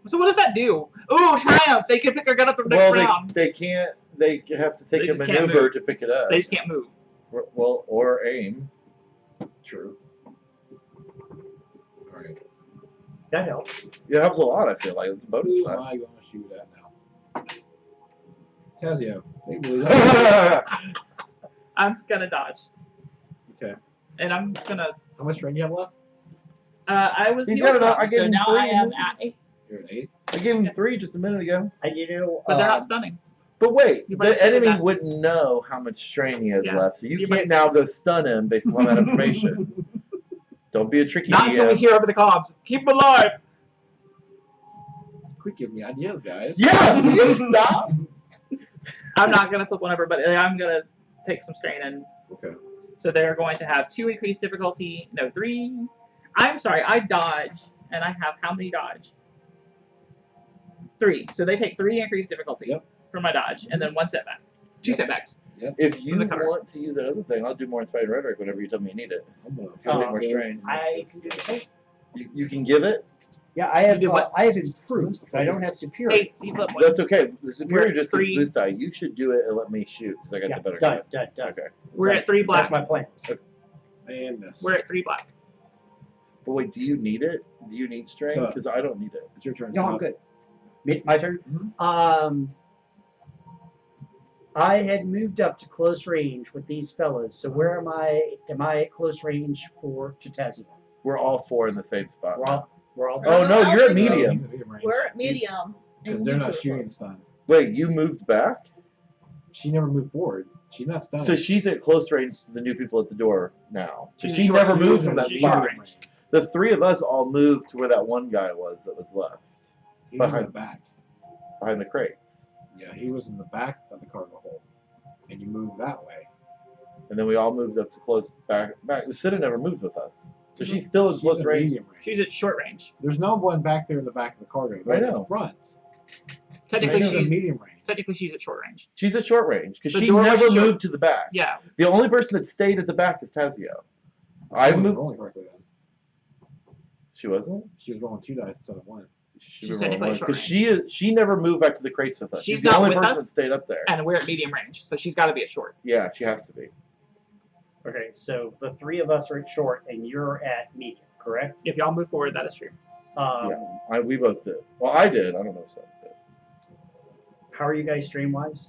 So what does that do? Ooh, triumph! They can pick their gun up the next Well, round. they can't. They have to take They a just can't maneuver move. to pick it up. They just can't move. Well, or aim. True. Alright. that helps. It helps a lot. I feel like it's a bonus Who am time. I going to shoot at now? Tazio. They really don't. I'm gonna dodge. Okay. And I'm gonna. How much strain do you have left? I was He's healed got enough. some, I gave so him now 3 I am and- at 8. You're at 8. I gave him 3 just a minute ago. And you know, But they're not stunning. But wait, You might the say enemy that- wouldn't know how much strain he has Yeah. left, so you You can't might- now go stun him based upon that information. Don't be a tricky Not until we DM. hear over the comms. Keep him alive. Quit giving me ideas, guys. Yes, will you stop? I'm not gonna flip one over, but I'm gonna take some strain and. Okay. So they're going to have 2 increased difficulty. No, 3. I'm sorry, I dodge, and I have how many dodge? 3. So they take 3 increased difficulty Yep. for my dodge, and then 1 setback. 2 Yep. setbacks. If you the cover. want to use that other thing, I'll do more inspired rhetoric whenever you tell me you need it. I'm gonna It's gonna take more this strain. and I this. can do the same. You can give it. Yeah, I have. You do what? I have improved, but I don't have superior. Hey, you flip one. That's okay. The superior We're just 3. gets boost die. You should do it and let me shoot because I got Yeah, the better done, shot. done, done. Okay. We're at 3 black. That's my plan. And this. We're at 3 black. But wait, do you need it? Do you need strain? So- Because I don't need it. It's your turn. No, I'm good. My turn. Mhm. I had moved up to close range with these fellas. So where am I? Am I at close range for Tazio? We're all 4 in the same spot. We're all. Oh no, you're at No, medium. He's at medium range. We're at medium. Because and they're you not two are shooting close. stun. Wait, you moved back? She never moved forward. She's not stunned. So she's at close range to the new people at the door now. So She's she short- never she's moved from that she's short spot. range. The 3 of us all moved to where that one guy was that was left. He was in behind- the back. Behind the crates. Yeah, he was in the back of the cargo hold. And you moved that way. And then we all moved up to close back. Sita never moved with us. So she's still in She's close at range. medium range. She's at short range. There's no one back there in the back of the cargo. They're I in know. the front. Technically, She's at she's medium range. at short range. She's at short range because The she door was never short. moved to the back. Yeah. The only person that stayed at the back is Tazio. I moved. rolling correctly then. She wasn't. She was rolling 2 dice instead of 1. She's technically at short because she never moved back to the crates with us. She's She's the not only with person us? that stayed up there. And we're at medium range, so she's got to be at short. Yeah, she has to be. Okay, so the 3 of us are at short, and you're at medium, correct? If y'all move forward, that is true. We both did. Well, I did. I don't know if Seth did. How are you guys stream wise?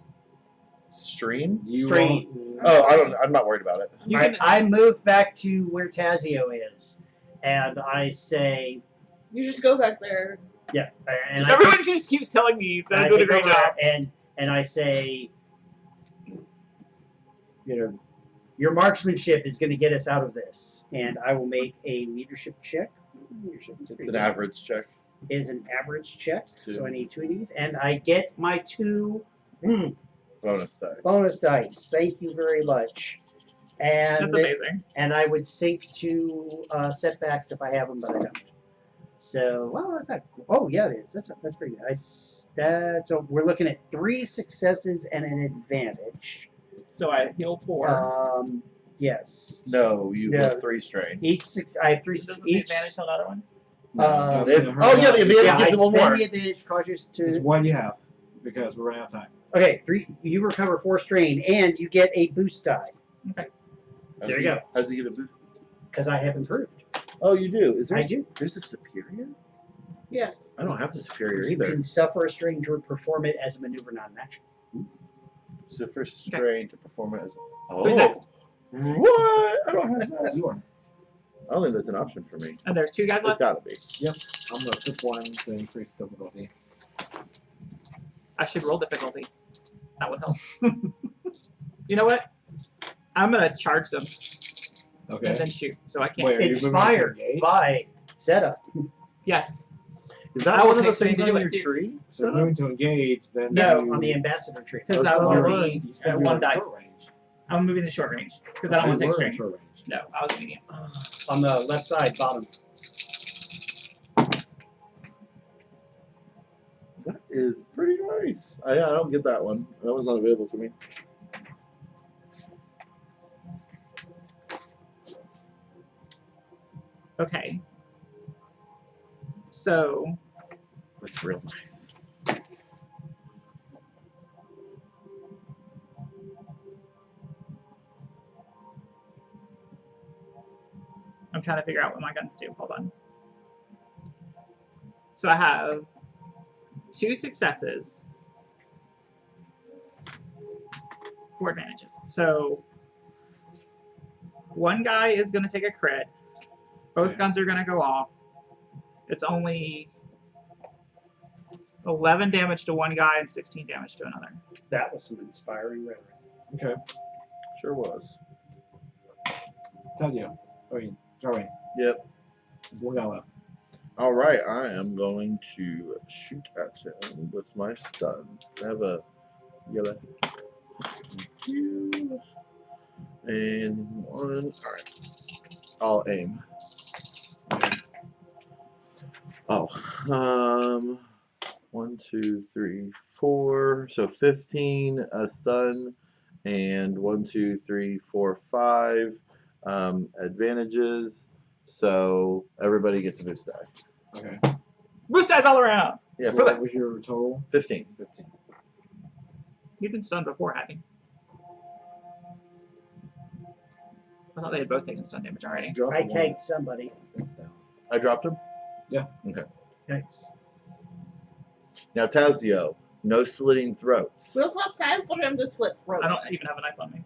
Stream? Stream. Oh, I don't. I'm not worried about it. You Alright, can, I move back to where Tazio is, and I say, You just go back there. yeah, and I everyone just keeps telling me that I I'm doing a take great over job. and I say, you know, your marksmanship is going to get us out of this, and I will make a leadership check. Leadership It's an average check. is an average check, Two. so I need 2 of these, and I get my 2 Bonus die. bonus dice. Thank you very much. And That's amazing. and I would sink to setbacks if I have them, but I don't. So, well, that's not. Oh, yeah, it is. That's pretty good. So we're looking at 3 successes and an advantage. So I heal 4. Yes. No, you No. have 3 strain. I have 3. Doesn't the Each. advantage tell another one? Uh, Yeah, If- oh yeah, the advantage Yeah, I gives you one spend more. the advantage, cause you This is to. what you have. Because we're running out of time. Okay, 3. You recover 4 strain, and you get a boost die There you go. How's he get a boost? because I have improved. Oh, you do. Is there? I do. There's a superior. Yes. I don't have the superior You either. can suffer a strain to perform it as a maneuver non-action. So for strain to perform it as. Oh. Who's next? What? I don't have that. You are. I don't think that's an option for me. And there's 2 guys It's left. gotta be. I'm going to flip 1 to increase difficulty. I should roll difficulty. That would help. You know what? I'm gonna charge them and Okay. then shoot, so I can't. Wait, are you moving Inspired to engage? by setup. Yes. Is I that will one of the take strain things to on do your it, too. tree? So if you're moving to engage, then No, you, on the ambassador tree. Because I Oh, want to right. be You said at you 1 were in dice. short range. I'm moving to short range because I don't You want to take were in strain. short range. No, I was medium. On the left side, bottom. That is pretty nice. I don't get that one. That one's not available to me. Okay. So That's real nice. I'm trying to figure out what my guns do. Hold on. So I have 2 successes, 4 advantages. So one guy is going to take a crit. Both Okay. guns are going to go off. It's only 11 damage to one guy and 16 damage to another. That was some inspiring rhetoric. Okay. Sure was. Tazio. I mean, Joey. Yep. There's 1 guy left. All right, I am going to shoot at him with my stun. I have a yellow. Thank you. And 1. All right. I'll aim. Oh, 1, 2, 3, 4. So 15 a stun, and 1, 2, 3, 4, 5 advantages. So everybody gets a boost die. Okay. Boost dice all around! Yeah, So for what that. was your total? 15. 15. You've been stunned before, haven't you? I thought they had both taken stun damage already. Drop I the tagged somebody. That's down. I dropped him. Nice. Now Tazio, no slitting throats. We don't have time for him to slit throats. I don't even have a knife on me.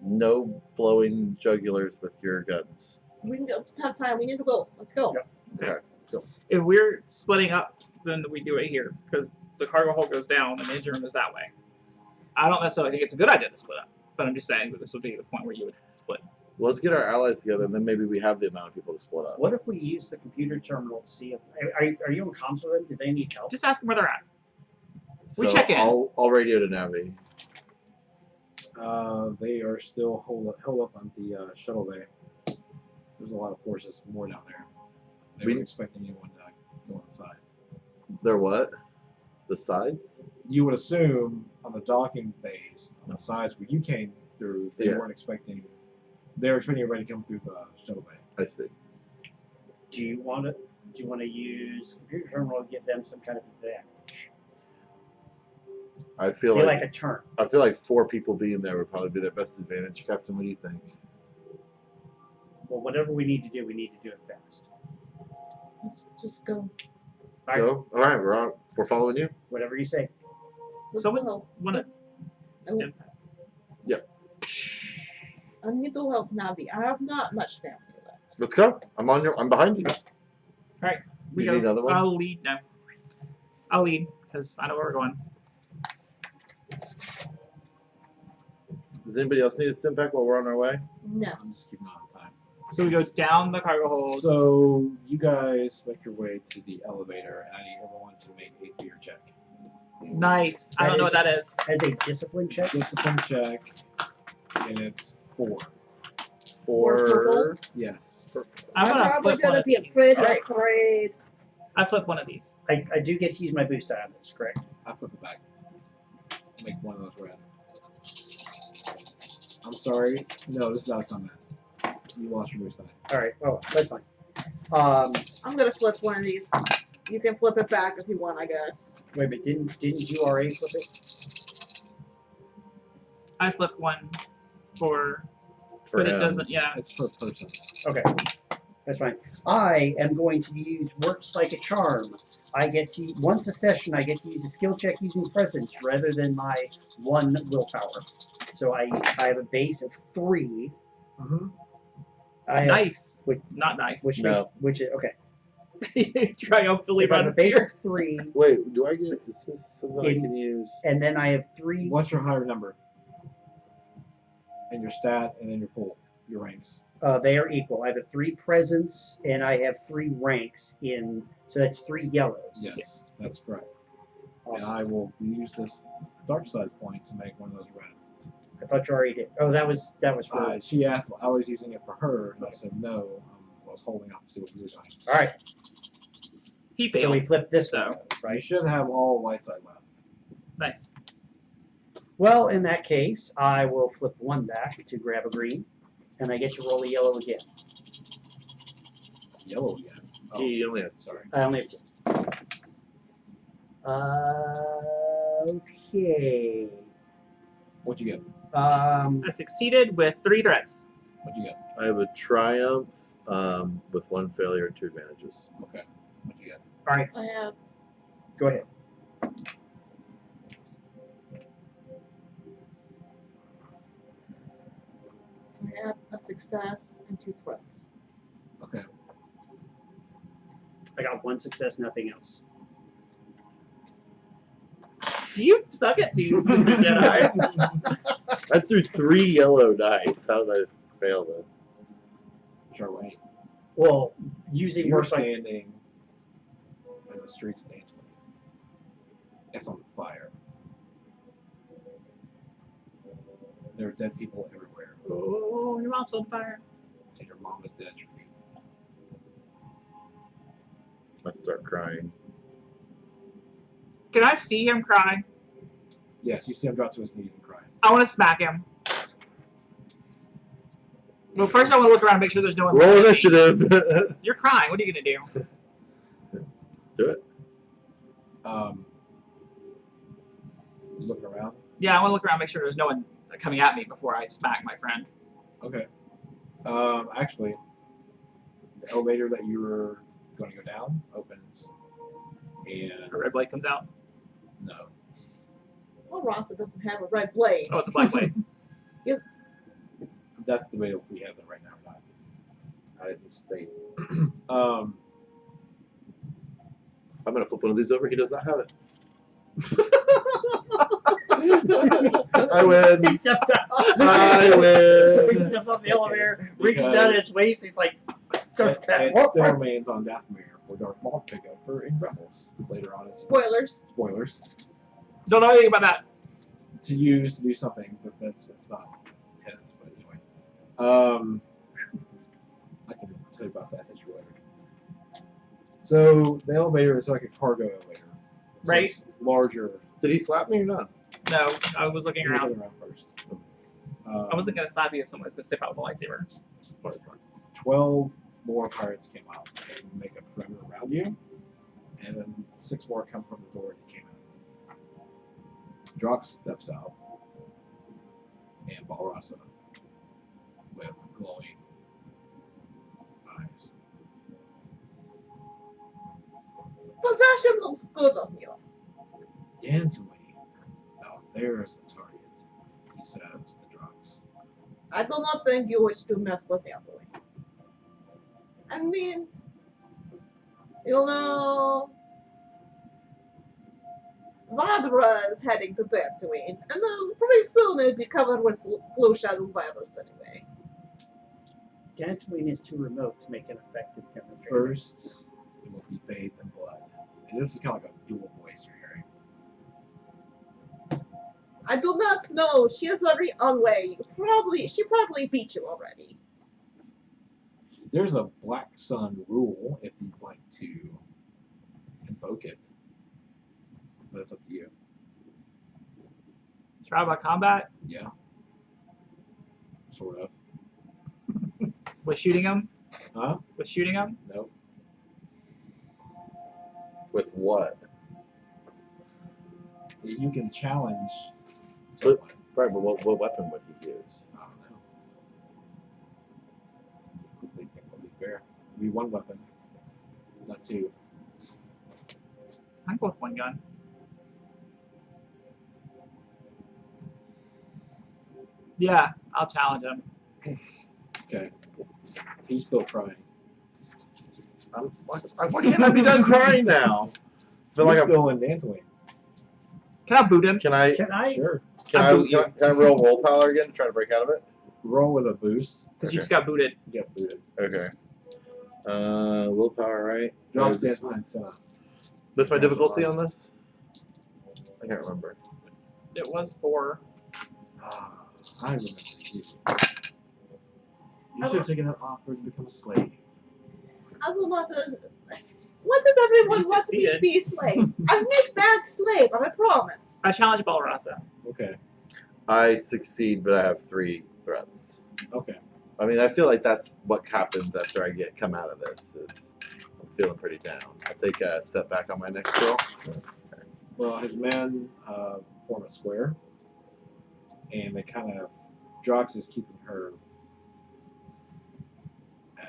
No blowing jugulars with your guns. We don't have time. We need to go. Let's go. Yep. If we're splitting up, then we do it here because the cargo hold goes down and the engine room is that way. I don't necessarily think it's a good idea to split up, but I'm just saying that this would be the point where you would split. Well, let's get our allies together, and then maybe we have the amount of people to split up. What if we use the computer terminal to see if are you in comms with them? Do they need help? Just ask them where they're at. We So check in. I'll radio to Navi. They are still held up on the shuttle bay. There's a lot of forces more down there. They weren't expecting anyone to go on the sides. They're what? The sides? You would assume on the docking bays, on the sides where you came through, they Yeah. weren't expecting. They were expecting everybody to come through the shuttle bay. I see. Do you want to use computer terminal to give them some kind of advantage? I feel Be like like a turn. I feel like 4 people being there would probably be their best advantage. Captain, what do you think? Well, whatever we need to do it fast. Let's just go. All right, Go. All right, we're on. We're following you. whatever you say. Let's Someone go. want to Oh. step back? I need to help Navi. I have not much family left. Let's go. I'm on your. I'm behind you. We You go. need another one? I'll lead. No, I'll lead because I know where we're going. Does anybody else need a stim pack while we're on our way? No. I'm just keeping on time. So we go down the cargo hold. So you guys make your way to the elevator, and I need everyone to make a fear check. Nice. I don't know what that is. As a discipline check. Discipline check, and it's 4. For purple? Yes. I'm gonna probably flip one gonna of be these. afraid. Alright. Afraid. I flip one of these. I do get to use my boost on this, correct? I flip it back. Make one of those red. I'm sorry. No, this is out of combat. You lost your boost die. All right. Oh, that's fine. I'm gonna flip one of these. You can flip it back if you want, I guess. Wait, but didn't you already flip it? I flip one for For but it him. doesn't. Yeah. It's per person. Okay, that's fine. I am going to use Works Like a Charm. I get to once a session. I get to use a skill check using presence rather than my 1 willpower. So I have a base of 3. Mm-hmm. I have, Nice. Which- Not nice. which No. makes which is okay. Triumphantly If I have run a base here. of 3, Wait, do I get? Is this something I In- can use? and then I have 3. What's your higher number? And your stat, and then your pool, your ranks. They are equal. I have a 3 presence, and I have 3 ranks in. So that's 3 yellows. Yes, that's correct. And Awesome. I will use this dark side point to make one of those red. I thought you already did. Oh, that was for. She asked, I was using it for her, and I said no. I was holding out to see what you were doing. All right. He So we failed. flip this So. one, You right? should have all light side left. Nice. Well, in that case, I will flip 1 back to grab a green, and I get to roll a yellow again. Yellow again. Oh, He only has. sorry. I only have 2. Okay. What'd you get? I succeeded with 3 threats. What'd you get? I have a triumph with 1 failure and 2 advantages. Okay. What'd you get? All right. I have Go ahead. a success and 2 threats. Okay. I got 1 success, nothing else. You suck at these, Mr. Jedi. I threw 3 yellow dice. How did I fail this? Sure, wait. Well, using You're works like standing in the streets of Angelia. It's on fire. There are dead people everywhere. Oh, your mom's on fire. And your mom is dead. Your feet. I start crying. Can I see him cry? Yes, you see him drop to his knees and cry. I want to smack him. Well, first I want to look around and make sure there's no one. Roll initiative. You're crying. What are you gonna do? Do it. You looking around? Yeah, I want to look around and make sure there's no one coming at me before I smack my friend. Okay. Actually, the elevator that you were going to go down opens, and A red blade comes out. no. Well, Rasa doesn't have a red blade. Oh, it's a black blade. That's the way he has it right now. I didn't state. I'm gonna flip one of these over. He does not have it. I win. He steps out. I He win. steps off the elevator, reaches down his waist. He's like, It "Darth still Vader." remains on Dathomir for Darth Maul to pick up for in Rebels later on. As Spoilers. spoilers Don't know anything about that. to use to do something, but it's not his. But anyway, I can tell you about that history later. So the elevator is like a cargo elevator. So Right. it's larger. Did he slap me or not? No, I was looking You're around. looking around first. I wasn't gonna stop you if someone was gonna step out with a lightsaber. 12 more pirates came out and make a perimeter around you, and then 6 more come from the door that you came out. Drox steps out, and Balrasa with glowing eyes. Possession looks good on you. Dantooine, now there's the target, he says to Drox. I do not think you wish to mess with Tatooine. I mean, you know, Vadra is heading to Tatooine, and then pretty soon it'll be covered with blue shadow virus anyway. Tatooine is too remote to make an effective demonstration. First, it will be bathed in blood. And this is kind of like a dual voice you're hearing. I do not know. She is already on way. She probably beat you already. There's a Black Sun rule if you'd like to invoke it. But it's up to you. Trial by combat Yeah. Sort of. with shooting him. Huh? With shooting him. Nope. With what? You can challenge But- someone. Right, but what weapon would he use? I don't know. I think that would be fair. It'd be one weapon, not two. I'm with one gun. Yeah, I'll challenge him. Okay. He's still crying. Why can't I be done crying now? Feel like You're I'm, still in Dantooine. Can I boot him? can I Sure. boot you. can I roll willpower again to try to break out of it? Roll with a boost. Because you just got booted. You get booted. Okay. Willpower, right? Drop stands behind Senna. What's my difficulty on this? I can't remember. It was 4. I remember you. You should have taken that offer to become a slave. I do not. What does everyone You want to succeeded. be a slave? I make bad slave, I promise. I challenge Balrasa. Okay. I succeed, but I have 3 threats. Okay. I mean, I feel like that's what happens after I come out of this. I'm feeling pretty down. I'll take a step back on my next roll. Well, his men form a square, and they kind of. Drox is keeping her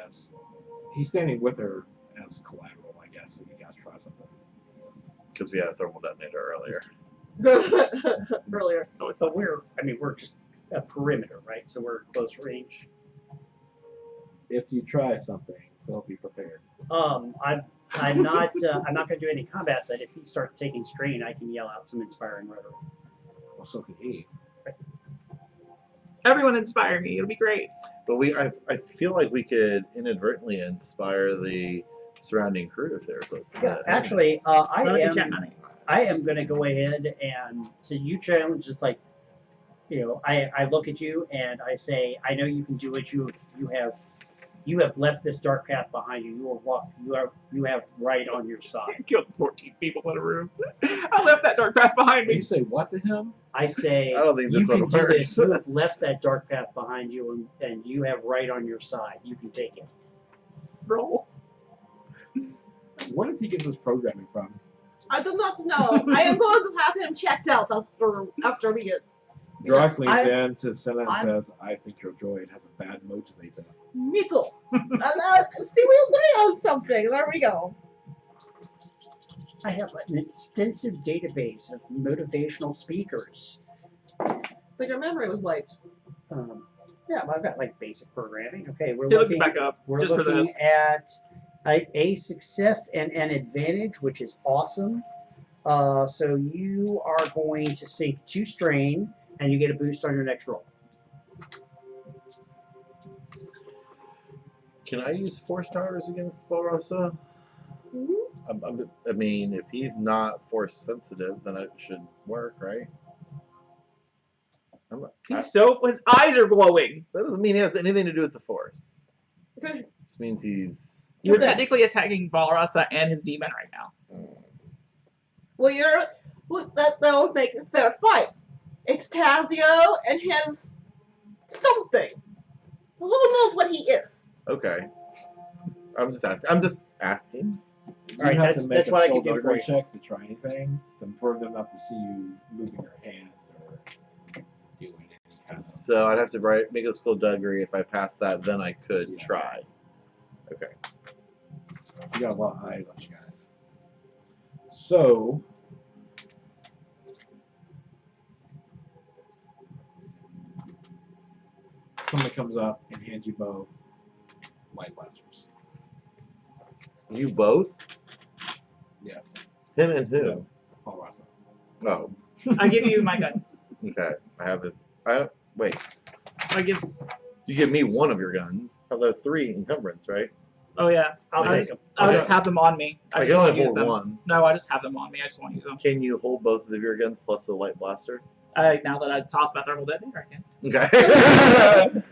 as. He's standing with her as collateral, I guess, if you guys try something. Because we had a thermal detonator earlier. Earlier. Oh, it's So we're just a perimeter, right? So we're close range. If you try something, they'll be prepared. I'm not going to do any combat, but if he starts taking strain, I can yell out some inspiring rhetoric. Well, so can he. Everyone inspire me. It'll be great. But I feel like we could inadvertently inspire the surrounding crew if they were close to Yeah, that. actually, Not like a chat money. I am going to go ahead and so you challenge just like, I look at you and I say, I know you can do it. You have left this dark path behind you. You have right on your I side. killed 14 people in a room. I left that dark path behind You me. say what to him? I say, I don't think this you can one do works. this. You have left that dark path behind you, and you have right on your side. You can take it. Roll. Where does he get this programming from? I do not know. I am going to have him checked out after we get. Drox leans I'm- in to Senna and I'm- says, I think your droid has a bad motivator. Me too. See, we agree on something. There we go. I have an extensive database of motivational speakers. But your memory was wiped. Yeah, I've got like basic programming. Okay, we're Hey, look it looking. back up We're just for looking this. at a success and an advantage, which is awesome. So you are going to sink 2 strain, and you get a boost on your next roll. Can I use force powers against Valrosa? I mean, if he's not force sensitive, then it should work, right? He's so his eyes are glowing. That doesn't mean he has anything to do with the force. Okay. This means he's. You're Okay. technically attacking Valrasa and his demon right now. Well, that would make it a fair fight. It's Tazio and his something. Who knows what he is? Okay. I'm just asking. You All right, have that's- to make that's a what I skill can do for dodgery you. check to try anything, for them not to see you moving your hand or doing any kind of. So I'd have to make a skullduggery. If I pass that, then I could try. Okay. You got a lot of eyes on you guys. So. Someone comes up and hands you both light blasters. You both? Yes. Him and who? No. Paul Russell. Oh, I give you my guns. okay. I have this. Wait. I give. You give me one of your guns. Although 3 encumbrance, right? Oh yeah. I'll I take them. just have them on me. I just can want only to use hold them. one. No, I just have them on me. I just want to use them. Can you hold both of your guns plus the light blaster? Now that I toss about their whole dead, I can. Okay.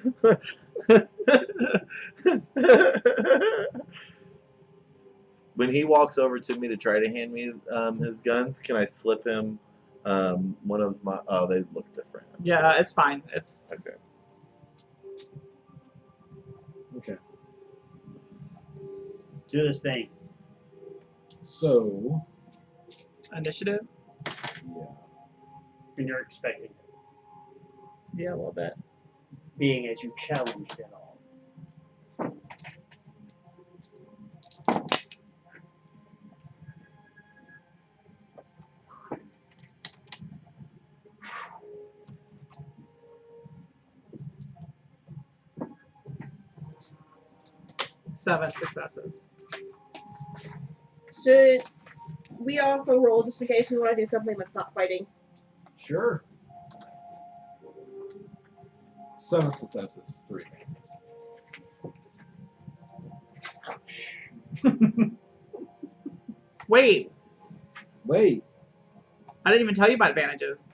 When he walks over to me to try to hand me his guns, can I slip him one of my? Oh, they look different. Yeah, it's fine. It's Okay. Okay. Do this thing. So. initiative. Yeah. And you're expecting it, Yeah, a little bit. being as you challenged it all. Seven successes. Should we also roll just in case we want to do something that's not fighting? Sure. 7 successes, 3 advantages. Wait, Wait. I didn't even tell you about advantages.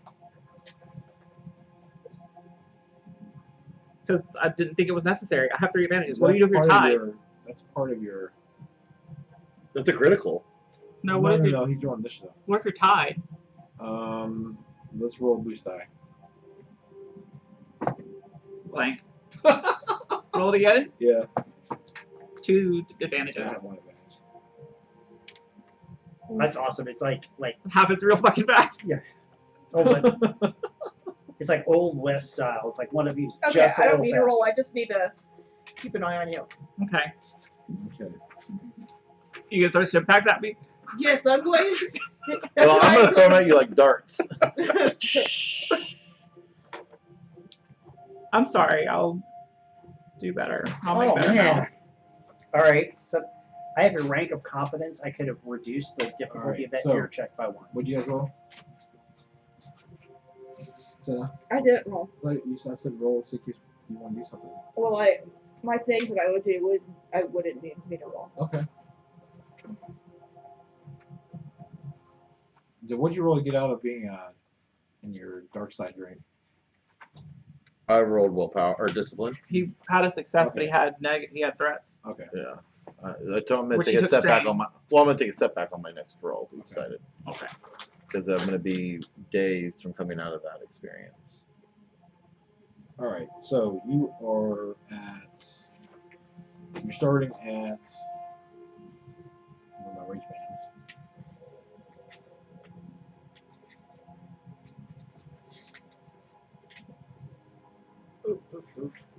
Because I didn't think it was necessary. I have 3 advantages. What do you do if you're tied? That's part of your. That's a critical. No, what if you? No, he's drawing initiative. What if you're tied? Let's roll boost die. Blank. Roll it again. Yeah. 2 I advantages. have 1 advantage. That's awesome. It's like It happens real fucking fast. it's like old West style. It's like one of you. Okay, just I don't old need to roll. I just need to keep an eye on you. Okay. Okay. You gonna throw some packs at me? Yes, I'm going. Well, I'm gonna throw them at you like darts. I'm sorry. I'll do better. I'll make Oh better man. now. All right. So I have a rank of competence. I could have reduced the difficulty of that so- fear check by 1. What'd you guys roll? So, I didn't roll. I said roll, see if you want to do something. Well, my things that I would do wouldn't need me to roll. Okay. What'd you roll to get out of being in your dark side dream? I rolled willpower or discipline. He had a success, but Okay. he had threats. Okay. Yeah. I told him I'm gonna Which take you a took step back strain. on my. Well, I'm gonna take a step back on my next roll. I'm excited Okay. because I'm gonna be dazed from coming out of that experience. All right. So you are at. You're starting at. One of my rage bands.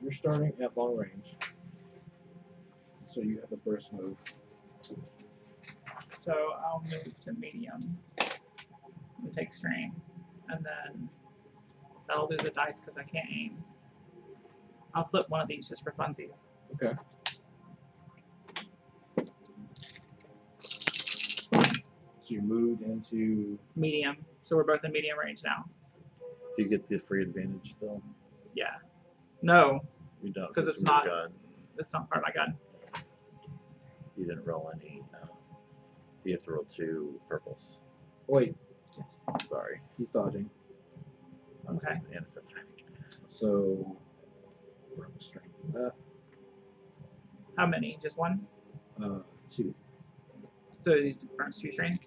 You're starting at long range. So you have the burst move. So I'll move to medium. And take strain, and then that'll do the dice because I can't aim. I'll flip one of these just for funsies. Okay. So you moved into. Medium. So we're both in medium range now. Do you get the free advantage still? Yeah. No, You don't. because it's from your not. gun. It's not part of my gun. You didn't roll any. You have to roll 2 purples. Wait, Yes. Sorry. he's dodging. Okay. And a setback. So. We're on the strength of that. How many? Just one? 2. So he burns 2 strain?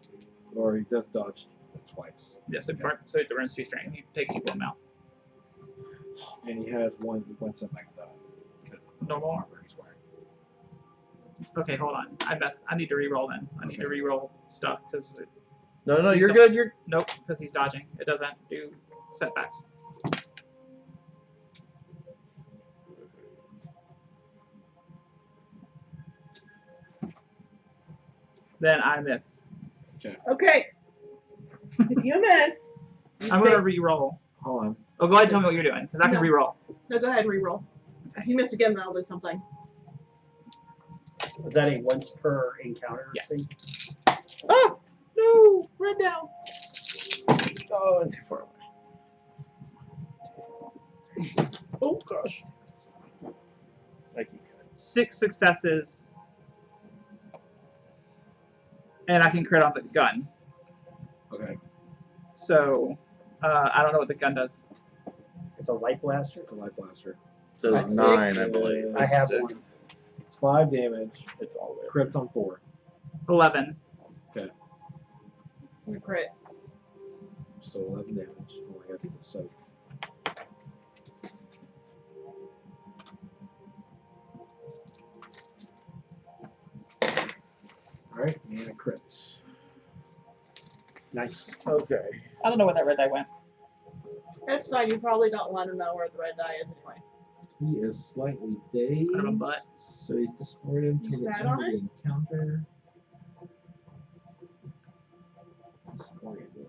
Or he does dodge twice. Yeah, so, Okay. so it burns 2 strain. You take equal amount. And he has one setback because of the Normal? armor he's wearing. Okay, hold on. I need to re-roll then. I need to Okay. re-roll stuff because No, Please you're don't. good. You're. nope, because he's dodging. It doesn't do setbacks. Then I miss. Okay. If you miss, you I'm gonna take- re-roll. Hold on. Oh, go ahead and tell me what you're doing, because I can No. re-roll. No, go ahead and re-roll. If you miss again, then I'll do something. Is that a once per encounter Yes. thing? Oh no! Red down. Oh, and too far away. Oh gosh. Thank you. 6 successes, and I can crit on the gun. Okay. So I don't know what the gun does. It's a light blaster. It's a light blaster. There's That's 9, six. I believe. I have 6. one. It's 5 damage. It's all there. Crits on 4. 11. You crit. So 11 damage. Oh my god, it's so. Alright, and a crit. Nice. Okay. I don't know where that red die went. That's fine. You probably don't want to know where the red die is anyway. He is slightly dazed. Out of a butt. So he's disoriented You until the sat end on of it? the encounter. Disoriented.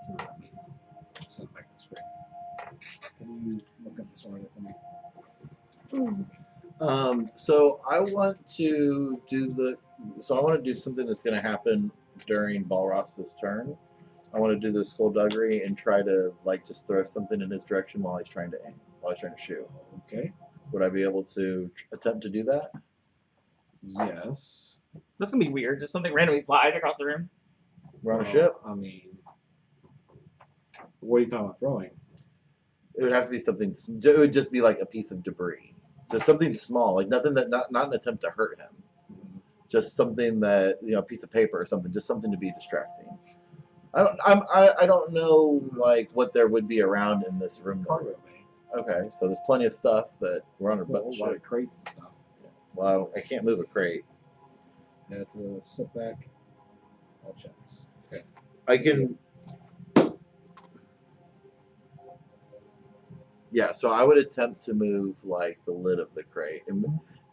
So that means send back the screen. Can you look up disoriented for me? So I want to do the. So I want to do something that's going to happen during Balros's turn. I want to do the skullduggery and try to like just throw something in his direction while he's trying to aim, while he's trying to shoot. Okay. Would I be able to attempt to do that? Yes. That's gonna be weird. Just something randomly flies across the room. We're on a Well, ship. I mean, what are you talking about throwing? It would have to be something. It would just be like a piece of debris. So something small, like nothing that not an attempt to hurt him. Just something that a piece of paper or something. Just something to be distracting. I don't know like what there would be around in this room. Cargo bay. Okay, so there's plenty of stuff that we're on a Well, boat a lot ship. of crates and stuff. Well, I can't move a crate. Yeah, it's a sit back. All checks. Okay. I can. Yeah, so I would attempt to move like the lid of the crate, and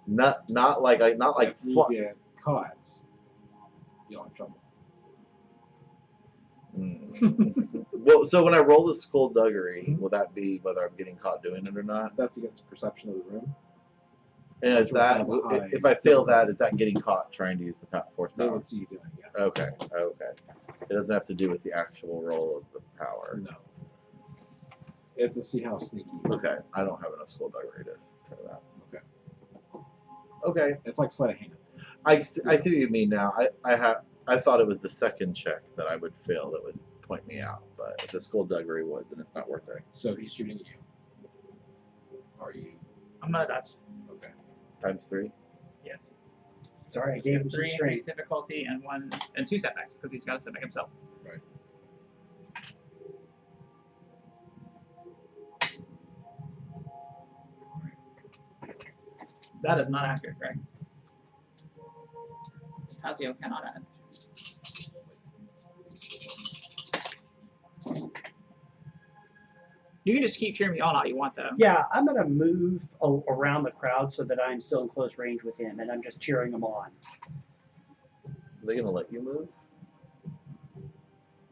not like If you get caught, you're in trouble. Well, so when I roll the skullduggery, will that be whether I'm getting caught doing it or not? That's against perception of the room. And is that Have a high if I fail that, is that getting caught trying to use the force They power? would see you doing it. Okay. It doesn't have to do with the actual roll of the power. No. It's to see how sneaky you are. Okay, I don't have enough skullduggery to try that. Okay. Okay, It's like sleight of hand. I see what you mean now. I thought it was the second check that I would fail that would point me out, but if the skullduggery would, then it's not worth it. So he's shooting you. Are you? I'm gonna dodge. Okay. Times 3. Yes. Sorry, I gave him 3 some increased strength. difficulty and 2 setbacks because he's got a setback himself. Right. That is not accurate, Greg. Tazio cannot add. You can just keep cheering me on all you want, though. Yeah, I'm gonna move around the crowd so that I'm still in close range with him, and I'm just cheering him on. Are they gonna let you move?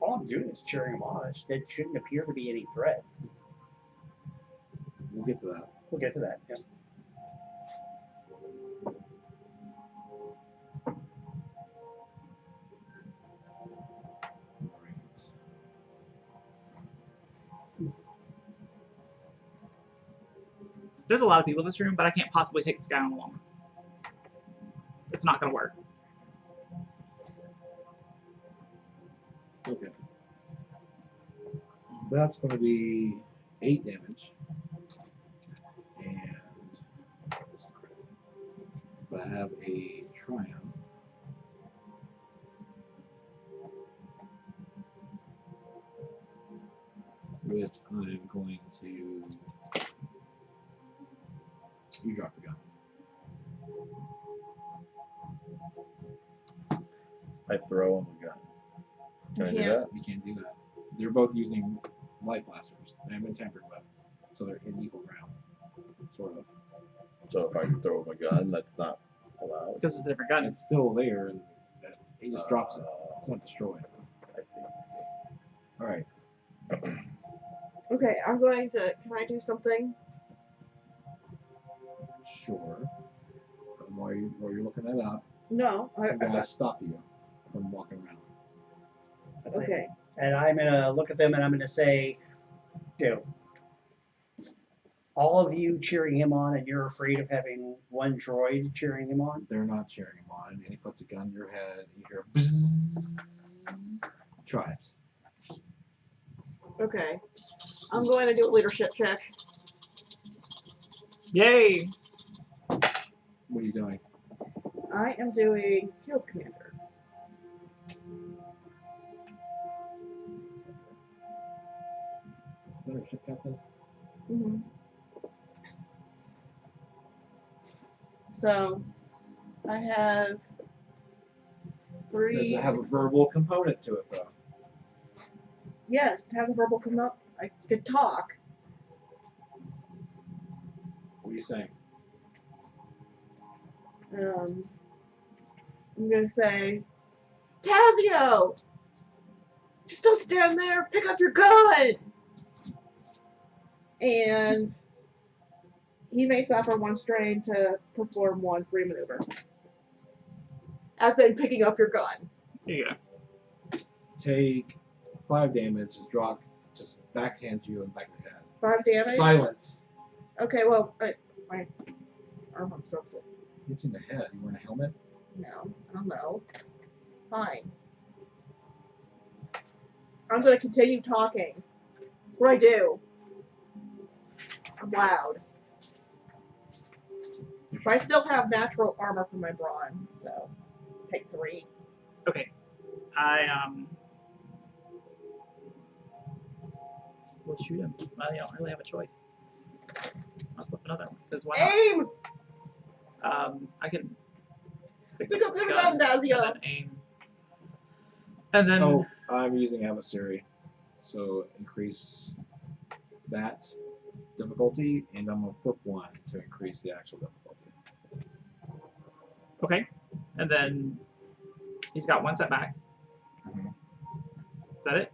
All I'm doing is cheering him on. It shouldn't appear to be any threat. We'll get to that. We'll get to that. Yeah. Right. There's a lot of people in this room, but I can't possibly take this guy on alone. It's not going to work. Okay. That's going to be 8 damage. And if I have a triumph, which I'm going to. You drop the gun. I throw him a gun. Can I do Yeah. that? You can't do that. They're both using light blasters. They haven't been tampered with, so they're in equal ground, sort of. So if I throw him a gun, that's not allowed. Because it's a different gun. It's still there. And he just drops it. It's not destroyed. I see. All right. Okay, I'm going to. Can I do something? Sure. While you're looking that up, No. some guys stop you from walking around. That's it. Okay. And I'm gonna look at them and I'm gonna say, you know, all of you cheering him on, and you're afraid of having one droid cheering him on. They're not cheering him on, and he puts a gun to your head. You hear a bzzz. Try it. Okay. I'm going to do a leadership check. Yay! What are you doing? I am doing field commander. Leadership captain? Mm-hmm. So, I have Does 3. it have a verbal component to it, though? Yes, have a verbal come up. I could talk. What are you saying? I'm gonna say, Tazio! Just don't stand there. Pick up your gun. And he may suffer 1 strain to perform 1 free maneuver. As in picking up your gun. Here you go. Take 5 damage. Drock just backhands you in the back of the head. 5 damage. Silence. Okay, well, my arm absorbs it. Hits you in the head. You wearing a helmet? No, I don't know. Fine. I'm gonna continue talking. That's what I do. I'm loud. But I still have natural armor from my brawn, so take 3. Okay. We'll shoot him. I don't really have a choice. I'll flip another one. Because why Aim! not? I can Pick up your gun, gun Dazio! and then aim. And then Oh, I'm using adversary, so increase that difficulty, and I'm gonna flip 1 to increase the actual difficulty. okay. And then he's got 1 setback. Mhm. Is that it?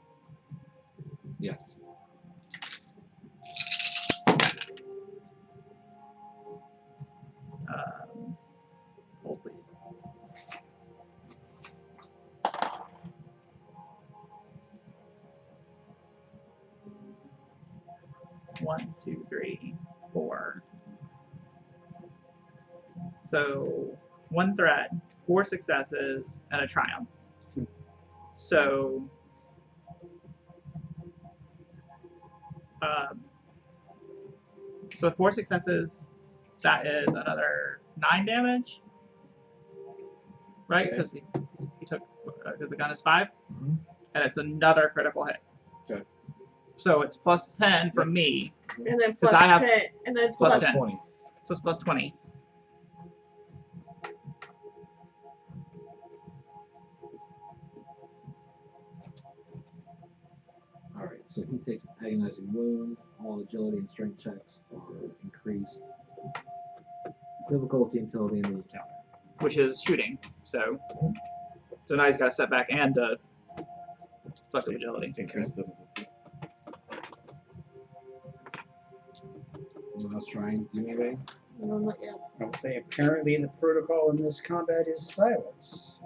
Yes. Hold please. One, two, three, 4. So 1 threat, 4 successes, and a triumph. So with 4 successes, that is another 9 damage, right? Okay. Because he took because the gun is 5, Mhm. and it's another critical hit. Okay. So it's plus 10 from me, And then 'Cause plus I have 10. And then plus plus 10. 20. so it's plus 20. Alright, so he takes an agonizing wound. All agility and strength checks are increased. Difficulty until the end of the encounter. Which is shooting. So now he's got a setback and selective agility. Increased difficulty. Anyone else trying to do anything? No, not yet. I would say apparently the protocol in this combat is silence.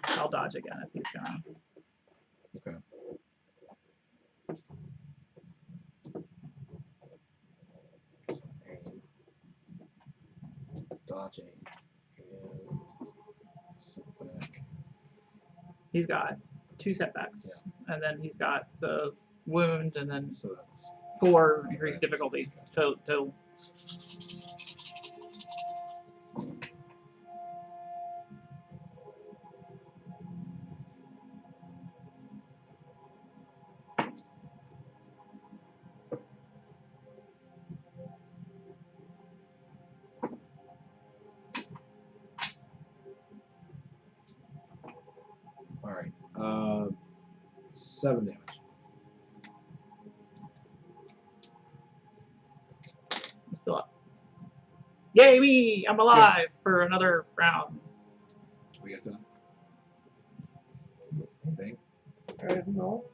I'll dodge again if he's gone. Okay. Aim. Dodging. And sit back. He's got 2 setbacks, and then he's got the wound, and then So that's 4 increased difficulty total. all right. 7 damage. I'm still up. Yay me! I'm alive for another round. We got done. Anything? I don't know.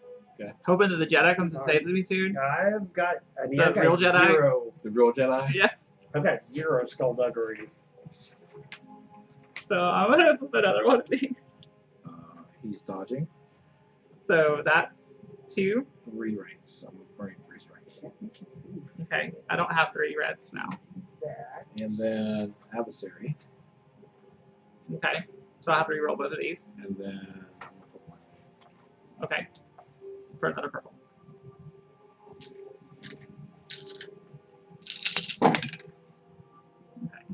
Hoping that the Jedi comes and saves me soon. I've got, The real I've got Jedi? zero. The real Jedi. Yes. I've got 0 skullduggery. So I'm gonna flip another one of these. He's dodging. So that's 2. 3 ranks. I'm burning 3 strengths. Okay. I don't have 3 reds now. And then adversary. Okay. So I have to reroll both of these. And then one. Okay. For another purple. Okay.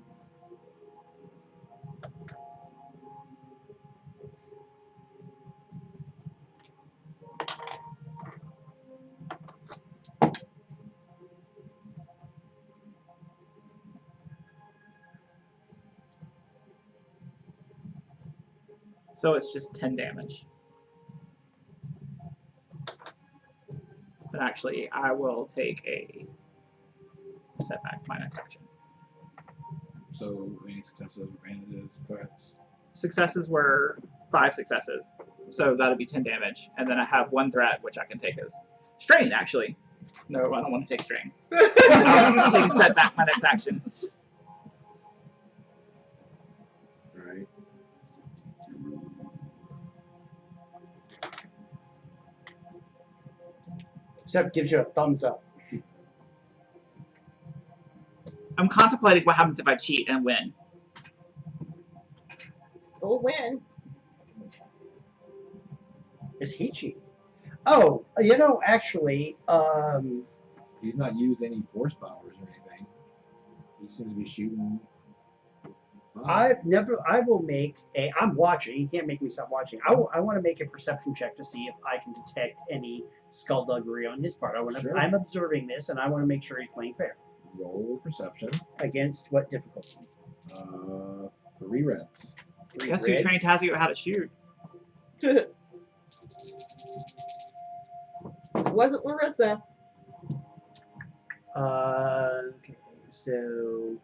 So it's just 10 damage. But actually, I will take a setback my next action. So any successes, advantages, threats. Successes were 5 successes. So that'll be 10 damage. And then I have 1 threat, which I can take as strain, actually. No, I don't want to take strain. I'll take a setback my next action. Right. Except gives you a thumbs up. I'm contemplating what happens if I cheat and win. Still win. Is he cheating? Oh, actually, He's not used any force powers or anything. He seems to be shooting. I will make a. I'm watching. You can't make me stop watching. I want to make a perception check to see if I can detect any skullduggery on his part. Sure. I'm observing this, and I want to make sure he's playing fair. Roll perception. Against what difficulty? 3 reds. 3 Guess who reds? trained Tazio how to shoot? Wasn't Larissa. Okay, so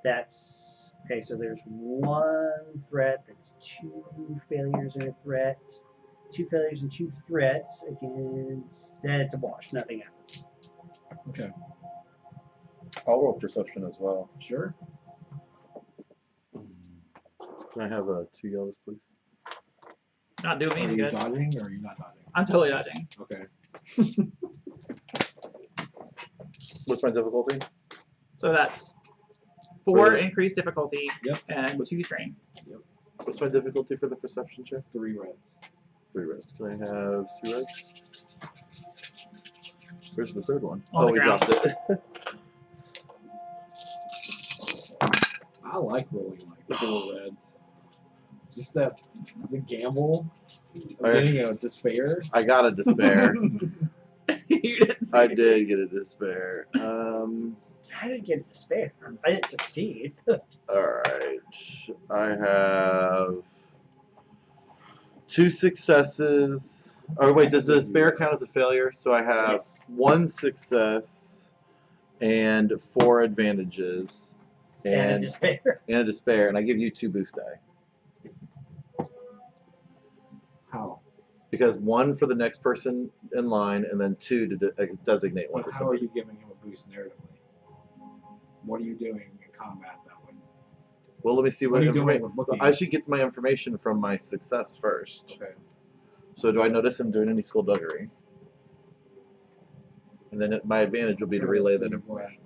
that's okay. So there's 1 threat. That's 2 failures and a threat. 2 failures and 2 threats against. That's a wash. Nothing happens. Okay. I'll roll perception as well. Sure. Can I have 2 yellows, please? Not doing me Are any you good. dodging or are you not dodging? I'm totally dodging. Okay. What's my difficulty? So that's 4 Really? increased difficulty Yep. and 2 strain. What's my difficulty for the perception check? 3 reds. 3 reds. Can I have 2 reds? Where's the 3rd one? On the we ground. dropped it. I like rolling like 4 reds. Just the gamble of getting a despair. I got a despair. You didn't see I it. did get a despair. I didn't get despair. I didn't succeed. Alright. I have 2 successes. Oh wait, does the despair count as a failure? So I have Yes. 1 success and 4 advantages And a despair. and a despair, and I give you 2 boost die. Because 1 for the next person in line, and then 2 to designate one But for how are somebody. you giving him a boost narratively? What are you doing in combat that would? Well, let me see What what are you doing information. with looking? I should get my information from my success first. Okay. So do I notice him doing any skullduggery? And then my advantage will be to relay that information.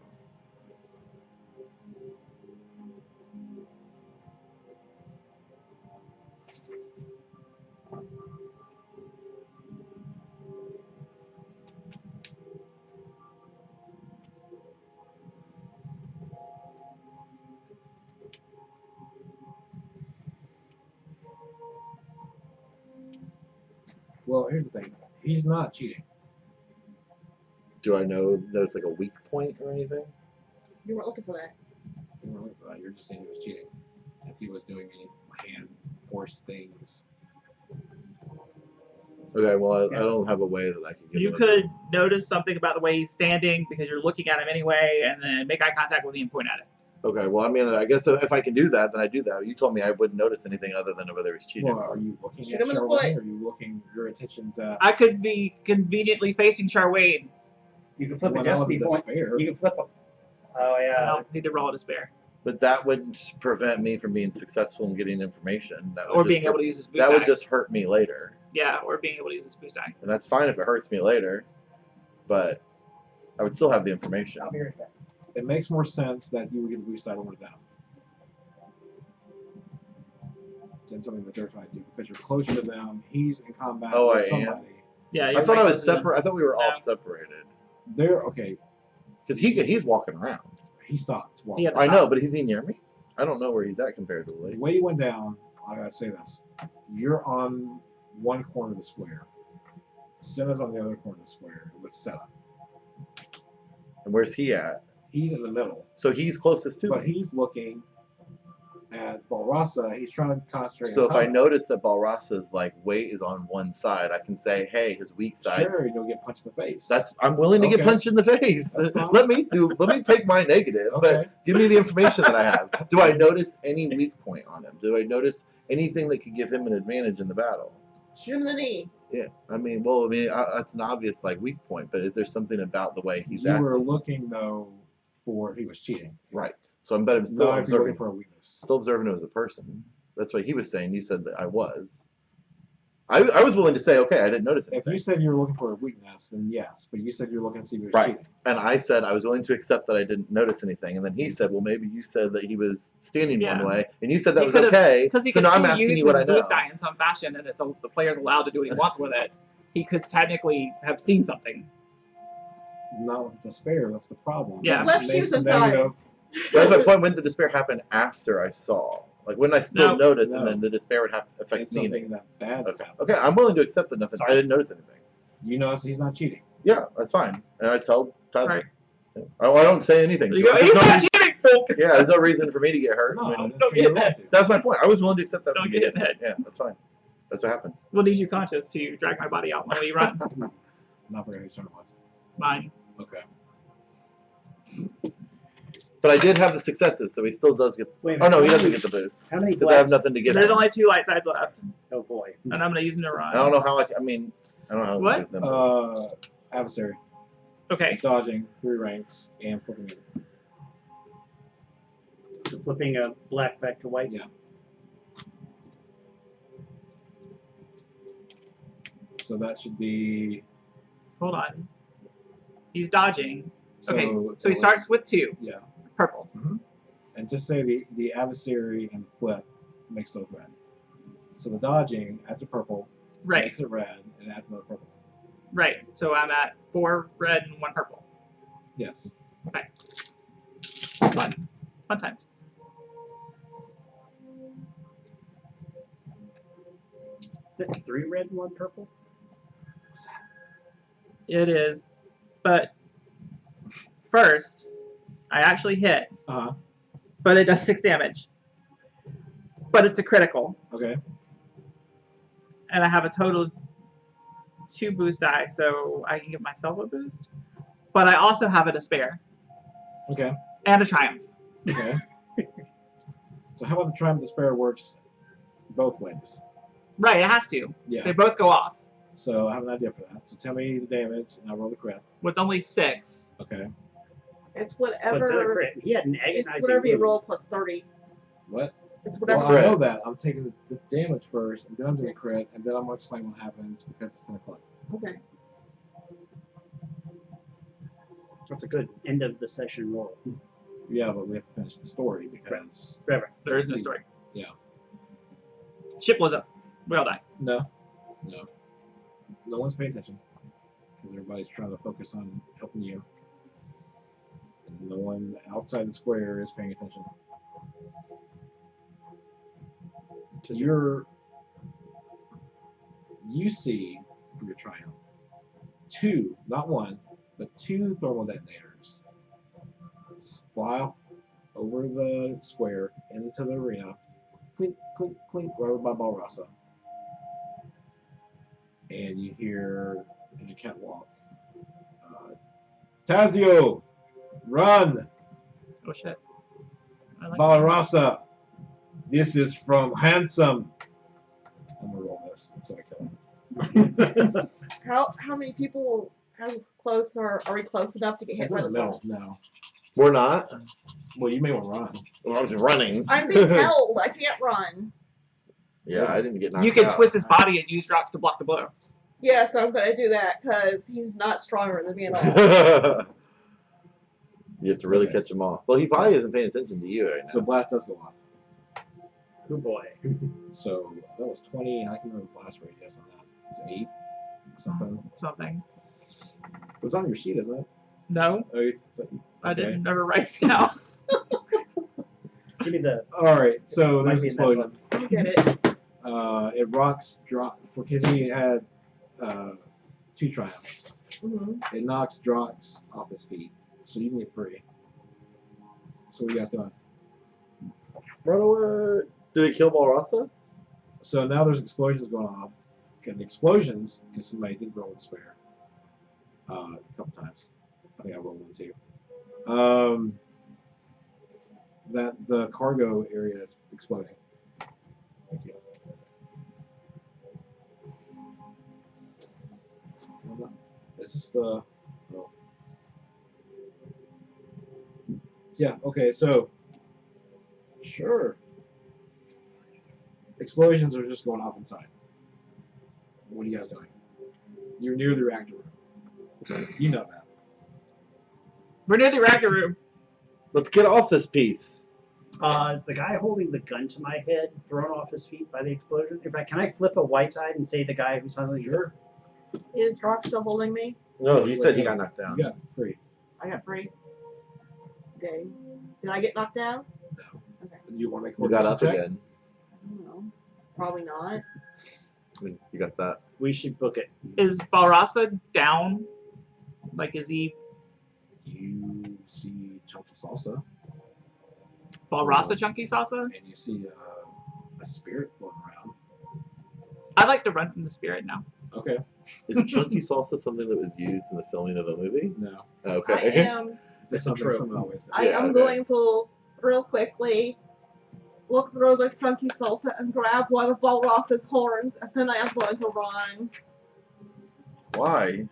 Well, here's the thing. He's not cheating. Do I know there's like a weak point or anything? You weren't looking for that. You weren't looking for that. You're just saying he was cheating. If he was doing any hand force things. Okay, well, I don't have a way that I can give You it a- could notice something about the way he's standing because you're looking at him anyway, and then make eye contact with him and point at it. Okay, well, I mean, I guess if I can do that, then I do that. You told me I wouldn't notice anything other than whether he's cheating. Well, are you looking Shoot at him in the Charlene? foot. Or are you looking your attention to I could be conveniently facing Charwade. You can flip a well, that was destiny point. despair? You can flip a. Oh yeah. Well, need to roll a despair. But that wouldn't prevent me from being successful in getting information. That would Or just being able to use his boost That die. would just hurt me later. Yeah, or being able to use his boost die. And that's fine if it hurts me later, but I would still have the information. I'll be right back. It makes more sense that you would get the boost item down than something that they're trying to do because you're closer to them. He's in combat Oh, Oh, with I am? somebody. Yeah, I you're thought I right was close to them. separate. I thought we were all No. separated. They're okay. Because he's walking around. He stopped. He had to I know, stop. but is he near me? I don't know where he's at comparatively. The way you went down, I gotta say this. You're on one corner of the square. Senna's on the other corner of the square with setup. And where's he at? He's in the middle, So he's closest to but me. he's looking at Balrasa. He's trying to concentrate. So on if I combat. notice that Balrasa's like weight is on one side, I can say, "Hey, his weak side." Sure, you'll get punched in the face. I'm willing to get Okay. punched in the face. That's fine. Let me take my negative, Okay. but give me the information that I have. Do I notice any weak point on him? Do I notice anything that could give him an advantage in the battle? Shoot him in the knee. Yeah, that's an obvious like weak point, but is there something about the way he's you acting? were looking though for if he was cheating. Right. So I'm still Not if you're looking observing, for a weakness. still observing him as a person. That's what he was saying. You said that I was. I was willing to say, okay, I didn't notice If anything. you said you were looking for a weakness, then yes. But you said you were looking to see if he was Right. cheating. And I said I was willing to accept that I didn't notice anything. And then he said, well, maybe you said that he was standing Yeah. one way, and you said that He was could've- okay. Because he So could now I'm still asking use you what his I know. boost die in some fashion, and the player's allowed to do what he wants with it. He could technically have seen something. Not with despair. That's the problem. Yeah. It Left makes shoes the untied. negative- That's my point. When the despair happened after I saw, like when I still No. noticed, and No. then the despair would affect It's me. something that bad. Okay. happened. Okay, I'm willing to accept that nothing. I didn't notice anything. You notice he's not cheating. Yeah, that's fine. And I tell Right. I don't say anything. You to go, him. he's There's no not reason- cheating, folk! yeah, there's no reason for me to get hurt. No, I I mean, didn't Don't say get you hit. had to. that's my point. I was willing to accept that. Don't from get the hit in the head. beginning. Yeah, that's fine. That's what happened. We'll need you conscious to drag my body out while you run. Not very whose turn it was. Mine. Okay. But I did have the successes, so he still does get. Wait a Oh no, he minute, doesn't get the boost How many because I have blacks? nothing to give. There's him. only 2 light sides left, Oh boy. and I'm going to use them to run. I don't know how. I mean, I don't know. How to What? give them. Adversary. Okay. Dodging 3 ranks and flipping it. So flipping a black back to white. Yeah. So that should be. Hold on. He's dodging. So, Okay, so he it's- starts with 2. Yeah. Purple. And just say the adversary and the flip makes those red. So the dodging adds a purple, Right. makes it red, and adds another purple. Right. So I'm at 4 red and 1 purple. Yes. Fun. Fun times. Is it 3 red and 1 purple? It is. But first, I actually hit, Uh-huh. but it does 6 damage. But it's a critical, Okay. and I have a total of 2 boost die, so I can give myself a boost. But I also have a despair Okay. and a triumph. Okay. So how about the Triumph Despair works both ways? Right, it has to. Yeah. They both go off. So I have an idea for that. So tell me the damage, and I'll roll the crit. Was only 6. Okay. It's What's that a whatever. crit? He had an It's agonizing whatever you wound. roll plus 30. What? It's Well, whatever. I know that. I'm taking the damage first, and then I'm doing the crit, and then I'm going to explain what happens because it's 10 o'clock. Okay. That's a good end of the session roll. Yeah, but we have to finish the story because... Right. There is no story. Yeah. Ship blows up. We all die. No. No one's paying attention because everybody's trying to focus on helping you. And no one outside the square is paying attention. You see, for your triumph, 2, not 1, but 2 thermal detonators fly off over the square into the arena, clink, clink, clink, right over by Balrasa. And you hear in the catwalk, Tazio, run! Oh shit. I like Balrasa, this is from Handsome. I'm gonna roll this so I kill him. How many people? How close are we close enough to get hit by the No, bullets? no. We're not. Well, you may want to run. Well, I'm just running. I'm being held. I can't run. Yeah, I didn't get knocked You can out. twist his body and use rocks to block the blow. Yes, I'm gonna do that because he's not stronger than me at all. You have to really Okay. catch him off. Well, he probably isn't paying attention to you right now. So blast does go off. Good boy. So that was 20. I can remember the blast radius on that. It was 8 or something. Something. It was on your sheet, isn't it? No, Oh, I okay. didn't never write it down. Give me the. All right. So Might there's be an in that explosion. You get it. It rocks drop for because he had 2 triumphs. Mm-hmm. It knocks Drox off his feet, so you can get free. So what are you guys doing? Run away. Did it kill Balrasa? So now there's explosions going off. And the explosions, because somebody did roll and spare a couple times. I think I rolled one too. That the cargo area is exploding. Thank you. Is this the? Oh. Yeah. Okay. So. Sure. Explosions are just going off inside. What are you guys doing? You're near the reactor room. You know that. We're near the reactor room. Let's get off this piece. Is the guy holding the gun to my head thrown off his feet by the explosion? In fact, can I flip a white side and say the guy who's holding Sure. Is Rock still holding me? No, he said he got knocked down. You got free. I got free. Okay. Did I get knocked down? No. Okay. You want to make a You got up coordination check? again. I don't know. Probably not. I mean, you got that. We should book it. Is Balrasa down? Like, is he You see Chunky Salsa, Balrasa Chunky Salsa? and you see a spirit floating around. I'd like to run from the spirit now. Okay. Is chunky salsa something that was used in the filming of a movie? No. Okay. I am. It's something true. someone always says. I Yeah, am okay. going to real quickly look through the chunky salsa and grab one of Balras's horns, and then I am going to run. Why?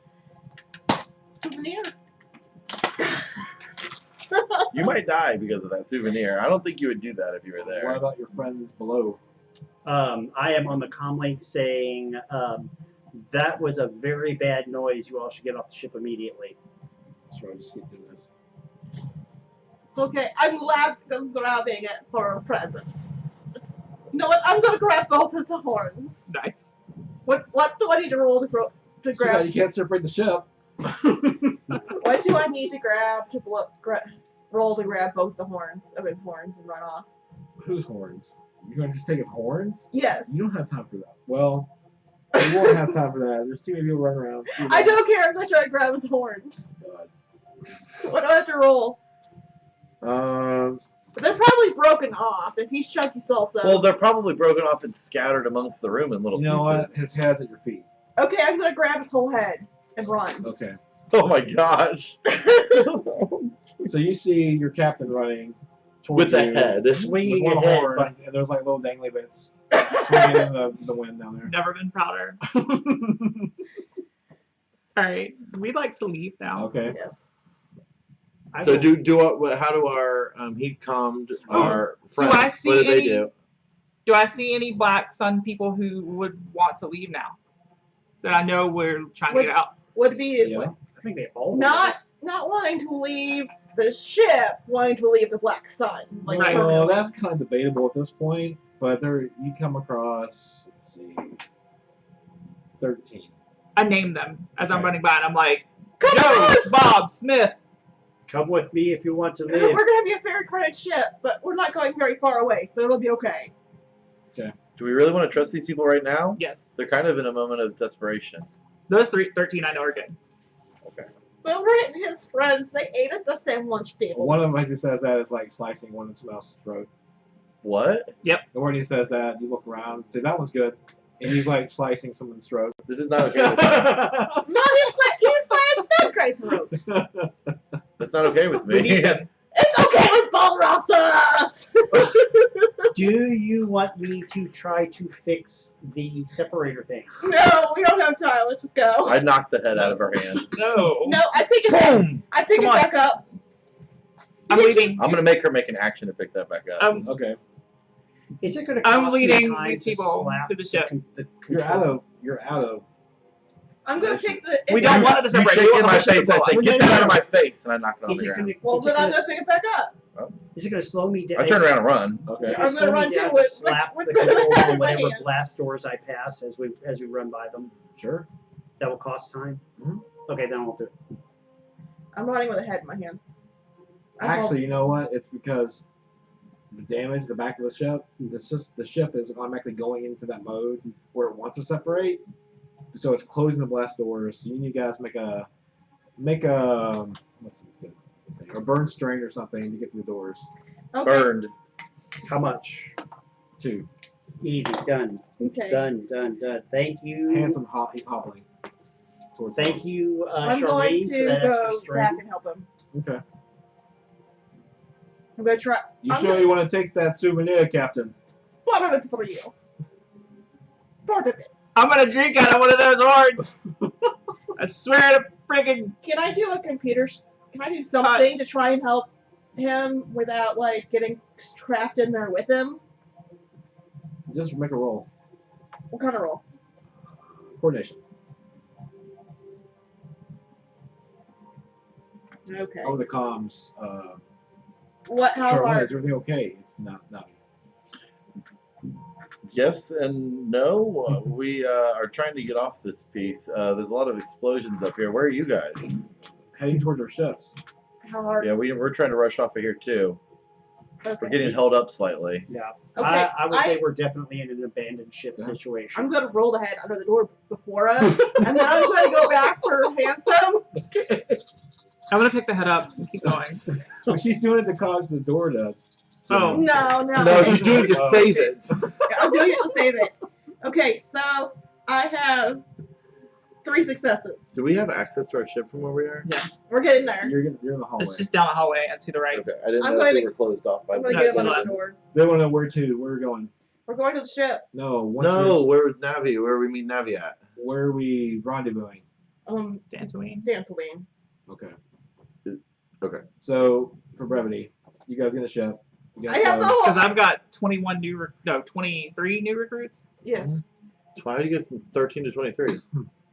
Souvenir. You might die because of that souvenir. I don't think you would do that if you were What there. about your friends below? I am on the comlink saying that was a very bad noise. You all should get off the ship immediately. Sure, I'll just keep doing this. It's okay. I'm grabbing it for a present. You know what? I'm going to grab both of the horns. Nice. What do I need to roll to So now grab? you can't separate the ship. What do I need to grab to roll to grab both the horns of his horns and run off? Whose horns? You're going to just take his horns? Yes. You don't have time for that. Well, you won't have time for that. There's too many people running around. I don't care. I'm going to try to grab his horns. God. What do I have to roll? They're probably broken off if he's chunky salsa. Well, they're probably broken off and scattered amongst the room in little You know what? pieces. His head's at your feet. Okay, I'm going to grab his whole head and run. Okay. Oh my gosh. So you see your captain running towards With a you head. with Swinging one ahead, horn, but and there's like little dangly bits swinging in the wind down there. Never been prouder. All right, we'd like to leave now. Okay. Yes. I So will- how do our heat calmed Oh, our do friends? I see what do they any- do? Do I see any Black Sun people who would want to leave now? That I know we're trying to get out. Would be Yeah. I think they all not wanting to leave the ship, wanting to leave the Black Sun. Like Right. Well, permanently. that's kind of debatable at this point, but you come across, let's see, 13. I name them as I'm Okay. running by, and I'm like, Come Joe, on, us! Bob, Smith. come with me if you want to We're live. gonna be a very crowded ship, but we're not going very far away, so it'll be okay. Do we really want to trust these people right now? Yes, They're kind of in a moment of desperation. those 13 I know are good. But Rick and his friends, they ate at the same lunch table. One of them, as he says that, is like slicing one in someone else's throat. What? And when he says that, you look around, say, that one's good. And he's like slicing someone's throat. This is not okay with me. No, he sliced milk right throats. That's not okay with We me. need them. It's okay with Balrasa! Do you want me to try to fix the separator thing? No, we don't have time. Let's just go. I knocked the head out of her hand. No. No, I pick it. Boom! I pick Come it on. back up. I'm leading. I'm gonna make her make an action to pick that back up. Okay. Is it going to I'm cost me leading time these to people slap to the ship. You're out of. I'm gonna pick the. We don't want it to You separate. shake We it want in the my ship to face. I blow say, up. "Get that out of my face!" And I knock it on Is the it ground. going to? Well, then I'm gonna pick it back up. Is it going to slow me down? I turn around and run. Okay. I'm gonna run down too to with- slap with the the controls head on in my whatever hands. blast doors I pass as we run by them. Sure. That will cost time. Mhm. Okay, then I'll do it. I'm running with a head in my hand. Actually, you know what? It's because the damage, the back of the ship, the ship is automatically going into that mode where it wants to separate. So it's closing the blast doors. So you guys make a what's it? A burn strain or something to get to the doors. Okay. Burned. How much? 2. Easy. Done. Okay. Done. Thank you. He's hobbling. Towards Thank you, I'm going Charmaine, for to that extra go strength. back and help him. Okay. I'm gonna try. You I'm sure gonna- you want to take that souvenir, Captain? Part of it's for you. Part of it. I'm gonna drink out of one of those horns. I swear to freaking. Can I do a computer? Can I do something to try and help him without like getting trapped in there with him? Just make a roll. What kind of roll? Coordination. Okay. Over the comms. What? How Sure, hard? is everything okay? It's not. Yes and no. We are trying to get off this piece. There's a lot of explosions up here. Where are you guys? Heading towards our ships. How hard? Yeah, we're trying to rush off of here too. Okay. We're getting held up slightly. Yeah. Okay, I would say we're definitely in an abandoned ship Yeah. situation. I'm gonna roll the head under the door before us, and then I'm gonna go back for Handsome. I'm gonna pick the head up and keep going. So she's doing it to cause the door to. Oh. No. No, she's doing it to Oh, save shit. it. I'm doing it to save it. Okay, so I have 3 successes. Do we have access to our ship from where we are? We're getting there. You're in the hallway. It's just down the hallway and to the right. Okay, I didn't I'm know if going we to- were closed off by I'm the gonna get him No, under it's the door. They want to know where we're going. We're going to the ship. No. No, where was Navi? Where we meet Navi at? Where are we rendezvousing? Dantooine. Dantooine. Okay. Okay. So for brevity, you guys get a ship. You guys I have go. the whole. Because I've got 23 new recruits. Yes. Why did you get from 13 to 23?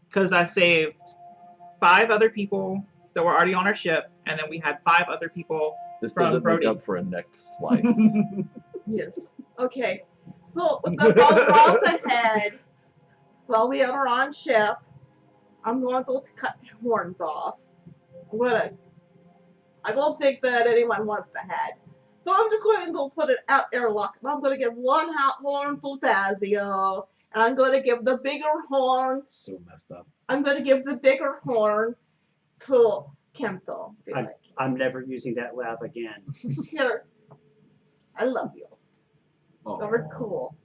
Because I saved 5 other people that were already on our ship, and then we had 5 other people. This From doesn't Brody. make up for a neck slice. Yes. Okay. So with the ball ahead, while we are on ship, I'm going to cut horns off. I don't think that anyone wants the head. So I'm just going to put it out airlock. And I'm going to give one horn to Tazio. And I'm going to give the bigger horn. So messed up. I'm going to give the bigger horn to Kento. I'm never using that laugh again. Here. I love you. Oh. You're cool.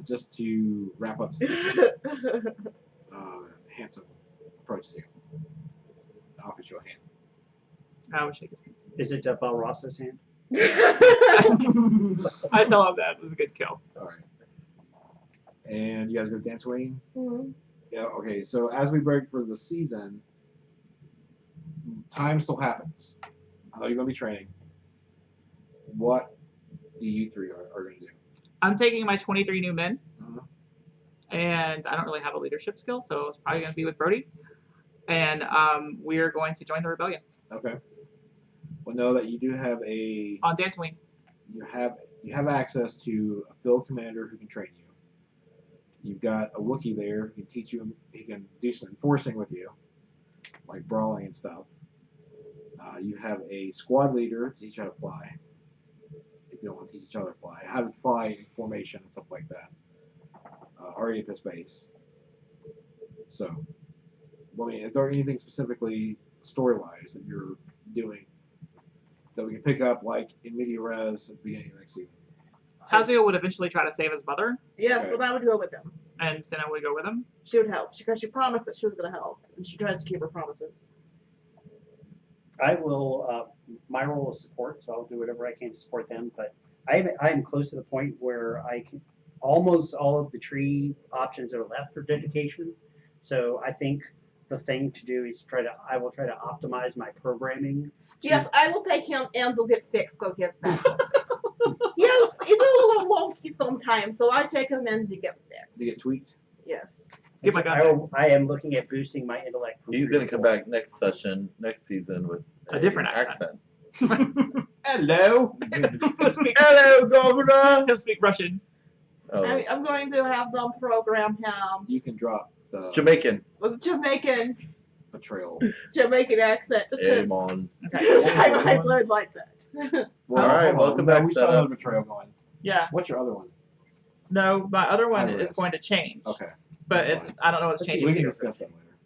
Just to wrap up, Handsome approaches you. Offers you a hand. I would shake his hand. Is it Balrosa's hand? I tell him that was a good kill. All right. And you guys go Dantooine? Mhm. Yeah, okay. So as we break for the season, time still happens. I know you're going to be training. What do you three are going to do? I'm taking my 23 new men, Mhm. and I don't really have a leadership skill, so it's probably going to be with Brody. And we're going to join the rebellion Okay. Well, know that you do have on Dantooine. you have access to a field commander who can train you. You've got a Wookiee there who can teach you. He can do some enforcing with you, like brawling and stuff. You have a squad leader to teach you how to fly. If you don't want to teach each other to fly, how to fly in formation and stuff like that. Already at this base. So, I mean, is there anything specifically story-wise that you're doing that we can pick up, like in media res at the beginning of next season? Tazio would eventually try to save his mother, Yes, Okay. and I would go with him. and Senna would go with him. She would help because she promised that she was going to help, and she tries to keep her promises. I will. My role is support, so I'll do whatever I can to support them. But I am close to the point where I can almost all of the tree options that are left for dedication. So I think the thing to do is I will try to optimize my programming. Yes, I will take him and will get fixed because he has bad luck. Yes, he's a little wonky sometimes, so I take him in to get fixed. To get tweaked? Yes. Get my gun. I am looking at boosting my intellect. From He's 3 gonna to come 4. back next season with A different accent. Hello. He'll speak, Hello, Governor. he'll speak Russian. Oh, I'm going to have them program him You can drop the Jamaican. with a betrayal. Jamaican accent just because Amon. Okay. I learned like that. Well, All right, hold on. welcome No, back, we still have Stella. another betrayal going. Yeah. What's your other one? No, my other one High is risk. going to change. Okay. But That's it's fine. I don't know what's changing We can to. discuss that later.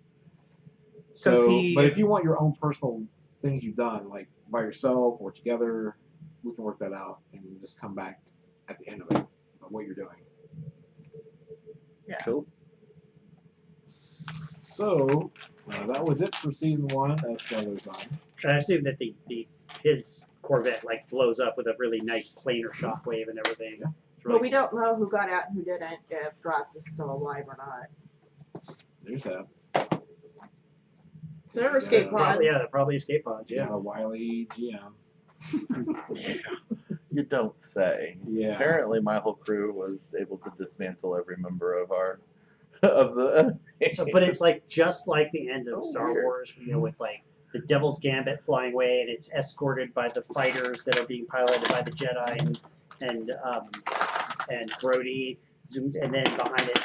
'Cause So, he but is- if you want your own personal things you've done, like by yourself or together, we can work that out and just come back at the end of it, of what you're doing. Yeah. Cool. So, that was it for season 1 as Smugglers on. I assume that his Corvette like blows up with a really nice planar shockwave and everything. Yeah. It's really But we don't know who got out and who didn't, if Drops is still alive or not. There's that. They're escape Yeah. pods. Probably, they're probably escape pods. Yeah, Yeah. a wily GM. You don't say. Yeah. Apparently, my whole crew was able to dismantle every member of our of the. So, but it's like just like the end of Oh, Star weird. Wars, with like the Devil's Gambit flying away, and it's escorted by the fighters that are being piloted by the Jedi and Brody zooms, and then behind it,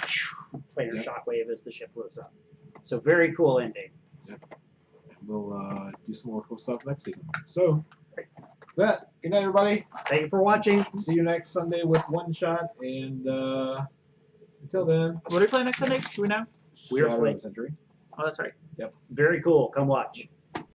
planar Yeah. shockwave as the ship blows up. So very cool ending. We'll do some more cool stuff next season. So, that. Good night, everybody. Thank you for watching. See you next Sunday with One Shot, and until then, What are we playing next Sunday? Do we know? We're Shadow playing- of the Century. Oh, that's right. Very cool. Come watch.